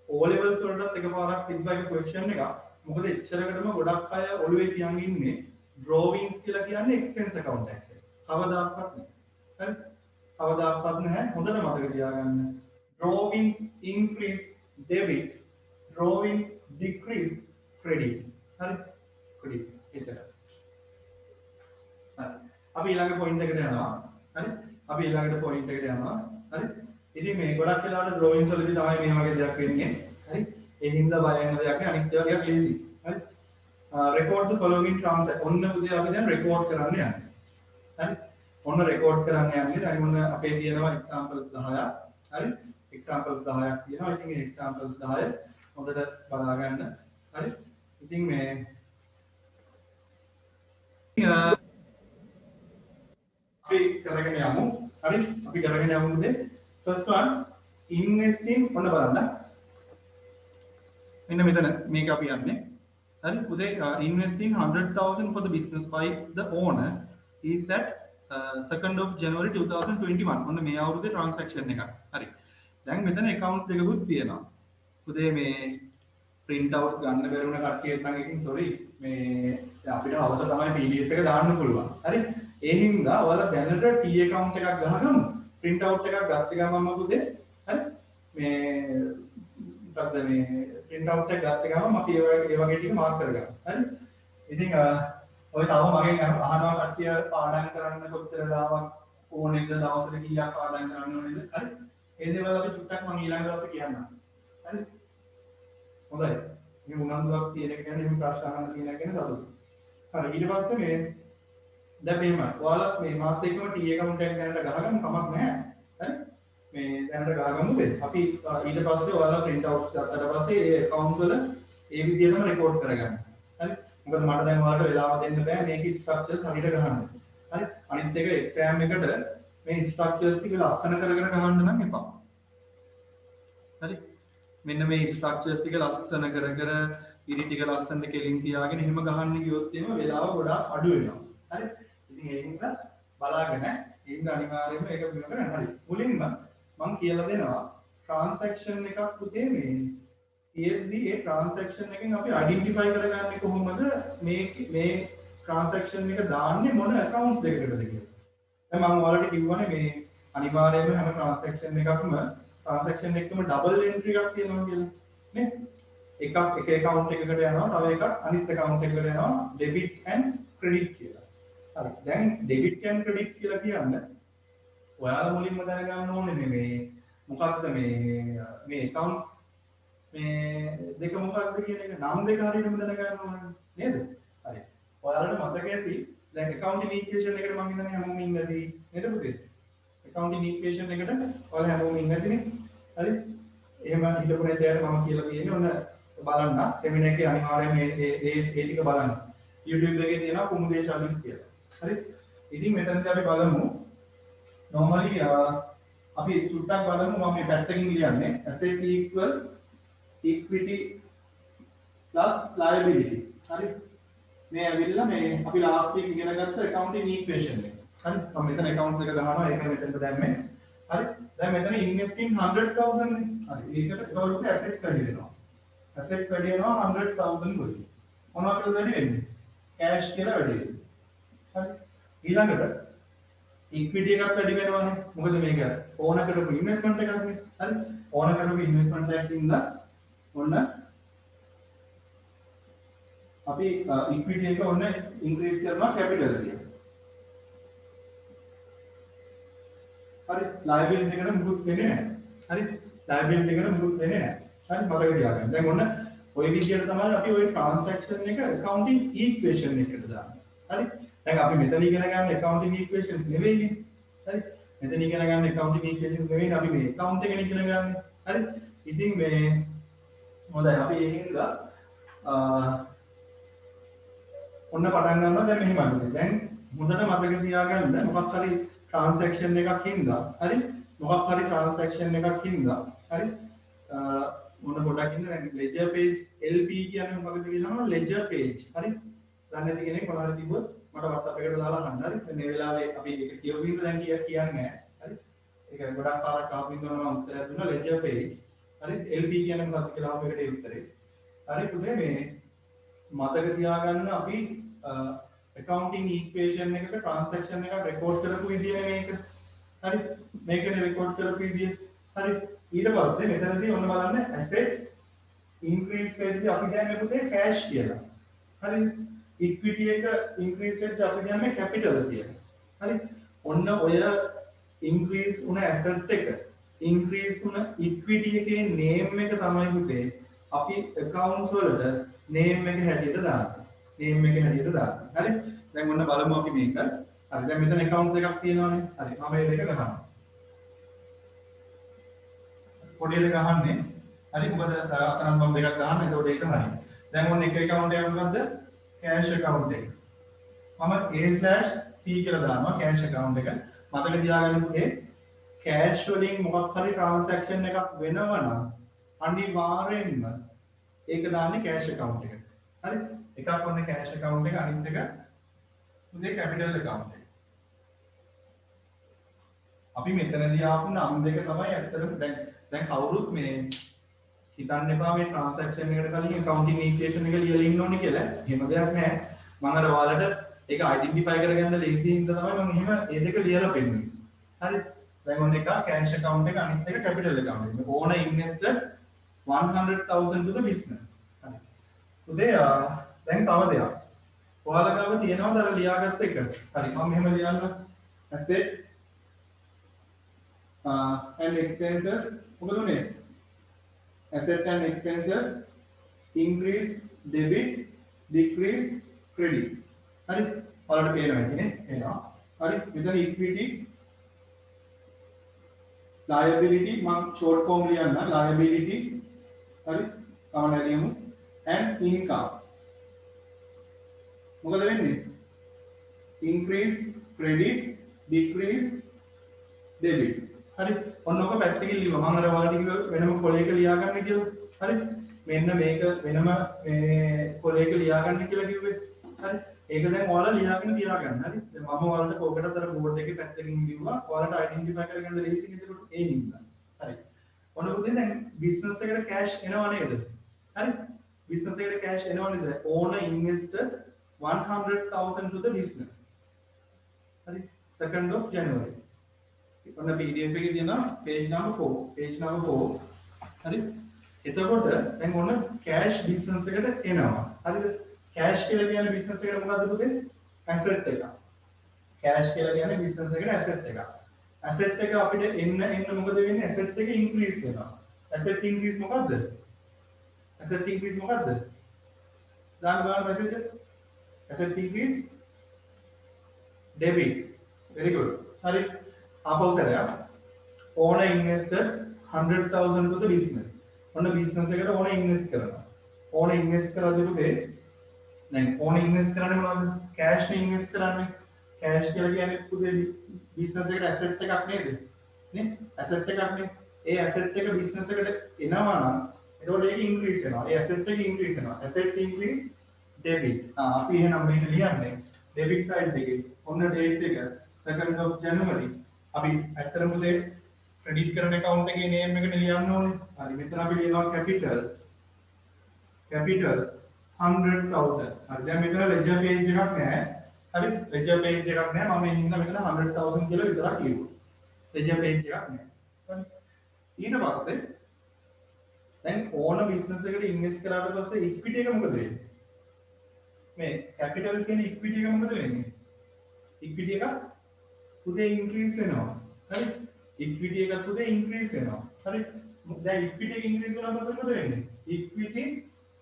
O levels වලටත් එකපාරක් තිබ්බා එක question එකක්. මොකද එච්චරකටම ගොඩක් අය ඔළුවේ තියන් ඉන්නේ drawings කියලා කියන්නේ expense account එකක්. කවදාකවත් නෑ. හරි? කවදාකවත් නැහැ. හොඳට මතක තියාගන්න. drawings increase debit, drawings decrease credit. හරි? credit. එච්චරයි. හරි. අපි ඊළඟ point එකට යනවා. හරි? අපි ඊළඟට point එකට යනවා. හරි? ඉතින් මේ ගොඩක් වෙලාවට drawings වලදී තමයි මේ වගේ දෙයක් වෙන්නේ. හරි? ඒ හින්දා බය වෙන දෙයක් නෑ. අනිත් ඒවා ටිකක් easy. හරි? record the following transaction. ඔන්න උදේ අපි දැන් record කරන්න යන්නේ. හරි? ඔන්න record කරන්න යන්නේ. දැන් ඔන්න අපේ තියෙනවා examples 10ක්. හරි? examples 10ක් තියෙනවා. ඉතින් මේ examples 10 හොඳට බලා ගන්න. හරි? ඉතින් මේ අපි කරගෙන යමු. හරි? අපි කරගෙන යමු උදේ. first one investing ඔන්න බලන්න. මෙන්න මෙතන මේක අපි යන්නේ. හරි? උදේ investing 100,000 for the business by the owner is at 2nd of January 2021. ඔන්න මේ අවුරුද්දේ transaction එකක්. හරි. දැන් මෙතන accounts දෙකකුත් තියෙනවා. උදේ මේ print outs ගන්න බැරුණ කට්ටියට නම් ඉතින් sorry මේ අපිට අවශ්‍ය තමයි PDF එක දාන්න පුළුවන්. හරි? ඒ හින්දා ඔයාලා දැනට T account එකක් ගහගමු. print out එකක් ගත්ත ගමන්ම පුතේ හරි? මේ මොකක්ද මේ print out එක ගත්ත ගමන් අපි ඒ වගේ ටික මාක් කරගන්න. හරි? ඉතින් ඔය තව මගෙන් අහනවා කට්ටිය පාඩම් කරන්න කොච්චර දාවක් ඕනෙද දවසට කීයක් පාඩම් කරන්න ඕනේද? හරි? ඒ දේවල් අපි චුට්ටක් මම ඊළඟ දවසේ කියන්නම්. හරි? හොඳයි. මේ උනන්දුවක් තියෙන එක ගැන එහෙම ප්‍රශ්න අහන්න තියෙන එක ගැන සතුටුයි. හරි ඊට පස්සේ මේ දැන් මෙහෙම ඔයාලා මේ මාත් එක්කම T account එක ගැනට ගහගමු කමක් නැහැ. හරි? මේ දැනට ගහගමු දෙන්න. අපි ඊට පස්සේ ඔයාලා print out ගත්තට පස්සේ ඒ accounts වල ඒ විදිහටම record කරගන්න. හරි? මොකද මට දැන් ඔයාලට වෙලාව දෙන්න බෑ මේකේ structures හරියට ගහන්න. හරි? අනිත් එක exam එකට මේ structures ටික ලස්සන කරගෙන ගහන්න නම් එපා. හරි? මෙන්න මේ structures ටික ලස්සන කර ඉරි ටික ලස්සනට කෙලින් තියාගෙන එහෙම ගහන්න ගියොත් එහෙම වෙලාව ගොඩාක් අඩු වෙනවා. හරි? ඉතින් ඒ හින්දා බලාගෙන ඉන්න අනිවාර්යයෙන්ම ඒක බිම කරන්න. හරි. මුලින්ම මම කියලා දෙනවා transaction එකක් පුතේ මේ EFD ඒ transaction එකෙන් අපි identify කරගන්නේ කොහොමද මේ transaction එක දාන්නේ මොන accounts දෙකකටද කියලා. දැන් මම ඔයාලට කිව්වනේ මේ අනිවාර්යයෙන්ම හැම transaction එකකම double entry එකක් තියෙනවා කියලා. නේ? එක account එකකට යනවා තව එකක් අනිත් account එකකට යනවා debit and credit කියලා. හරි. දැන් debit and credit කියලා කියන්නේ ඔයාලා මුලින්ම දැනගන්න ඕනේ මේ මොකක්ද මේ accounts මේ දෙක මොකක්ද කියන එක නම් දෙක හරියටම දැනගන්න ඕනේ නේද? හරි. ඔයාලට මතක ඇති දැන් accounting equation එකට මම හිතන්නේ හැමෝම ඉන්නදී නේද පුතේ? accounting equation එකට ඔයාලා හැමෝම ඉන්නේ නැතිනේ. හරි? එහෙම හිතපු නැති අයට මම කියලා තියෙන්නේ ඔන්න බලන්න සෙමිනාර් එකේ අනිවාර්යයෙන් මේ ටික බලන්න. YouTube එකේ තියෙනවා කුමුදේ ශාලිස් කියලා. හරි? ඉතින් මෙතනදී අපි බලමු normally අපි චුට්ටක් බලමු මම මේ පැත්තකින් ලියන්නේ asset equal equity plus liability. හරි? මේ ඇවිල්ලා මේ අපි last week ඉගෙන ගත්ත accounting equation එක. හරි? මම මෙතන accounts එක ගහනවා ඒකයි මෙතනට දැම්මේ. හරි? දැන් මෙතන investing 100,000 නේ. හරි. ඒකට ඒවලුට assets වැඩි වෙනවා. assets වැඩි වෙනවා 100,000 වලින්. මොනවද වැඩි වෙන්නේ? cash කියලා වැඩි වෙනවා. හරි. ඊළඟට equity එකක් වැඩි වෙනවානේ. මොකද මේක ඕන කරපු investment එකක් නේ. හරි. ඕන කරපු investment එකකින් ඉඳලා ඔන්න අපි equity එක ඔන්න increase කරනවා capital එක. හරි. liability එකට මුකුත් වෙන්නේ නැහැ. හරි. liability එකට මුකුත් වෙන්නේ නැහැ. හරි. මතක තියාගන්න. දැන් ඔන්න ওই විදිහට තමයි අපි ওই transaction එක accounting equation එකට දාන්නේ. හරි. දැන් අපි මෙතන ඉගෙන ගන්න accounting equations නෙවෙයිනේ. හරි. මෙතන ඉගෙන ගන්න accounting equations නෙවෙයි අපි මේ account එකනේ ඉගෙන ගන්න. හරි. ඉතින් මේ හොඳයි අපි ඒකින්ද ඔන්න පටන් ගන්නවා දැන් මෙහෙම අරගෙන. දැන් හොඳට මතක තියාගන්න මොකක් හරි transaction එකක් හින්දා හරි මොකක් හරි transaction එකක් හින්දා හරි මොන පොඩක් ඉන්න දැන් ledger page LP කියන්නේ මොකක්ද කියනවා ledger page හරි දන්නේ නැති කෙනෙක් මොනවාරි තිබ්බොත් මට WhatsApp එකට දාලා අහන්න හරි මේ වෙලාවේ අපි ඒක කියවමින් දැන් කියන්නේ නැහැ හරි ඒක ගොඩක් පාරක් ආපු ඉඳන් මම උත්තරයක් දුන්නා ledger page හරි LP කියන්නේ මොකක්ද කියලා ආපු එකට ඒ උත්තරේ හරි පුතේ මේ මතක තියාගන්න අපි accounting equation එකක transaction එකක් record කරපු විදිය මේක. හරි. මේකනේ record කරපු විදිය. හරි. ඊට පස්සේ මෙතනදී ඔන්න බලන්න assets increase වෙද්දී අපි කියන්නේ පුතේ cash කියලා. හරි. equity එක increase වෙද්දී අපි කියන්නේ capital කියලා. හරි. ඔන්න ඔය increase වුණ asset එක increase වුණ equity එකේ name එක තමයි පුතේ අපි accounts වලට name එක හැටියට දාන්නේ. name එක හැටියට දාන්න. හරි? දැන් ඔන්න බලමු අපි මේක. හරි. දැන් මෙතන accounts එකක් තියෙනවානේ. හරි. මම මේ දෙක ගහනවා. පොඩි දෙක ගහන්නේ. හරි. මොකද අතනම් මම දෙකක් ගහන්න. ඒකෝට ඒක හරි. දැන් ඔන්න එක account එකක් මොකද්ද? cash account එක. මම A/C කියලා දානවා cash account එක. මතක තියාගන්න මේ cash වලින් මොකක් හරි transaction එකක් වෙනවා නම් අනිවාර්යෙන්ම ඒක දාන්නේ cash account එකට. හරි? එකක් ඔන්න cash account එක අනිත් එක මුදේ capital account එක. අපි මෙතනදී ආපු නම් දෙක තමයි ඇත්තටම දැන් කවුරුත් මේ හිතන්න එපා මේ transaction එකට කලින් accounting equation එක ලියලා ඉන්න ඕනේ කියලා. එහෙම දෙයක් නැහැ. මම අර ඔයාලට ඒක identify කරගන්න ලේසි හින්දා තමයි මම එහෙම ඒ දෙක ලියලා පෙන්නන්නේ. හරි? දැන් ඔන්න එක cash account එක අනිත් එක capital account එක. ඕන invested 100,000 to the business. හරි. උදේ දැන් තව දෙයක්. ඔයාලා ගාව තියෙනවද අර ලියාගත්ත එක? හරි මම මෙහෙම ලියන්න. asset and expenses මොකද උනේ? asset and expenses increase debit decrease credit. හරි ඔයාලට පේනවා ඉතින් එනවා. හරි මෙතන equity liability මම short form ලියන්න liability හරි තමයි ලියමු and income මොකද වෙන්නේ increase credit decrease debit හරි ඔන්න ඔක පැත්තකින් ලියුවා මම අර ඔයාලට කිව්ව වෙනම කොලයක ලියා ගන්න කියලා හරි මෙන්න මේක වෙනම මේ කොලයක ලියා ගන්න කියලා කිව්වේ හරි ඒක දැන් ඔයාලා ලියාගෙන තියාගන්න හරි දැන් මම ඔයාලට කෝකටත් අර බෝඩ් එකේ පැත්තකින් ලියුවා ඔයාලට identify කරගන්න ලේසි නේද ඒ හින්දා හරි ඔන්න පුතේ දැන් business එකට cash එනවා නේද හරි business එකට cash එනවා නේද owner invested 100,000 to the business හරි 2nd of January ඔන්න PDF එකේ තියෙනවා page number 4 හරි එතකොට දැන් ඔන්න cash business එකට එනවා හරිද cash කියලා කියන්නේ business එකට මොකද්ද පුතේ asset එක cash කියලා කියන්නේ business එකට asset එක asset එක අපිට එන්න මොකද වෙන්නේ asset එක increase වෙනවා asset increase මොකද්ද දාන්න බලන්න messages asset increase debit very good හරි ආපෞසරය ඕන ඉන්වෙස්ටර් 100,000 to the business. ඔන්න බිස්නස් එකට ඕන ඉන්වෙස්ට් කරනවා. ඕන ඉන්වෙස්ට් කරද්දී පුතේ දැන් ඕන ඉන්වෙස්ට් කරන්නේ මොනවද? කෑෂ් නේ ඉන්වෙස්ට් කරන්නේ. කෑෂ් කියලා කියන්නේ පුතේ බිස්නස් එකට ඇසෙට් එකක් නේද? නේ? ඇසෙට් එකක් නේ. ඒ ඇසෙට් එක බිස්නස් එකට එනවා නම් එතකොට ඒක ඉන්ක්‍රීස් වෙනවා. ඒ ඇසෙට් එක ඉන්ක්‍රීස් වෙනවා. Asset increase debit. අපි එහෙනම් මේක ලියන්නේ ඩෙබිට් සයිඩ් එකේ. ඔන්න ඩේට් එක 2nd of January. අපි ඇත්තටම පුතේ ක්‍රෙඩිට් කරන account එකේ name එකට ලියන්න ඕනේ. හරි මෙතන අපි ලියනවා capital 100,000. හරි දැන් මෙතන ledger page එකක් නැහැ. හරි ledger page එකක් නැහැ. මම ඉන්න මෙතන 100,000 කියලා විතරක් ලියුවා. ledger page එකක් නැහැ. හරි ඊට පස්සේ දැන් ඕන බිස්නස් එකට ඉන්වෙස්ට් කරාට පස්සේ ඉක්විටි එක මොකද වෙන්නේ? මේ කැපිටල් කියන ඉක්විටි එක මොකද වෙන්නේ? ඉක්විටි එක පුතේ ඉන්ක්‍රීස් වෙනවා. හරි ඉක්විටි එක පුතේ ඉන්ක්‍රීස් වෙනවා. හරි දැන් ඉක්විටි එක ඉන්ක්‍රීස් වුණාම මොකද වෙන්නේ? ඉක්විටි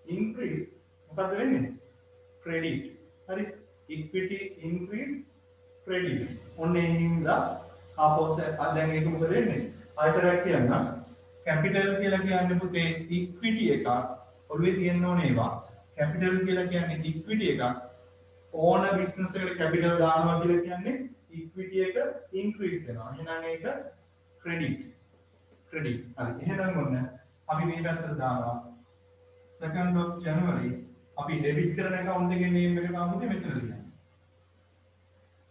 ඉන්ක්‍රීස් මොකද වෙන්නේ? ක්‍රෙඩිට්. හරි ඉක්විටි ඉන්ක්‍රීස් ක්‍රෙඩිට්. ඔන්න ඒ හින්දා ආපෝසෙට් දැන් ඒක මොකද වෙන්නේ? ආයතරයක් කියනවා කැපිටල් කියලා කියන්නේ පුතේ ඉක්විටි එකක් ඔළුවේ තියෙන්න ඕනේ ඒවා. කැපිටල් කියලා කියන්නේ ඉක්විටි එකක්. ඕන බිස්නස් එකට කැපිටල් දානවා කියලා කියන්නේ ඉක්විටි එක ඉන්ක්‍රීස් වෙනවා. එහෙනම් ඒක ක්‍රෙඩිට්. ක්‍රෙඩිට්. හරි. එහෙනම් ඔන්න අපි මේ පැත්තට දානවා 2nd of January අපි ඩෙබිට් කරන account එකේ name එක ගමුද මෙතන ලියන්නේ.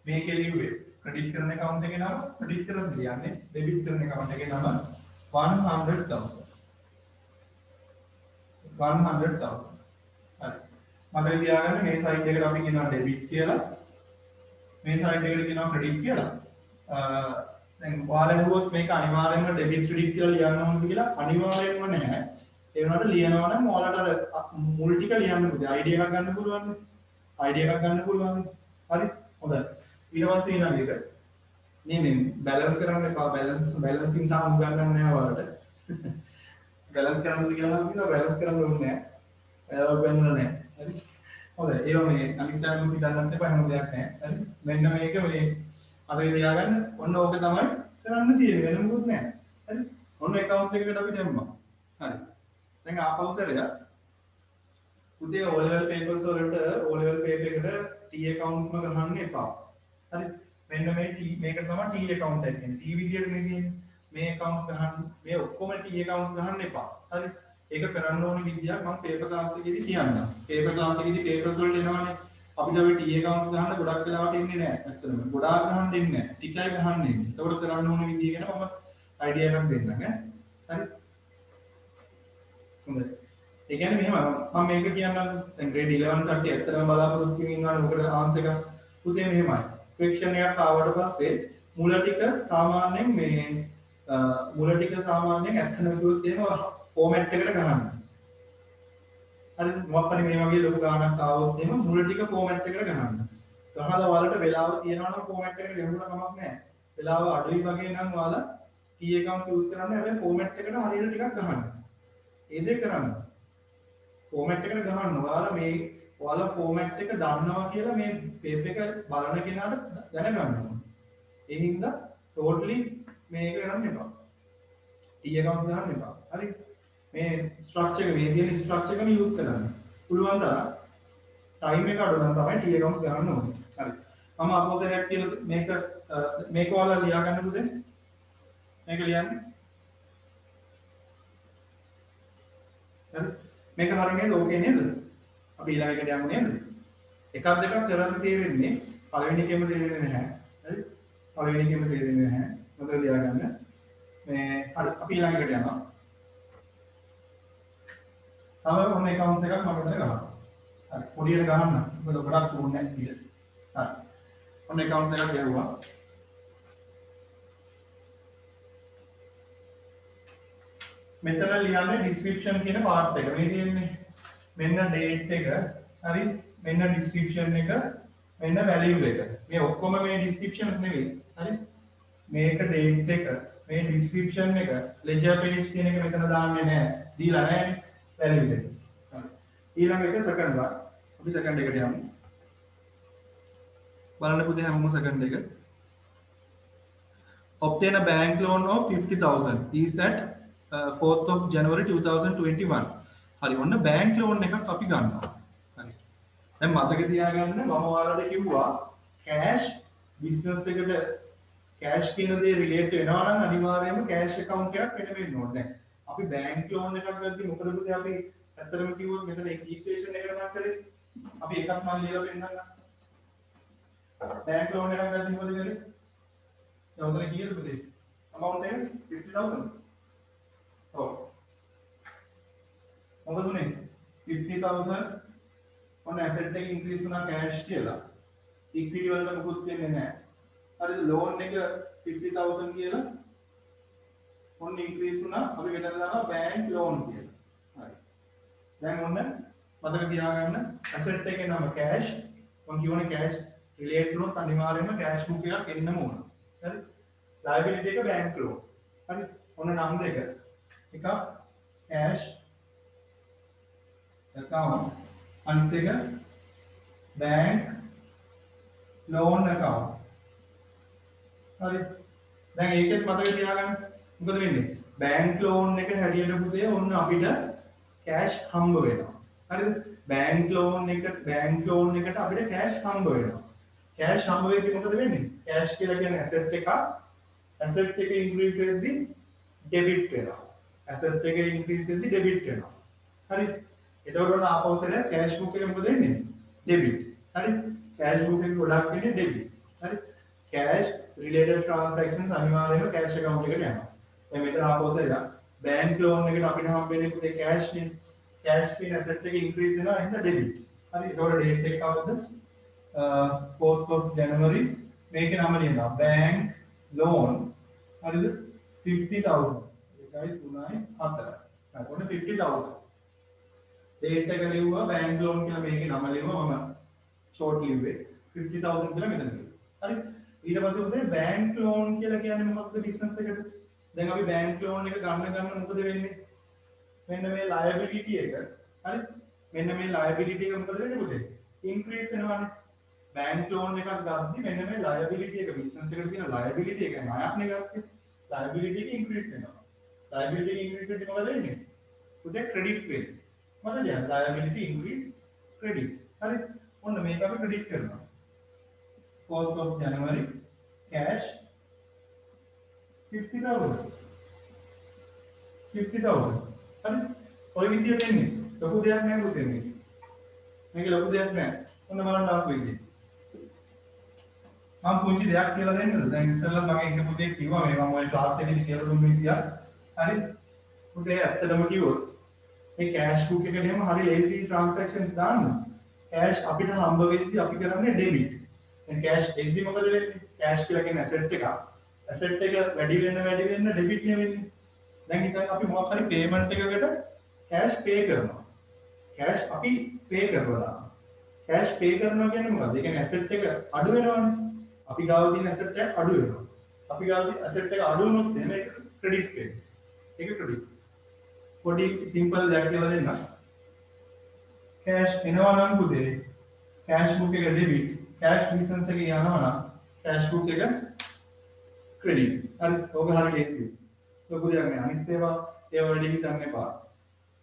මේකේ ලියුවේ ක්‍රෙඩිට් කරන account එකේ නම ක්‍රෙඩිට් කරලා ලියන්නේ. ඩෙබිට් කරන account එකේ නම 100,000. 100,000. හරි. මතක තියාගන්න මේ සයිඩ් එකට අපි කියනවා ඩෙබිට් කියලා. මේ සයිඩ් එකට කියනවා ක්‍රෙඩිට් කියලා. දැන් ඔයාලා හිතුවොත් මේක අනිවාර්යයෙන්ම ඩෙබිට් ක්‍රෙඩිට් කියලා ලියන්න ඕනද කියලා අනිවාර්යයෙන්ම නැහැ. ඒ වුණාට ලියනවා නම් ඔයාලට අර මුල් ටික ලියන්න පුතේ. ID එකක් ගන්න පුළුවන්. ID එකක් ගන්න පුළුවන්. හරි. හොඳයි. ඊට පස්සේ ඊළඟ එක මේ බැලන්ස් කරන්න එපා. බැලන්සින් තාම ගන්න නැහැ ඔයාලට. බැලන්ස් කරන්න කියලා නම් කියනවා බැලන්ස් කරන්න ඕනේ නැහැ. ඒක වෙන්න නැහැ. හරි. හොඳයි. ඒක මේ අනිත් ටයිම් අපි දාන්න එපා හැම දෙයක් නැහැ. හරි. මෙන්න මේක මේ අරේ තියාගන්න. ඔන්න ඕක තමයි කරන්න තියෙන්නේ. වෙන මොකුත් නැහැ. හරි. ඔන්න accounts එකකට අපි දැම්මා. හරි. දැන් ආපෞසරය පුතේ O level papers වලට O level paper එකට T accounts ම ගහන්න එපා. හරි. මෙන්න මේ T මේක තමයි T account එක කියන්නේ. T විදියට නෙමෙයි. මේ accounts ගහන්න මේ ඔක්කොම T accounts ගහන්න එපා. හරි. ඒක කරන්න ඕන විදියක් මම paper class එකේදී කියන්නම්. paper class එකේදී papers වලට එනවනේ. අපිට ඔය T accounts ගහන්න ගොඩක් වෙලාවට එන්නේ නැහැ. ඇත්තටම. ගොඩාක් ගහන්න දෙන්නේ නැහැ. ටිකයි ගහන්න එන්නේ. ඒකට කරන්න ඕන විදිය ගැන මම idea එකක් දෙන්නම් ඈ. හරි. හොඳයි. ඒ කියන්නේ මෙහෙම මම මේක කියන්නම් දැන් grade 11 කට්ටිය ඇත්තටම බලාපොරොත්තු වෙමින් ඉන්නවනේ මොකද ආන්සර් එක පුතේ මෙහෙමයි. ෆ්‍රික්ෂන් එකක් ආවට පස්සේ මුල ටික සාමාන්‍යයෙන් මේ මුල ටික සාමාන්‍යයෙන් ඇත්තම කිව්වොත් එහෙම ෆෝමැට් එකට ගහන්න. හරි මොකක් හරි මේ වගේ ලොකු ගානක් ආවොත් එහෙම මුල ටික ෆෝමැට් එකට ගහන්න. ගහලා වලට වෙලාව තියෙනවා නම් ෆෝමැට් එකට ගෙවුණා කමක් නැහැ. වෙලාව අඩුයි වගේ නම් ඔයාලා T account use කරන්න හැබැයි ෆෝමැට් එකට හරියට ටිකක් ගහන්න. ඒ දේ කරන්න. ෆෝමැට් එකට ගහන්න. ඔයාලා ෆෝමැට් එක දන්නවා කියලා මේ පේපර් එක බලන කෙනාට දැනගන්න ඕනේ. ඒ හින්දා totally මේක කරන්න එපා. T account ගන්න එපා. හරි. මේ ස්ට්‍රක්චර් එක මේ තියෙන ස්ට්‍රක්චර් එකම යූස් කරන්න. පුළුවන් තරම් ටයිම් එක අඩු නම් තමයි T account ගන්න ඕනේ. හරි. මම අපෝසරයක් කියලා මේක ඔයාලා ලියා ගන්න පුතේ. මේක ලියන්න. හරි. මේක හරියනේ ඕකේ නේද? අපි ඊළඟ එකට යමු නේද? එකක් දෙකක් කරන් තේරෙන්නේ පළවෙනි එකේම තේරෙන්නේ නැහැ. හරි? පළවෙනි එකේම තේරෙන්නේ නැහැ. මොකද ලියාගන්න. මේ හරි අපි ඊළඟ එකට යනවා. තව මොන account එකක් මම මෙතන ගන්නවා. හරි පොඩියට ගහන්න. මොකද ගොඩක් ඕනේ නැහැ කියලා. හරි. මොන account එකක් ගියුවා. මෙතන ලියන්නේ description කියන part එක. මේ තියෙන්නේ මෙන්න date එක, හරි? මෙන්න description එක, මෙන්න value එක. මේ ඔක්කොම මේ descriptions නෙවෙයි. හරි? මේක date එක, මේ description එක, ledger page කියන එක මෙතන දාන්නේ නැහැ. දීලා නැහැ value එක. හරි. ඊළඟ එක second one. අපි second එකට යමු. බලන්න පුතේ හැමෝම second එක. obtain a bank loan of 50,000 is at 4th of January 2021. හරි ඔන්න bank loan එකක් අපි ගන්නවා. හරි. දැන් මතක තියාගන්න මම ඔයාලට කිව්වා cash business එකට cash කියන දේ relate වෙනවා නම් අනිවාර්යයෙන්ම cash account එකක් වෙන්න ඕනේ. අපි bank loan එකක් ගද්දි මොකද පුතේ අපි ඇත්තටම කිව්වොත් මෙතන equation එකකට නම් කරේ අපි එකක් මම ලියලා පෙන්නන්නම්. bank loan එකක් ගද්දි මොකද කරේ? उधर की है बताइए अमाउंट है 50,000 तो मतलब सुने 50,000 और एसेट टेक इंक्रीज होना कैश केला इक्विटी वाला मुकुट के नहीं है अरे लोन ने क्या 50,000 केला और इंक्रीज होना अभी बेटा जाना बैंक लोन केला हाँ बैंक होना मतलब क्या है ना एसेट टेक है ना कैश उनकी उन्हें कैश रिलेट लो अनिवार्य में कैश बुक या किन्ना होना लायबिलिटी का बैंक लोन हरी उन्हें नाम देकर ठीक है कैश अकाउंट अंतिम बैंक लोन अकाउंट हरी දැන් ඒකෙත් මතක තියාගන්න මොකද වෙන්නේ බැංක් ලෝන් එක හැටියට පුතේ ඔන්න අපිට කැෂ් හම්බ වෙනවා හරිද බැංක් ලෝන් එකට අපිට කැෂ් හම්බ වෙනවා කැෂ් හම්බ වෙද්දි මොකද වෙන්නේ කැෂ් කියලා කියන්නේ ඇසෙට් එකක් asset එක increase වෙද්දී debit වෙනවා asset එක increase වෙද්දී debit වෙනවා හරි එතකොට ඔන්න ආපෞසල cash book එක මොකද වෙන්නේ debit හරි cash book එක ගොඩක් වෙන්නේ debit හරි cash related transactions අනිවාර්යයෙන්ම cash account එකට යනවා දැන් මෙතන ආපෞසල bank loan එකට අපිට හම්බෙන්නේ පුතේ cash නේ cash කියන asset එක increase වෙනවා එහෙනම් debit හරි එතකොට date එක කවද්ද 4th of January මේකේ නම ලියනවා bank loan හරිද 50,000 ඒකයි 3යි 4යි ඔන්න 50,000 date එක ලියුවා bank loan කියලා මේකේ නම ලියුවා මම short ලිව්වේ 50,000 කියලා මෙතන ලියුවා හරි ඊට පස්සේ උදේ bank loan කියලා කියන්නේ මොකක්ද business එකට දැන් අපි bank loan එක ගන්න මොකද වෙන්නේ මෙන්න මේ liability එක හරි මෙන්න මේ liability එක මොකද වෙන්නේ පුතේ increase වෙනවානේ बैंक लोन එකක් ගද්දි මෙන්න මේ liability එක business එකට තියෙන liability එක ණයක්නේ ගත්තේ liability එක increase වෙනවා liability එක increase වෙද්දි මොකද වෙන්නේ පුතේ credit වෙන්නේ මොකද කියන්නේ liability increase credit හරි ඔන්න මේක අපි credit කරනවා 4th of January cash 50,000 හරි ඔය විදියට එන්නේ ලොකු දෙයක් නෑ පුතේ මේක ලොකු දෙයක් නෑ ඔන්න බලන්න ආපු විදිය මම පුංචි දෙයක් කියලා දෙන්නද දැන් ඉස්සෙල්ලා මම එක පුතේ කිව්වා මේ මම ඔය ක්ලාස් එකේදී කියලා දුන්න විදියක් හරි පුතේ ඇත්තටම කිව්වොත් මේ කැෂ් බුක් එකට එහෙම හරි ලේසි ට්‍රාන්සැක්ෂන්ස් දාන්න කැෂ් අපිට හම්බ වෙද්දි අපි කරන්නේ ඩෙබිට් දැන් කැෂ් එද්දි මොකද වෙන්නේ කැෂ් කියලා කියන ඇසෙට් එක වැඩි වෙන්න ඩෙබිට් නේ වෙන්නේ දැන් හිතන්න අපි මොකක් හරි පේමන්ට් එකකට කැෂ් පේ කරනවා කැෂ් අපි පේ කරනවා කැෂ් පේ කරනවා කියන්නේ මොකද්ද ඒ කියන්නේ ඇසෙට් එක අඩු වෙනවනේ අපි ගාව තියෙන ඇසෙට් එක අඩු වෙනවා. අපි ගාව තියෙන ඇසෙට් එක අඩු වුණොත් එහෙනම් ඒක ක්‍රෙඩිට් වෙනවා. ඒක ක්‍රෙඩිට්. පොඩි සිම්පල් දෙයක් කියලා දෙන්න. කැෂ් එනවා නම් පුතේ කැෂ් බුක් එක ඩෙබිට්, කැෂ් බිස්නස් එකේ යනවා නම් කැෂ් බුක් එක ක්‍රෙඩිට්. හරි ඔක හරියට ලේසියි. ලොකු දෙයක් නෑ. අනිත් ඒවා වැඩි හිතන්න එපා.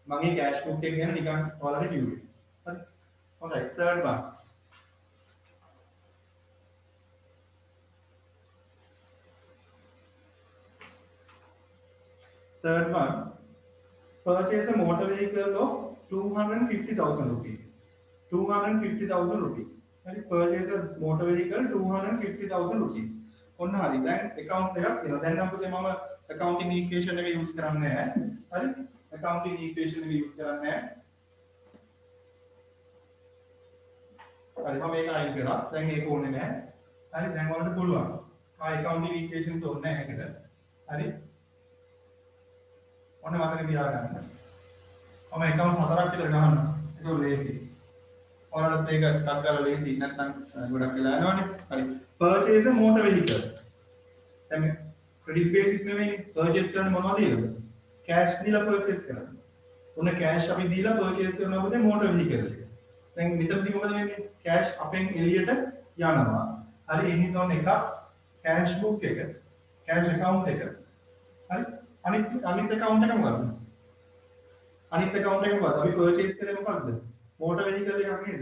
මගේ කැෂ් බුක් එක ගැන නිකන් ඔයාලට කිව්වේ. හරි. හොඳයි. third one. Third one, purchase a motor vehicle of 250,000 rupees. 250,000 rupees. Right? Purchase a motor vehicle 250,000 rupees. ඔන්න හරි. දැන් account එකක් තියෙනවා. දැන් නම් පුතේ මම accounting equation එක use කරන්නේ නැහැ. හරි? accounting equation එක use කරන්නේ නැහැ. හරි මම මේක අයින් කරා. දැන් ඒක ඕනේ නැහැ. හරි දැන් වලට පුළුවන්. accounting equations ඕනේ නැහැ ඒකට. හරි? ඔන්න මතක තියාගන්න. මම account හතරක් විතර ගහනවා. ඒක ලේසි. ඔයාලට ඒක ටක් කරලා ලේසි නැත්නම් ගොඩක් වෙලා යනවනේ. හරි. Purchase a motor vehicle. දැන් credit basis නෙවෙයි purchase කරන්නේ මොනවද කියලාද? cash දීලා purchase කරනවා. ඔන්න cash අපි දීලා purchase කරනවා පුතේ motor vehicle එක. දැන් මෙතනදී මොකද වෙන්නේ? cash අපෙන් එළියට යනවා. හරි එහෙනම් ඔන්න එකක් cash book එක කෑෂ් account එක. හරි. අනිත් account එක මොකද්ද? අනිත් account එක මොකද්ද? අපි purchase කරේ මොකද්ද? motor vehicle එකක් නේද?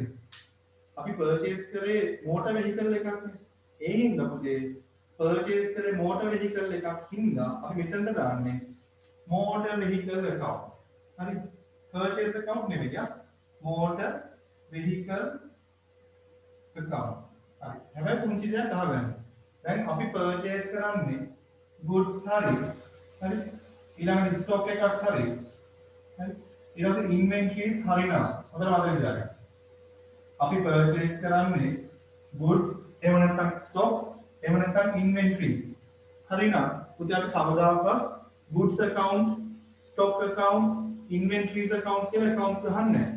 අපි purchase කරේ motor vehicle එකක් නේ. ඒ හින්දා පුතේ purchase කරේ motor vehicle එකක් හින්දා අපි මෙතනට දාන්නේ motor vehicle account. හරි. purchase account නෙමෙයි ආ. motor vehicle account. හරි. හැබැයි තුන්චි දෙයක් අහගන්න. දැන් අපි purchase කරන්නේ goods හරි. හරි. ඊළඟට stock එකක් හරි. හරි. ඊළඟට inventories හරි නා. හොඳට මතක තියාගන්න. අපි purchase කරන්නේ goods එහෙම නැත්නම් stocks එහෙම නැත්නම් inventories. හරි නා. පුතේ අපි කවදාකවත් goods account, stock account, inventories account කියලා accounts ගහන්නේ නැහැ.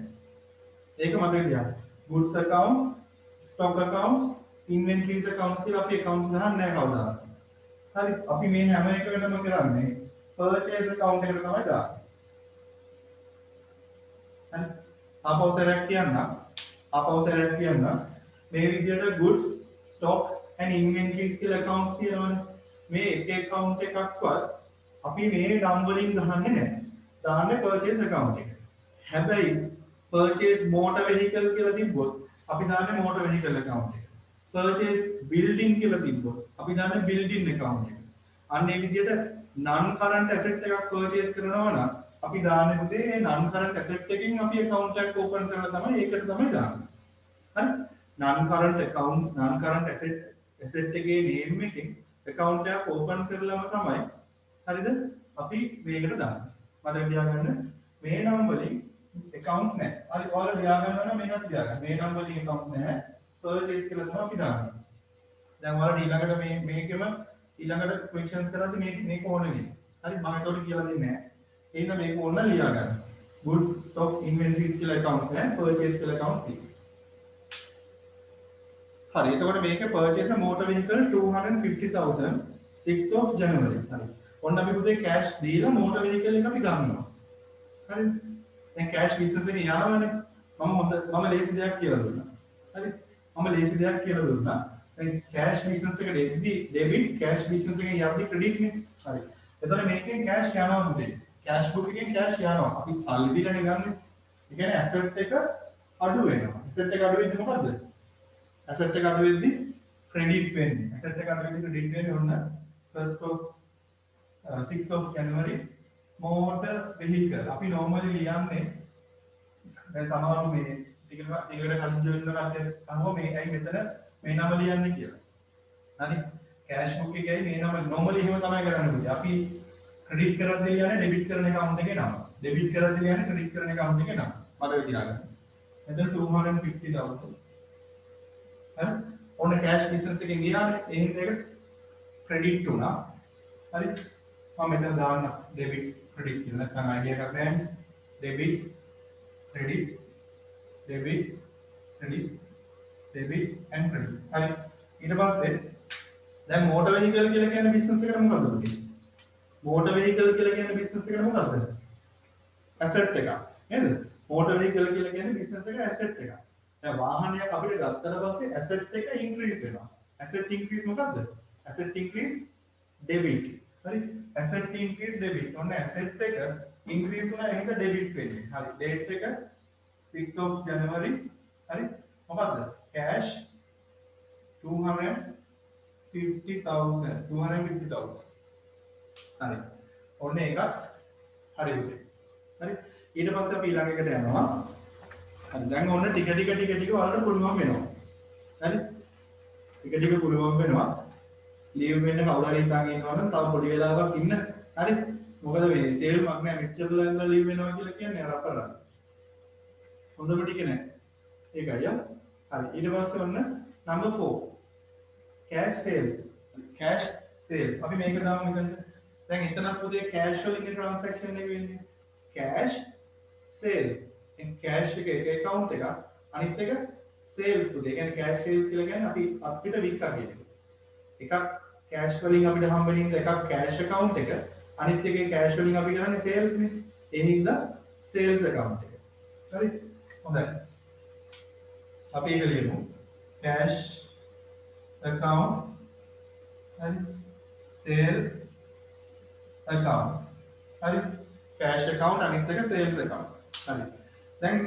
ඒක මතක තියාගන්න. goods account, stock account, inventories accounts කියලා අපි accounts ගහන්නේ නැහැ කවදාවත්. හරි. අපි මේ හැම එකකටම කරන්නේ purchase account එකට තමයි දාන්නේ. හරි. ආපෞසරයක් කියන්න මේ විදිහට goods, stock and inventories කියලා accounts තියෙනවනේ. මේ එක account එකක්වත් අපි මේ නම් වලින් ගහන්නේ නැහැ. දාන්නේ purchase account එකට. හැබැයි purchase motor vehicle කියලා තිබ්බොත් අපි දාන්නේ motor vehicle account එකට. purchase building කියලා තිබ්බොත් අපි දාන්නේ building account එකට. අන්න ඒ විදිහට non current asset එකක් purchase කරනවා නම් අපි දාන්නේ පුතේ ඒ non current asset එකකින් අපි account එකක් open කරලා තමයි ඒකට තමයි දාන්නේ. හරි? non current asset එකේ name එකෙන් account එකක් open කරලාම තමයි හරිද? අපි මේකට දාන්නේ. මතක තියාගන්න මේ නම් වලින් account නැහැ. හරි ඔයාලා ලියා ගන්නවා නම් මේකත් ලියාගන්න. මේ නම් වලින් account නැහැ. purchase කියලා තමයි අපි දාන්නේ. දැන් ඔයාලා ඊළඟට මේකෙම ඊළඟට questions කරද්දී මේක ඕන වෙන්නේ. හරි මම ඒකට කියලා දෙන්නේ නැහැ. එහෙනම් මේක ඕන ලියා ගන්න. goods, stocks, inventories කියලා accounts නැහැ. purchase කියලා accounts තියෙනවා. හරි එතකොට මේකේ purchase motor vehicle 250,000 6th of January. හරි. ඔන්න අපි පුතේ cash දීලා motor vehicle එක අපි ගන්නවා. හරිද? දැන් cash business එකේ යනවනේ. මම ලේසි දෙයක් කියලා දුන්නා. හරි. මම ලේසි දෙයක් කියලා දුන්නා. දැන් cash business එකට එද්දි debit, cash business එකෙන් යද්දි credit නේ. හරි. එතකොට මේකෙන් cash යනවා පුතේ. cash book එකෙන් cash යනවා. අපි සල්ලි දීලානේ ගන්නෙ. ඒ කියන්නේ asset එක අඩු වෙනවා. asset එක අඩු වෙද්දි මොකද්ද? asset එක අඩු වෙද්දි credit වෙන්නේ. asset එක අඩු වෙද්දි credit වෙන්නේ ඔන්න 6th of January motor vehicle. අපි normally ලියන්නේ දැන් සමහරව මේ ටිකට කලින් ජොයින් කරලා අහුව මේ ඇයි මෙතන මේ නම ලියන්නේ කියලා. හරි cash book එකේ මේ නම normally එහෙම තමයි කරන්නේ. අපි credit කරද්දී ලියන්නේ debit කරන account එකේ නම. debit කරද්දී ලියන්නේ credit කරන account එකේ නම. මතක තියාගන්න. මෙතන 250,000. හරි ඔන්න cash business එකෙන් ගියානේ ඒ හින්දා ඒක credit වුණා. හරි මම මෙතන දාන්න debit credit කියලා නැත්නම් idea එකක් නැහැ. debit credit debit credit debit and credit. හරි ඊට පස්සේ දැන් motor vehicle කියලා කියන business එකට මොකද වෙන්නේ? motor vehicle කියලා කියන business එකට මොකක්ද? asset එකක් නේද? motor vehicle කියලා කියන්නේ business එකේ asset එකක්. දැන් වාහනයක් අපිට ගත්තට පස්සේ asset එක increase වෙනවා. asset increase මොකද්ද? asset increase debit. හරි asset increase debit. ඔන්න asset එක increase වුණා එහෙනම් debit වෙන්නේ. හරි date එක 6th of January. හරි මොකද්ද? cash 250,000. හරි ඔන්න ඒකත් හරි උදේ. හරි ඊට පස්සේ අපි ඊළඟ එකට යනවා. හරි දැන් ඔන්න ටික ඔයාලට පුළුවන් වෙනවා. හරි ටික පුළුවන් වෙනවා. ලීව් වෙන්න කවුරු හරි ඉඳන් ඉන්නවනම් තව පොඩි වෙලාවක් ඉන්න. හරි මොකද වෙන්නේ? තේරුමක් නැහැ මෙච්චර ලඟ ලීව් වෙනවා කියලා කියන්නේ අර අපරාධ. හොඳම ටික නෑ. ඒකයි යා. හරි ඊට පස්සේ ඔන්න number 4 cash sales. cash sales අපි මේක දාමු මෙතනට. දැන් එතනත් පුතේ cash වලින් transaction එක වෙන්නේ. cash sales. දැන් cash එක account එක අනිත් එක sales පුතේ. ඒ කියන්නේ cash sales කියලා කියන්නේ අපි අපිට වික්කා කියන එක. එකක් cash වලින් අපිට හම්බ වෙන එකක් cash account එක අනිත් එකේ cash වලින් අපි කරන්නේ sales නේ. ඒ හින්දා sales account එක. හරි? හොඳයි. අපි ඒක ලියමු. cash account and sales account. හරි cash account අනිත් එක sales account. හරි. දැන්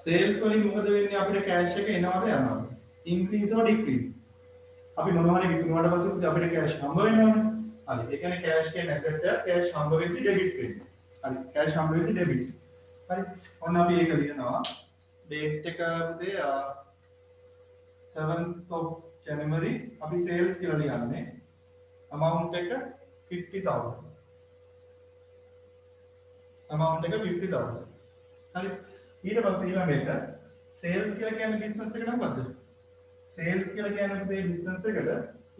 sales වලින් මොකද වෙන්නේ අපිට cash එක එනවද යනවද? increase or decrease? අපි මොනවා හරි විකුණුවාට පස්සේ අපිට cash හම්බ වෙනවනේ. හරි. ඒ කියන්නේ cash කියන asset එක cash හම්බ වෙද්දි debit වෙනවා. හරි. cash හම්බ වෙද්දි debit. හරි. ඔන්න අපි ඒක ලියනවා. date එක පුතේ 7th of January අපි sales කියලා ලියන්නේ. amount එක 50,000. amount එක 50,000. හරි. ඊට පස්සේ ඊළඟට sales කියලා කියන්නේ business එකට මොකද්ද? sales කියලා කියන්නේ පුතේ business එකට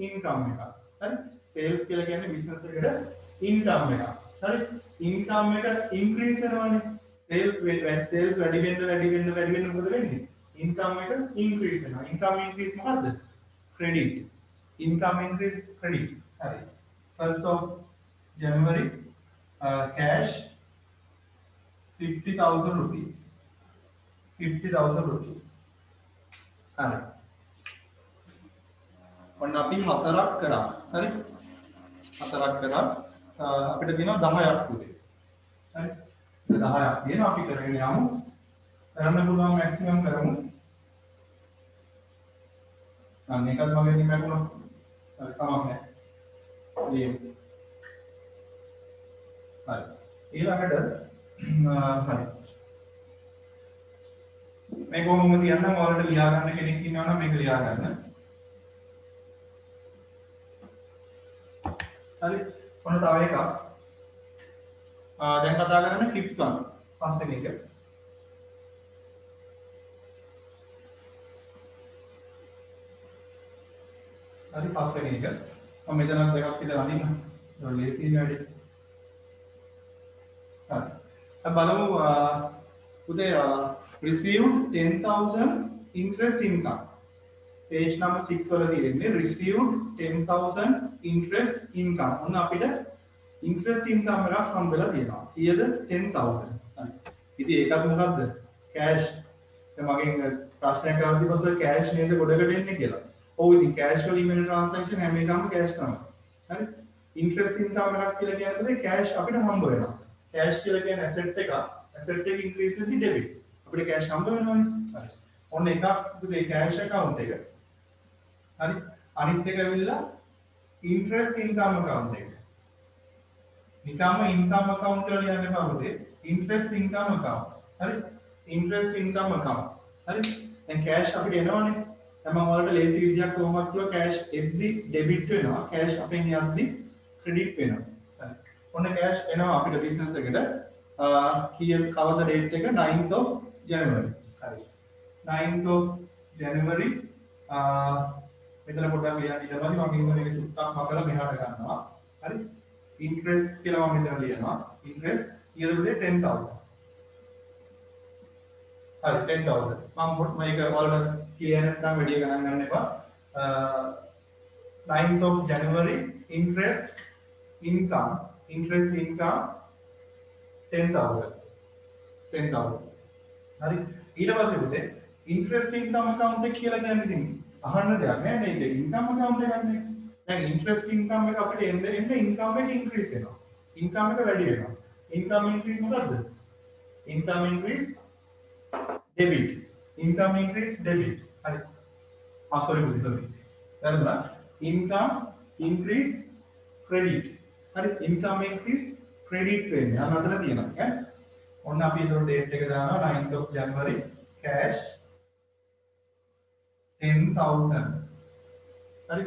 income එක. හරි. sales කියලා කියන්නේ business එකට income එක. හරි. income එක increase වෙනවානේ. sales වැඩි වෙන්න මොකද වෙන්නේ? income එක increase වෙනවා. income increase මොකද්ද? credit. income increase credit. හරි. 1st of January cash 50,000 rupees. 50,000 rupees. හරි. ඔන්න අපි හතරක් කරා. හරි. හතරක් කරා. අපිට තියෙනවා 10ක් පුතේ. හරි. 10ක් තියෙනවා අපි කරගෙන යමු. කරන්න පුළුවන් මැක්සිමම් කරමු. අන්න එකත් මගේ ඉතින් මැකුණා. හරි කමක් නැහැ. ලියමු. හරි. ඊළඟට හරි. මේ කොහොමද කියන්නම් ඔයාලට ලියා ගන්න කෙනෙක් ඉන්නවා නම් මේක ලියා ගන්න. හරි. ඔන්න තව එකක්. දැන් කතා කරන්නේ fifth one. පස්වෙනි එක. හරි පස්වෙනි එක. මම මෙතන දෙකක් විතර අඳින්න. ඒක ලේසි වැඩි. හරි. අපි බලමු පුතේ received 10,000 interest income. Page number 6 වල තියෙන්නේ received 10,000 interest income. ඔන්න අපිට interest income එකක් හම්බෙලා තියෙනවා. කීයද? 10,000. හරි. ඉතින් ඒකත් මොකද්ද? cash. දැන් මගෙන් ප්‍රශ්නයක් කරද්දී පස්සේ cash නේද ගොඩකට එන්නේ කියලා. ඔව් ඉතින් cash වලින් වෙන transaction හැම එකම cash තමයි. හරි. interest income එකක් කියලා කියන්නේ cash අපිට හම්බ වෙනවා. cash කියලා කියන්නේ asset එකක්. asset එක increase වෙද්දී debit. අපිට cash හම්බ වෙනවනේ. හරි. ඔන්න එකක් පුතේ cash account එක. හරි. අනිත් එක ඇවිල්ලා interest income account එක. නිකම්ම income account කියලා ලියන්න එපා පුතේ. interest income account. හරි. interest income account. හරි. දැන් cash අපිට එනවනේ. දැන් මම ඔයාලට ලේසි විදියක් කොහොමද කිව්වා cash එද්දි debit වෙනවා. cash අපෙන් යද්දි credit වෙනවා. හරි. ඔන්න cash එනවා අපිට business එකට. කවද date එක 9th of January. හරි. 9th of January මෙතන පොඩ්ඩක් ලියන්න ඊට පස්සේ මම ඉන්න එක චුට්ටක් මකලා මෙහාට ගන්නවා. හරි. interest කියලා මම මෙතන ලියනවා. interest ඊළඟට 10,000. හරි 10,000. මම මේක ඔයාලට කියන නම් වැඩි ගණන් ගන්න එපා. 9th of January interest income 10,000. 10,000. හරි. ඊට පස්සේ පුතේ interest income account එක කියලා කියන්නේ ඉතින් අහන්න දෙයක් නෑ මේක income account එකක් නේ. දැන් interest income එක අපිට එන්න income එක increase වෙනවා. income එක වැඩි වෙනවා. income increase මොකද්ද? income increase debit. income increase debit. හරි. sorry. දැන් income increase credit. හරි income increase credit වෙන්නේ. අන්න අතන තියෙනවා ඈ. ඔන්න අපි ඒතර date එක දානවා 9th of January cash 10,000. හරි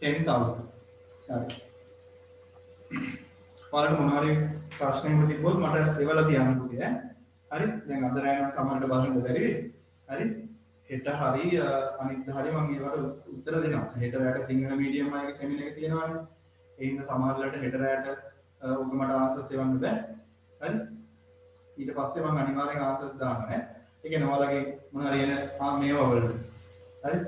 10,000. හරි. ඔයාලට මොනවා හරි ප්‍රශ්නයක් තිබ්බොත් මට ඒවල තියන්න පුළුවන් ඈ. හරි. දැන් අද රෑ නම් කමෙන්ට් බලන්න බැරි වෙයි. හරි. හෙට හරි අනිත් හරි මම ඒවට උත්තර දෙනවා. හෙට රෑට සිංහල මීඩියම් එකේ සෙමිනාර් එක තියෙනවානේ. ඒ ඉන්න සමහරලාට හෙට රෑට ඔක මට ආන්සර්ස් දෙවන්න බෑ. හරි. ඊට පස්සේ මම අනිවාර්යෙන් ආන්සර්ස් දානවා ඈ. ඒ කියන්නේ ඔයාලගේ මොන හරි එන මේවා වලට. හරි.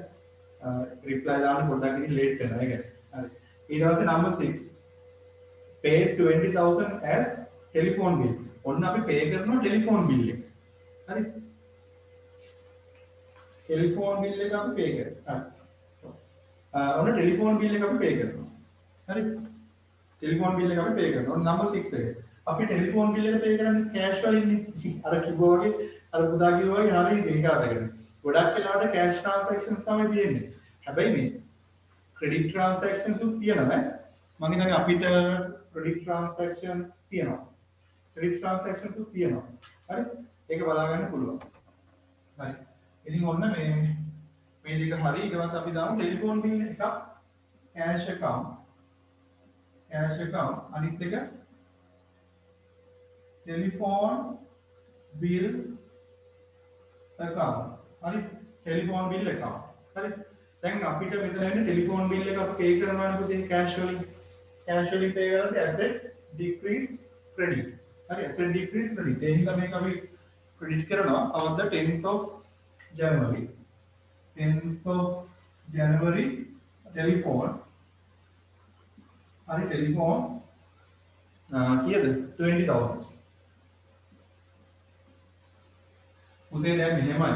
reply දාන්න පොඩ්ඩක් ඉතින් late වෙනවා ඒක. හරි. ඊට පස්සේ number 6 pay 20,000 as telephone bill. ඔන්න අපි pay කරනවා telephone bill එක. හරි. telephone bill එක අපි pay කරනවා. හරි. ඔන්න telephone bill එක අපි pay කරනවා. හරි. ටෙලිෆෝන් බිල් එක අපි පේ කරනවා. නම්බර් 6 එක. අපි ටෙලිෆෝන් බිල් එක පේ කරන්නේ කෑෂ් වලින්නේ. අර කිව්වා වගේ අර පුතා කිව්වා වගේ හරිය දෙක අතකට. ගොඩක් වෙලාවට කෑෂ් ට්‍රාන්සැක්ෂන්ස් තමයි තියෙන්නේ. හැබැයි මේ ක්‍රෙඩිට් ට්‍රාන්සැක්ෂන්ස් උත් තියෙනවා. මම හිතන්නේ අපිට ක්‍රෙඩිට් ට්‍රාන්සැක්ෂන්ස් තියෙනවා. ක්‍රෙඩිට් ට්‍රාන්සැක්ෂන්ස් උත් තියෙනවා. හරි? ඒක බලා ගන්න පුළුවන්. හරි. ඉතින් ඔන්න මේ ටික හරි. ඊට පස්සේ අපි දාමු ටෙලිෆෝන් බිල් එකක් කෑෂ් account අනිත් එක ටෙලිෆෝන් බිල් account. හරි? Telephone bill account. හරි? දැන් අපිට මෙතන ඉන්නේ ටෙලිෆෝන් බිල් එක අපි පේ කරනවා නේද කෑෂ් වලින්. කෑෂ් වලින් පේ කරද්දී asset decrease credit. හරි? asset decrease credit. ඒ හින්දා මේක අපි credit කරනවා on the 10th of January. 10th of January telephone. හරි ටෙලිෆෝන් කීයද 20000. උදේ දැන් මෙහෙමයි.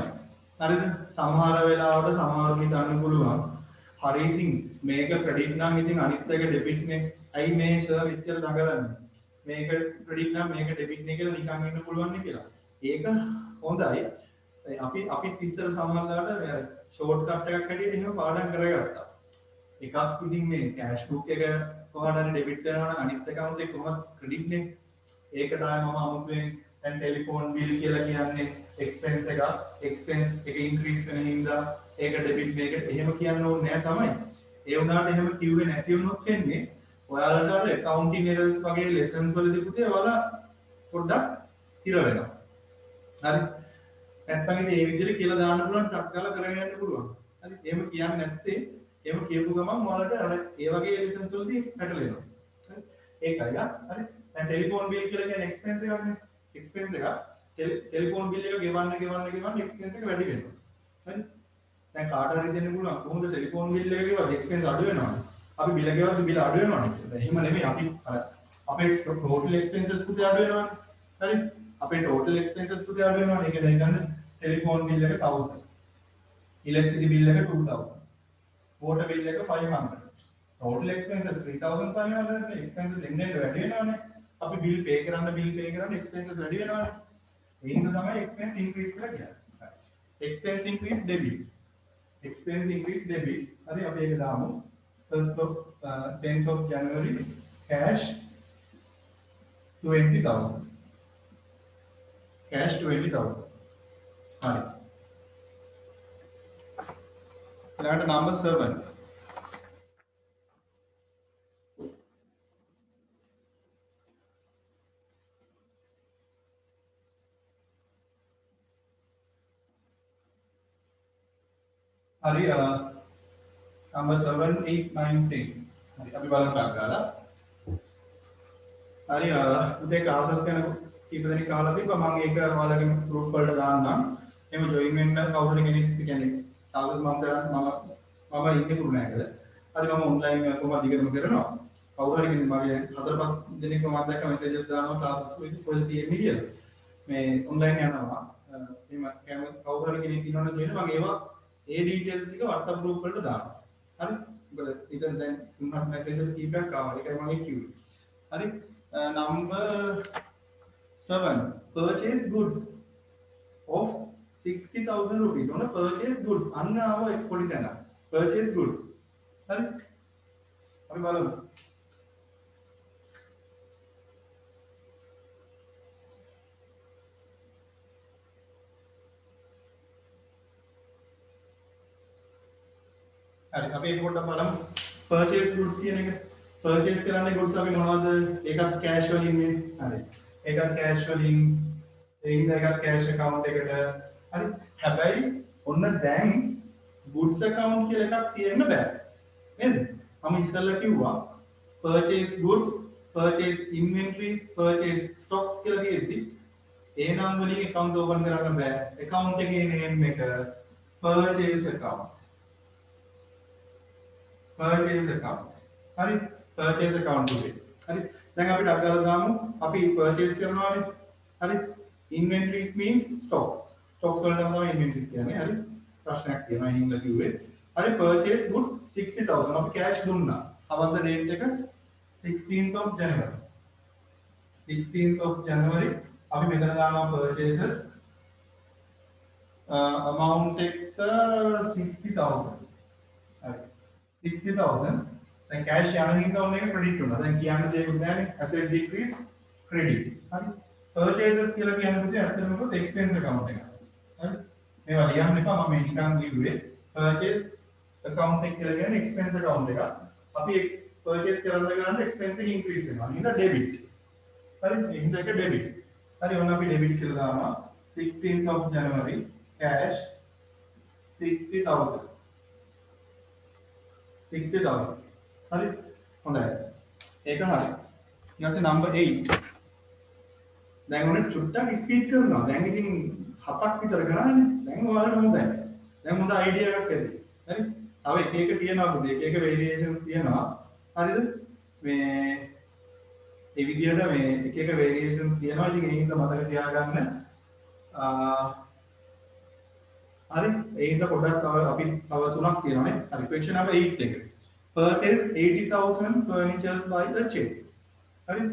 හරිද? සමහර වෙලාවට සමහරව හිතන්න පුළුවන්. හරි ඉතින් මේක ක්‍රෙඩිට් නම් ඉතින් අනිත් එක ඩෙබිට් නේ. ඇයි මේ සර් විතර දඟලන්නේ? මේක ක්‍රෙඩිට් නම් මේක ඩෙබිට් නේ කියලා නිකන් ඉන්න පුළුවන් නේ කියලා. ඒක හොඳයි. අපි ඉස්සර සමහරවිට ෂෝට් කට් එකක් හැටියට එහෙම පාඩම් කරගත්තා. එකක් ඉතින් මේ කෑෂ් බුක් එක කොහොමද හරි ඩෙබිට් කරනවා නම් අනිත් account එක කොහොමද ක්‍රෙඩිට් නේ. ඒක තමයි මම අමුතුවෙන් දැන් ටෙලිෆෝන් බිල් කියලා කියන්නේ එක්ස්පෙන්ස් එක ඉන්ක්‍රීස් වෙන හින්දා ඒක ඩෙබිට් මේකට එහෙම කියන්න ඕනේ නෑ තමයි. ඒ වුණාට එහෙම කිව්වේ නැති වුණොත් වෙන්නේ ඔයාලට අර accounting errors වගේ lessons වලදී පුතේ ඔයාලා පොඩ්ඩක් හිර වෙනවා. හරි? නැත්නම් ඉතින් මේ විදිහට කියලා දාන්න පුළුවන් ටක් ගාලා කරගෙන යන්න පුළුවන්. හරි? එහෙම කියන්නේ නැත්තේ එහෙම කියපු ගමන් ඔයාලට අර ඒ වගේ lessons වලදී පැටලෙනවා. හරි? ඒකයි හරි? දැන් ටෙලිෆෝන් බිල් කියලා කියන්නේ එක්ස්පෙන්ස් එකක් නේ. එක්ස්පෙන්ස් එක ටෙලිෆෝන් බිල් එක ගෙවන්න එක්ස්පෙන්ස් එක වැඩි වෙනවා. හරි? දැන් කාට හරි දෙන්න පුළුවන් කොහොමද ටෙලිෆෝන් බිල් එක ගෙවුවා එක්ස්පෙන්ස් අඩු වෙනවද? අපි බිල ගෙවද්දි බිල අඩු වෙනවනේ කියලා. එහෙම නෙමෙයි අපි අපේ ටෝටල් එක්ස්පෙන්සස් පුතේ අඩු වෙනවනේ. හරි? අපේ ටෝටල් එක්ස්පෙන්සස් පුතේ අඩු වෙනවනේ. ඒක දැන් ගන්න ටෙලිෆෝන් බිල් එක 1000. ඉලෙක්ට්‍රිසිටි බිල් එක 2000. water bill එක 500. total expenses 3500 expenses එන්නේ වැඩි වෙනවනේ. අපි bill pay කරන්න expenses වැඩි වෙනවනේ. ඒ හින්දා තමයි expense increase කියලා කියන්නේ. expense increase debit. expense increase debit. හරි අපි ඒක දාමු. 10th of January cash 20000. cash 20000. හරි. ඊළඟට number 7. හරි number 7 8 9 10. හරි අපි බලමු ගාලා. හරි උදේ ක්ලාසස් ගැන කීප දෙනෙක් අහලා තිබ්බා. මම ඒක ඔයාලගේ group වලට දාන්නම්. එහෙම join වෙන්න කවුරුද කෙනෙක් කියන්නේ තාවස් මම ඉන්නේ කුරුණෑගල. හරි මම ඔන්ලයින් කොහොමද දිගටම කරනවා. කවුරු හරි කෙනෙක් මගේ හතර පහ දෙනෙක් මම දැක්ක මෙසේජ් එකක් දානවා ක්ලාසස් වලදී කොහෙද තියෙන්නේ කියලා. මේ ඔන්ලයින් යනවා. එහෙම කවුරු හරි කෙනෙක් ඉන්නවනම් කියන්න මම ඒවා ඒ ඩීටේල්ස් ටික WhatsApp group වලට දානවා. හරි? මොකද ඉතින් දැන් තුන්හත් මෙසේජස් කීපයක් ආවා. ඒකයි මම කිව්වේ. හරි? number 7 purchase goods of 60,000 rupees. On a purchase goods අන්න ආව එක පොඩි තැන. purchase goods. හරි? අපි බලමු. හරි අපි ඒක පොඩ්ඩක් බලමු. purchase goods කියන එක purchase කරන්නේ goods අපි මොනවද? ඒකත් cash වලින් නේ. හරි. ඒකත් cash වලින් ඒකින්ද එකත් cash account එකට. හරි. හැබැයි ඔන්න දැන් goods account කියලා එකක් තියෙන්න බෑ. නේද? මම ඉස්සෙල්ලා කිව්වා purchase goods, purchase inventories, purchase stocks කියලා කියෙද්දි ඒ නම් වලින් account open කරන්න බෑ. account එකේ name එක purchase account. purchase account. හරි purchase account එකේ. හරි දැන් අපිට අගලා දාමු අපි purchase කරනවානේ. හරි inventories means stocks. stocks වලට තමයි inventories කියන්නේ. හරි ප්‍රශ්නයක් තියෙනවා ඉංග්‍රීසි කිව්වේ. හරි purchase goods 60000 අපි cash දුන්නා. අවන්ද date එක 16th of January. 16th of January අපි මෙතන දානවා purchases amount එක 60000. හරි. 60000 දැන් cash යන හින්දා ඔන්න එක credit වුණා. දැන් කියන්න දෙයක් නැහැ asset decrease credit. හරි. purchases කියලා කියන්නේ ඇත්තටම කොහොමද expense account එක. හරි. මේවා ලියන්න එපා මම මේ නිකන් කිව්වේ purchase account එක කියලා කියන්නේ expense account එක. අපි purchase කරන expense එක increase වෙනවා. නේද debit. හරි. එහෙනම් ඒක debit. හරි ඔන්න අපි debit කියලා දානවා 16th of January cash 60000. 60000. හරි. හොඳයි. ඒක හරි. ඊට පස්සේ number 8. දැන් ඔන්න චුට්ටක් ස්පීඩ් කරනවා. දැන් ඉතින් 7ක් විතර කරානේ. දැන් ඔයාලට හොඳයි. දැන් හොඳ අයිඩියා එකක් ඇති. හරි. තව එක එක තියෙනවා පුතේ. එක එක වේරියේෂන්ස් තියෙනවා. හරිද? මේ ඒ විදිහට මේ එක එක වේරියේෂන්ස් තියෙනවා. ඉතින් ඒක මතක තියාගන්න. හරි. ඒක පොඩ්ඩක් තව අපි තව තුනක් තියෙනවානේ. හරි. question number 8 එක. Purchase 80,000 furnitures by the check. හරි.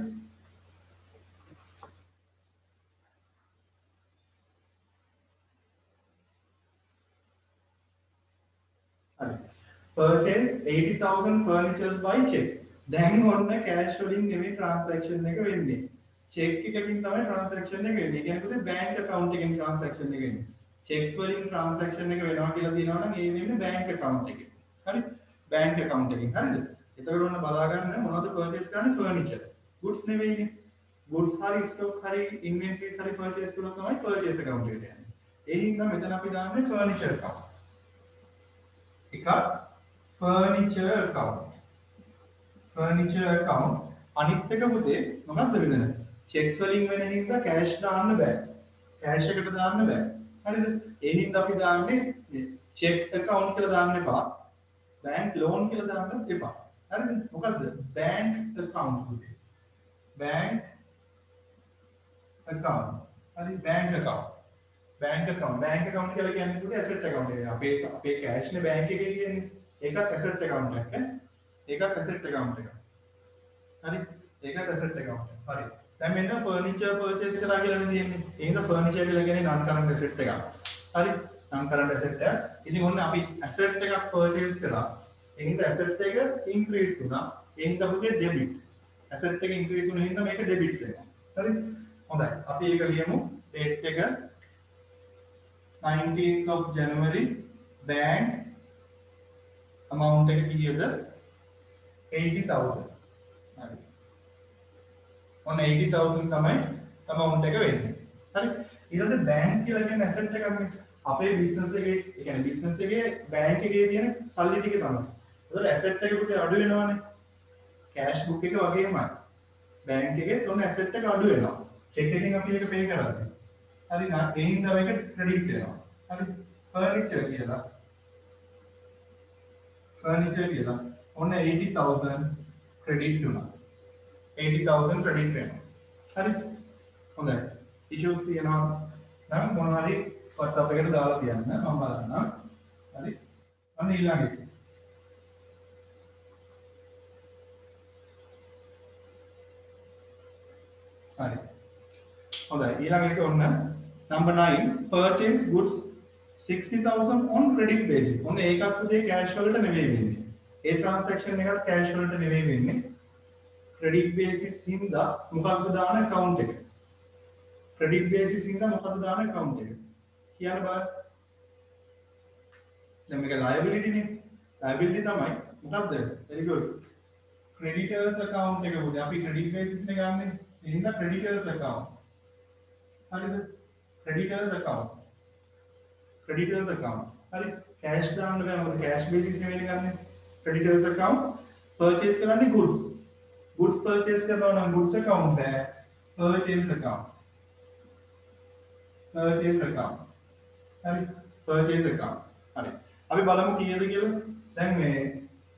Purchase 80,000 furnitures by check. දැන් ඔන්න cash වලින් නෙමෙයි transaction එක වෙන්නේ. check එකකින් තමයි transaction එක වෙන්නේ. කියන්නේ පුතේ bank account එකෙන් transaction එක වෙන්නේ. checks වලින් transaction එක වෙනවා කියලා තියෙනවා නම් ඒ වෙන්නේ bank account එකෙන්. හරි? bank account එකෙන්. හරිද? එතකොට ඔන්න බලා ගන්න මොනවද purchase කරන්නේ furniture. goods නෙවෙයිනේ. goods හරි stock හරි inventories හරි purchase කරනවා තමයි purchase account එකට යන්නේ. ඒ හින්දා මෙතන අපි දාන්නේ furniture account. එකක් furniture account. furniture account අනිත් එක පුතේ මොකක්ද වෙන්නේ? checks වලින් වෙන හින්දා cash දාන්න බෑ. cash එකට දාන්න බෑ. හරිද? ඒ හින්දා අපි දාන්නේ check account කියලා දාන්න එපා. bank loan කියලා දාන්න එපා. හරිද? මොකද්ද? bank account පුතේ. bank account. හරි bank account. bank account. bank account කියලා කියන්නේ පුතේ asset account එක. අපේ cash නේ bank එකේ තියෙන්නේ. ඒකත් asset account එකක් ඈ. ඒකත් asset account එකක්. හරි. ඒකත් asset account. හරි. දැන් මෙන්න furniture purchase කරා කියලා තියෙන්නේ. එහෙනම් furniture කියලා කියන්නේ non current asset එකක්. හරි. non current asset එක. ඉතින් ඔන්න අපි asset එකක් purchase කරා. එහෙනම් asset එක increase වුණා. එහෙනම් අපේ debit. asset එක increase වුණ හින්දා මේක debit වෙනවා. හරි. හොඳයි. අපි ඒක ලියමු. date එක 19th of January bank amount එක කීයද 80,000. හරි. ඔන්න 80,000 තමයි amount එක වෙන්නේ. හරි. ඊළඟට bank කියලා කියන්නේ asset එකක් නේ. අපේ business එකේ ඒ කියන්නේ business එකේ bank එකේ තියෙන සල්ලි ටික තමයි. ඒතකොට asset එකකට අඩු වෙනවානේ. cash book එක වගේමයි. bank එකේ ඔන්න asset එක අඩු වෙනවා. check එකෙන් අපි ඒක pay කරන්නේ. හරි නා ඒ හින්දා මේක credit වෙනවා. හරි. furniture කියලා ඔන්න 80,000 credit වුණා. 80,000 credit වෙනවා. හරි. හොඳයි. issues තියෙනවා නම් මොනවා හරි WhatsApp එකට දාලා තියන්න මම බලන්නම්. හරි. අන්න ඊළඟ එක. හරි. හොඳයි. ඊළඟ එක ඔන්න number 9 purchase goods 60,000 on credit basis. ඔන්න ඒකත් පුතේ cash වලට නෙවෙයි වෙන්නේ. ඒ transaction එකත් cash වලට නෙවෙයි වෙන්නේ. credit basis හින්දා මොකක්ද දාන account එක. credit basis හින්දා මොකක්ද දාන account එක. කියන්න බලන්න. දැන් මේක liability නේ. liability තමයි මොකක්ද? very good. creditors account එක පුතේ අපි credit basis නේ ගන්නෙ. ඒ හින්දා creditors account. හරිද? creditors account. creditors account. හරි. cash දාන්න බෑ මොකද cash basis නෙවෙයි ගන්නෙ. creditors account purchase කරන්නේ goods. goods purchase කරනවා නම් goods account බෑ. purchase account. purchase account. හරි. purchase account. හරි. අපි බලමු කීයද කියලා. දැන් මේ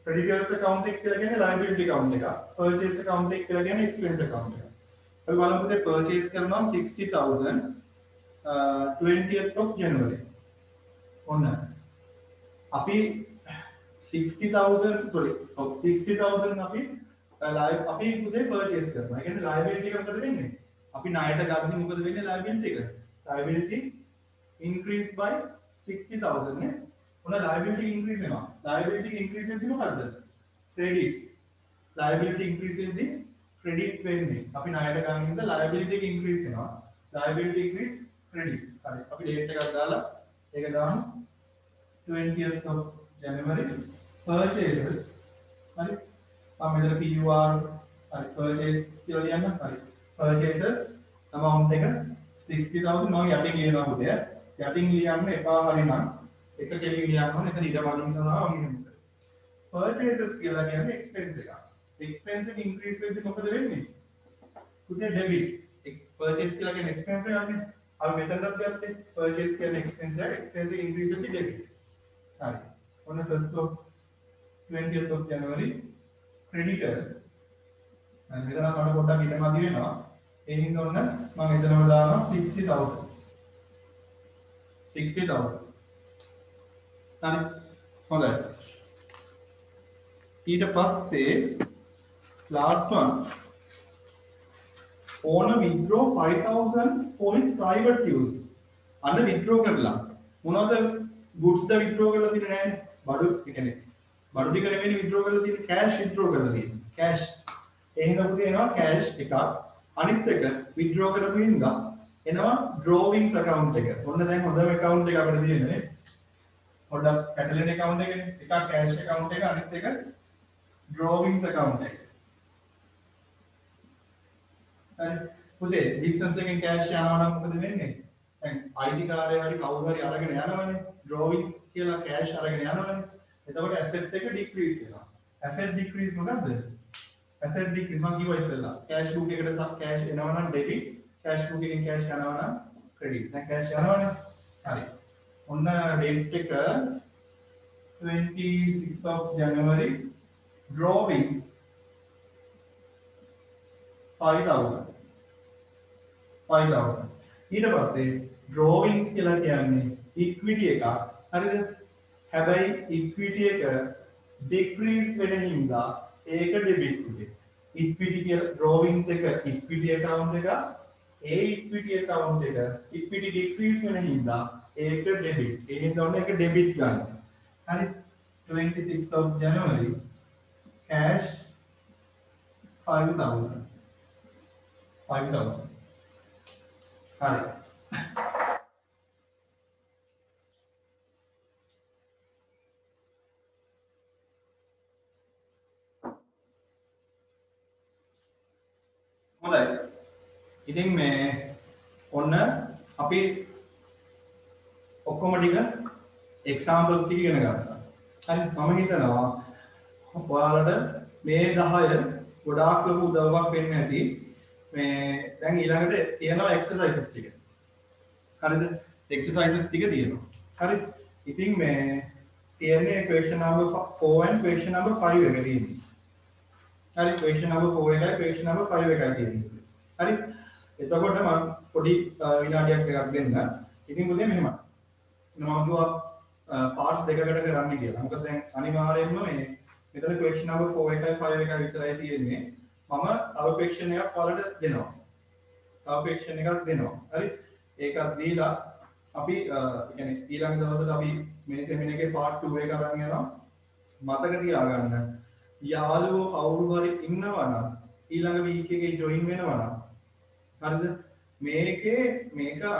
creditors account එක කියලා කියන්නේ liability account එක. purchase account එක කියලා කියන්නේ expense account එක. අපි බලමු මේ purchase කරනවා 60,000 20th of January. ඔන්න අපි 60,000 අපි live අපි පුතේ purchase කරනවා. ඒ කියන්නේ liability එක මොකද වෙන්නේ? අපි ණයට ගත්තොත් මොකද වෙන්නේ liability එක? Liability increase by 60,000 නේ. ඔන්න liability increase වෙනවා. liability increase වෙද්දි මොකද්ද? credit. liability increase වෙද්දි credit වෙන්නේ. අපි ණයට ගන්න ඉඳලා liability එක increase වෙනවා. liability increase credit. හරි. අපි date එකක් දාලා ඒක දාමු 20th of January purchases. හරි. මම මෙතන PUR හරි purchase කියලා ලියන්න. හරි. purchases amount එක 60,000 මම යටින් ලියනවා පුතේ. යටින් ලියන්න එපා හරිනම් එක කෙලින් ලියන්න ඕනේ. එතන ඉඩ වදින්න තමයි වගේ. purchases කියලා කියන්නේ expense එක. expense එක increase වෙද්දි මොකද වෙන්නේ? පුතේ debit. purchase කියලා කියන්නේ expense එකක් නේ. අපි මෙතනවත් ගත්තේ purchase කියන්නේ expense එක. expense එක increase වෙද්දි debit. හරි. ඔන්න first of 20th of January creditors මෙතන මට පොඩ්ඩක් ඉඩමදි වෙනවා. ඒ හින්දා ඔන්න මම එතනම දානවා 60,000. 60,000. හරි. හොඳයි. ඊට පස්සේ last one owner withdraw 5,000 for his private use. අන්න withdraw කරලා මොනවද goods ද withdraw කරලා තියෙන්නේ නැහැ. බඩු කියන්නේ බඩු ටික නෙවෙයි withdraw කරලා තියෙන්නේ cash withdraw කරලා තියෙන්නේ. cash එහෙනම් පුතේ එනවා cash එකක්. අනිත් එක withdraw කරපු හින්දා එනවා drawings account එක. ඔන්න දැන් හොඳම account එක අපිට තියෙන්නේ. පොඩ්ඩක් catalan account එකනේ. එකක් cash account එක අනිත් එක drawings account එක. හරි. පුතේ business එකෙන් cash යනවා නම් මොකද වෙන්නේ? දැන් IT කාර්යය හරි කවුරු හරි අරගෙන යනවනේ. drawings කියලා cash අරගෙන යනවනේ. එතකොට asset එක decrease වෙනවා. asset decrease මොකද්ද? asset decrease මම කිව්වා ඉස්සෙල්ලා. cash book එකට cash එනවා නම් debit, cash book එකෙන් cash යනවා නම් credit. දැන් cash යනවනේ. හරි. ඔන්න date එක 26th of January drawings 5,000. ඊට පස්සේ drawings කියලා කියන්නේ equity එකක්. හරිද? හැබැයි equity එක decrease වෙන හින්දා ඒක debit උනේ. equity කියලා drawings එක equity account එක ඒ equity account එක equity decrease වෙන හින්දා ඒක debit. ඒ හින්දා ඔන්න ඒක debit ගන්න. හරි 26th of January cash 5,000. 5,000. හරි. හොඳයි. ඉතින් මේ ඔන්න අපි ඔක්කොම ටික examples ටික ඉගෙන ගත්තා. හරි මම හිතනවා ඔයාලට මේ 10 ගොඩාක් ලොකු උදව්වක් වෙන්න ඇති. මේ දැන් ඊළඟට තියෙනවා exercises ටික. හරිද? exercises ටික තියෙනවා. හරි. ඉතින් මේ තියෙන්නේ question number 4 and question number 5 එක තියෙන්නේ. හරි question number 4 එකයි question number 5 එකයි තියෙන්නේ. හරි. එතකොට මම පොඩි විනාඩියක් එකක් දෙන්න. ඉතින් මුලින්ම මෙහෙම. මම කිව්වා parts දෙකකට කරන්න කියලා. මොකද දැන් අනිවාර්යයෙන්ම මේ මෙතන question number 4 එකයි 5 එකයි විතරයි තියෙන්නේ. මම තව question එකක් ඔයාලට දෙනවා. තව question එකක් දෙනවා. හරි. ඒකත් දීලා අපි يعني ඊළඟ දවසට අපි මේ seminar එකේ part 2 එක අරන් යනවා. මතක තියාගන්න. යාළුවෝ කවුරු හරි ඉන්නවා නම් ඊළඟ week එකේ join වෙනවා නම් හරිද? මේක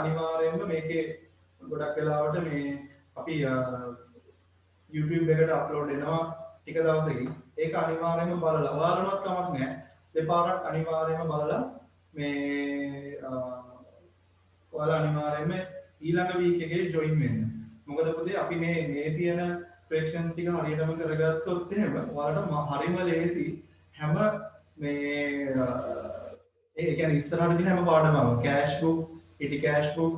අනිවාර්යයෙන්ම මේකේ ගොඩක් වෙලාවට මේ අපි YouTube එකට අප්ලෝඩ් වෙනවා ටික දවසකින්. ඒක අනිවාර්යයෙන්ම බලලා ඔයාලටවත් කමක් නැහැ. දෙපාරක් අනිවාර්යයෙන්ම බලලා මේ ඔයාලා අනිවාර්යයෙන්ම ඊළඟ week එකේ join වෙන්න. මොකද පුතේ අපි මේ තියෙන questions ටික හරියටම කරගත්තොත් එහෙම ඔයාලට හරිම ලේසි හැම මේ ඒ කියන්නේ ඉස්සරහට දින හැම පාඩමම cash book, petty cash book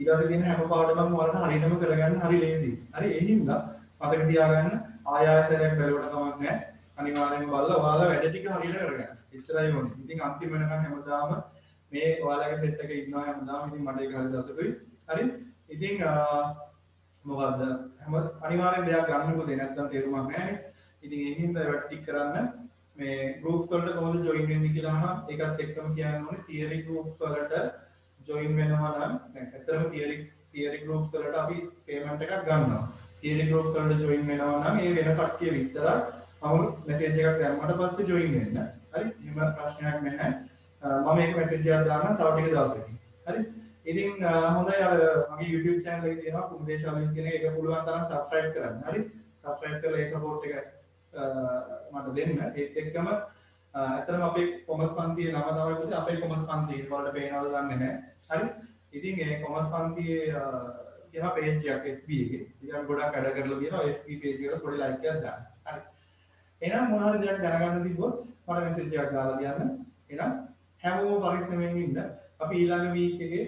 ඊළඟට දින හැම පාඩමම ඔයාලට හරියටම කරගන්න හරි ලේසි. හරි ඒ හින්දා මතක තියාගන්න ආයෙසරයක් බැලුවට කමක් නැහැ. අනිවාර්යෙන්ම බලලා ඔයාලා වැඩ ටික හරියට කරගන්න. එච්චරයි ඕනේ. ඉතින් අන්තිම වෙනකන් හැමදාම මේ ඔයාලගේ සෙට් එකේ ඉන්නවා හැමදාම. ඉතින් මට ඒක හරි සතුටුයි. හරි. ඉතින් මොකද්ද? හැම අනිවාර්යෙන් දෙයක් ගන්නකො දෙ නැත්නම් තේරුමක් නැහැ. ඉතින් ඒ හින්දා ඒවත් ටික කරන්න. මේ groups වලට කොහොමද join වෙන්නේ කියලා අහනවා. ඒකත් එක්කම කියන්න ඕනේ theory groups වලට join වෙනවා නම් දැන් ඇත්තටම theory groups වලට අපි payment එකක් ගන්නවා. theory groups වලට join වෙනවා නම් ඒ වෙන කට්ටිය විතරක් අවුල් message එකක් දැම්මට පස්සේ join වෙන්න. හරි? එහෙම ප්‍රශ්නයක් නැහැ. මම මේක message එකක් දාන්නම් තව ටික දවසකින්. හරි? ඉතින් හොඳයි අර මගේ YouTube channel එකේ තියෙනවා කුමුදේ challenge කියන එක පුළුවන් තරම් subscribe කරන්න. හරි? subscribe කරලා ඒ support එක මට දෙන්න. ඒත් එක්කම ඇත්තටම අපේ කොමර්ස් පන්තියේ නම තමයි පුතේ අපේ කොමර්ස් පන්තියේ වලට පේනවද දන්නේ නැහැ. හරි? ඉතින් ඒ කොමර්ස් පන්තියේ කියන page එකක් FB එකේ. ඉතින් ගොඩක් වැඩ කරලා තියෙනවා FB page එකට පොඩි like එකක් දාන්න. හරි. එහෙනම් මොන හරි දෙයක් දැනගන්න තිබ්බොත් මට message එකක් දාලා කියන්න. එහෙනම් හැමෝම පරිස්සමෙන් ඉන්න. අපි ඊළඟ week එකේ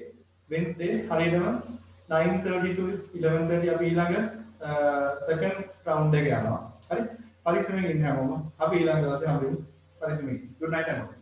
Wednesday හරියටම 9:30 to 11:30 අපි ඊළඟ second round එක යනවා. හරි? පරිස්සමෙන් ඉන්න හැමෝම. අපි ඊළඟ දවසේ හම්බෙමු. පරිස්සමෙන්. good night හැමෝම.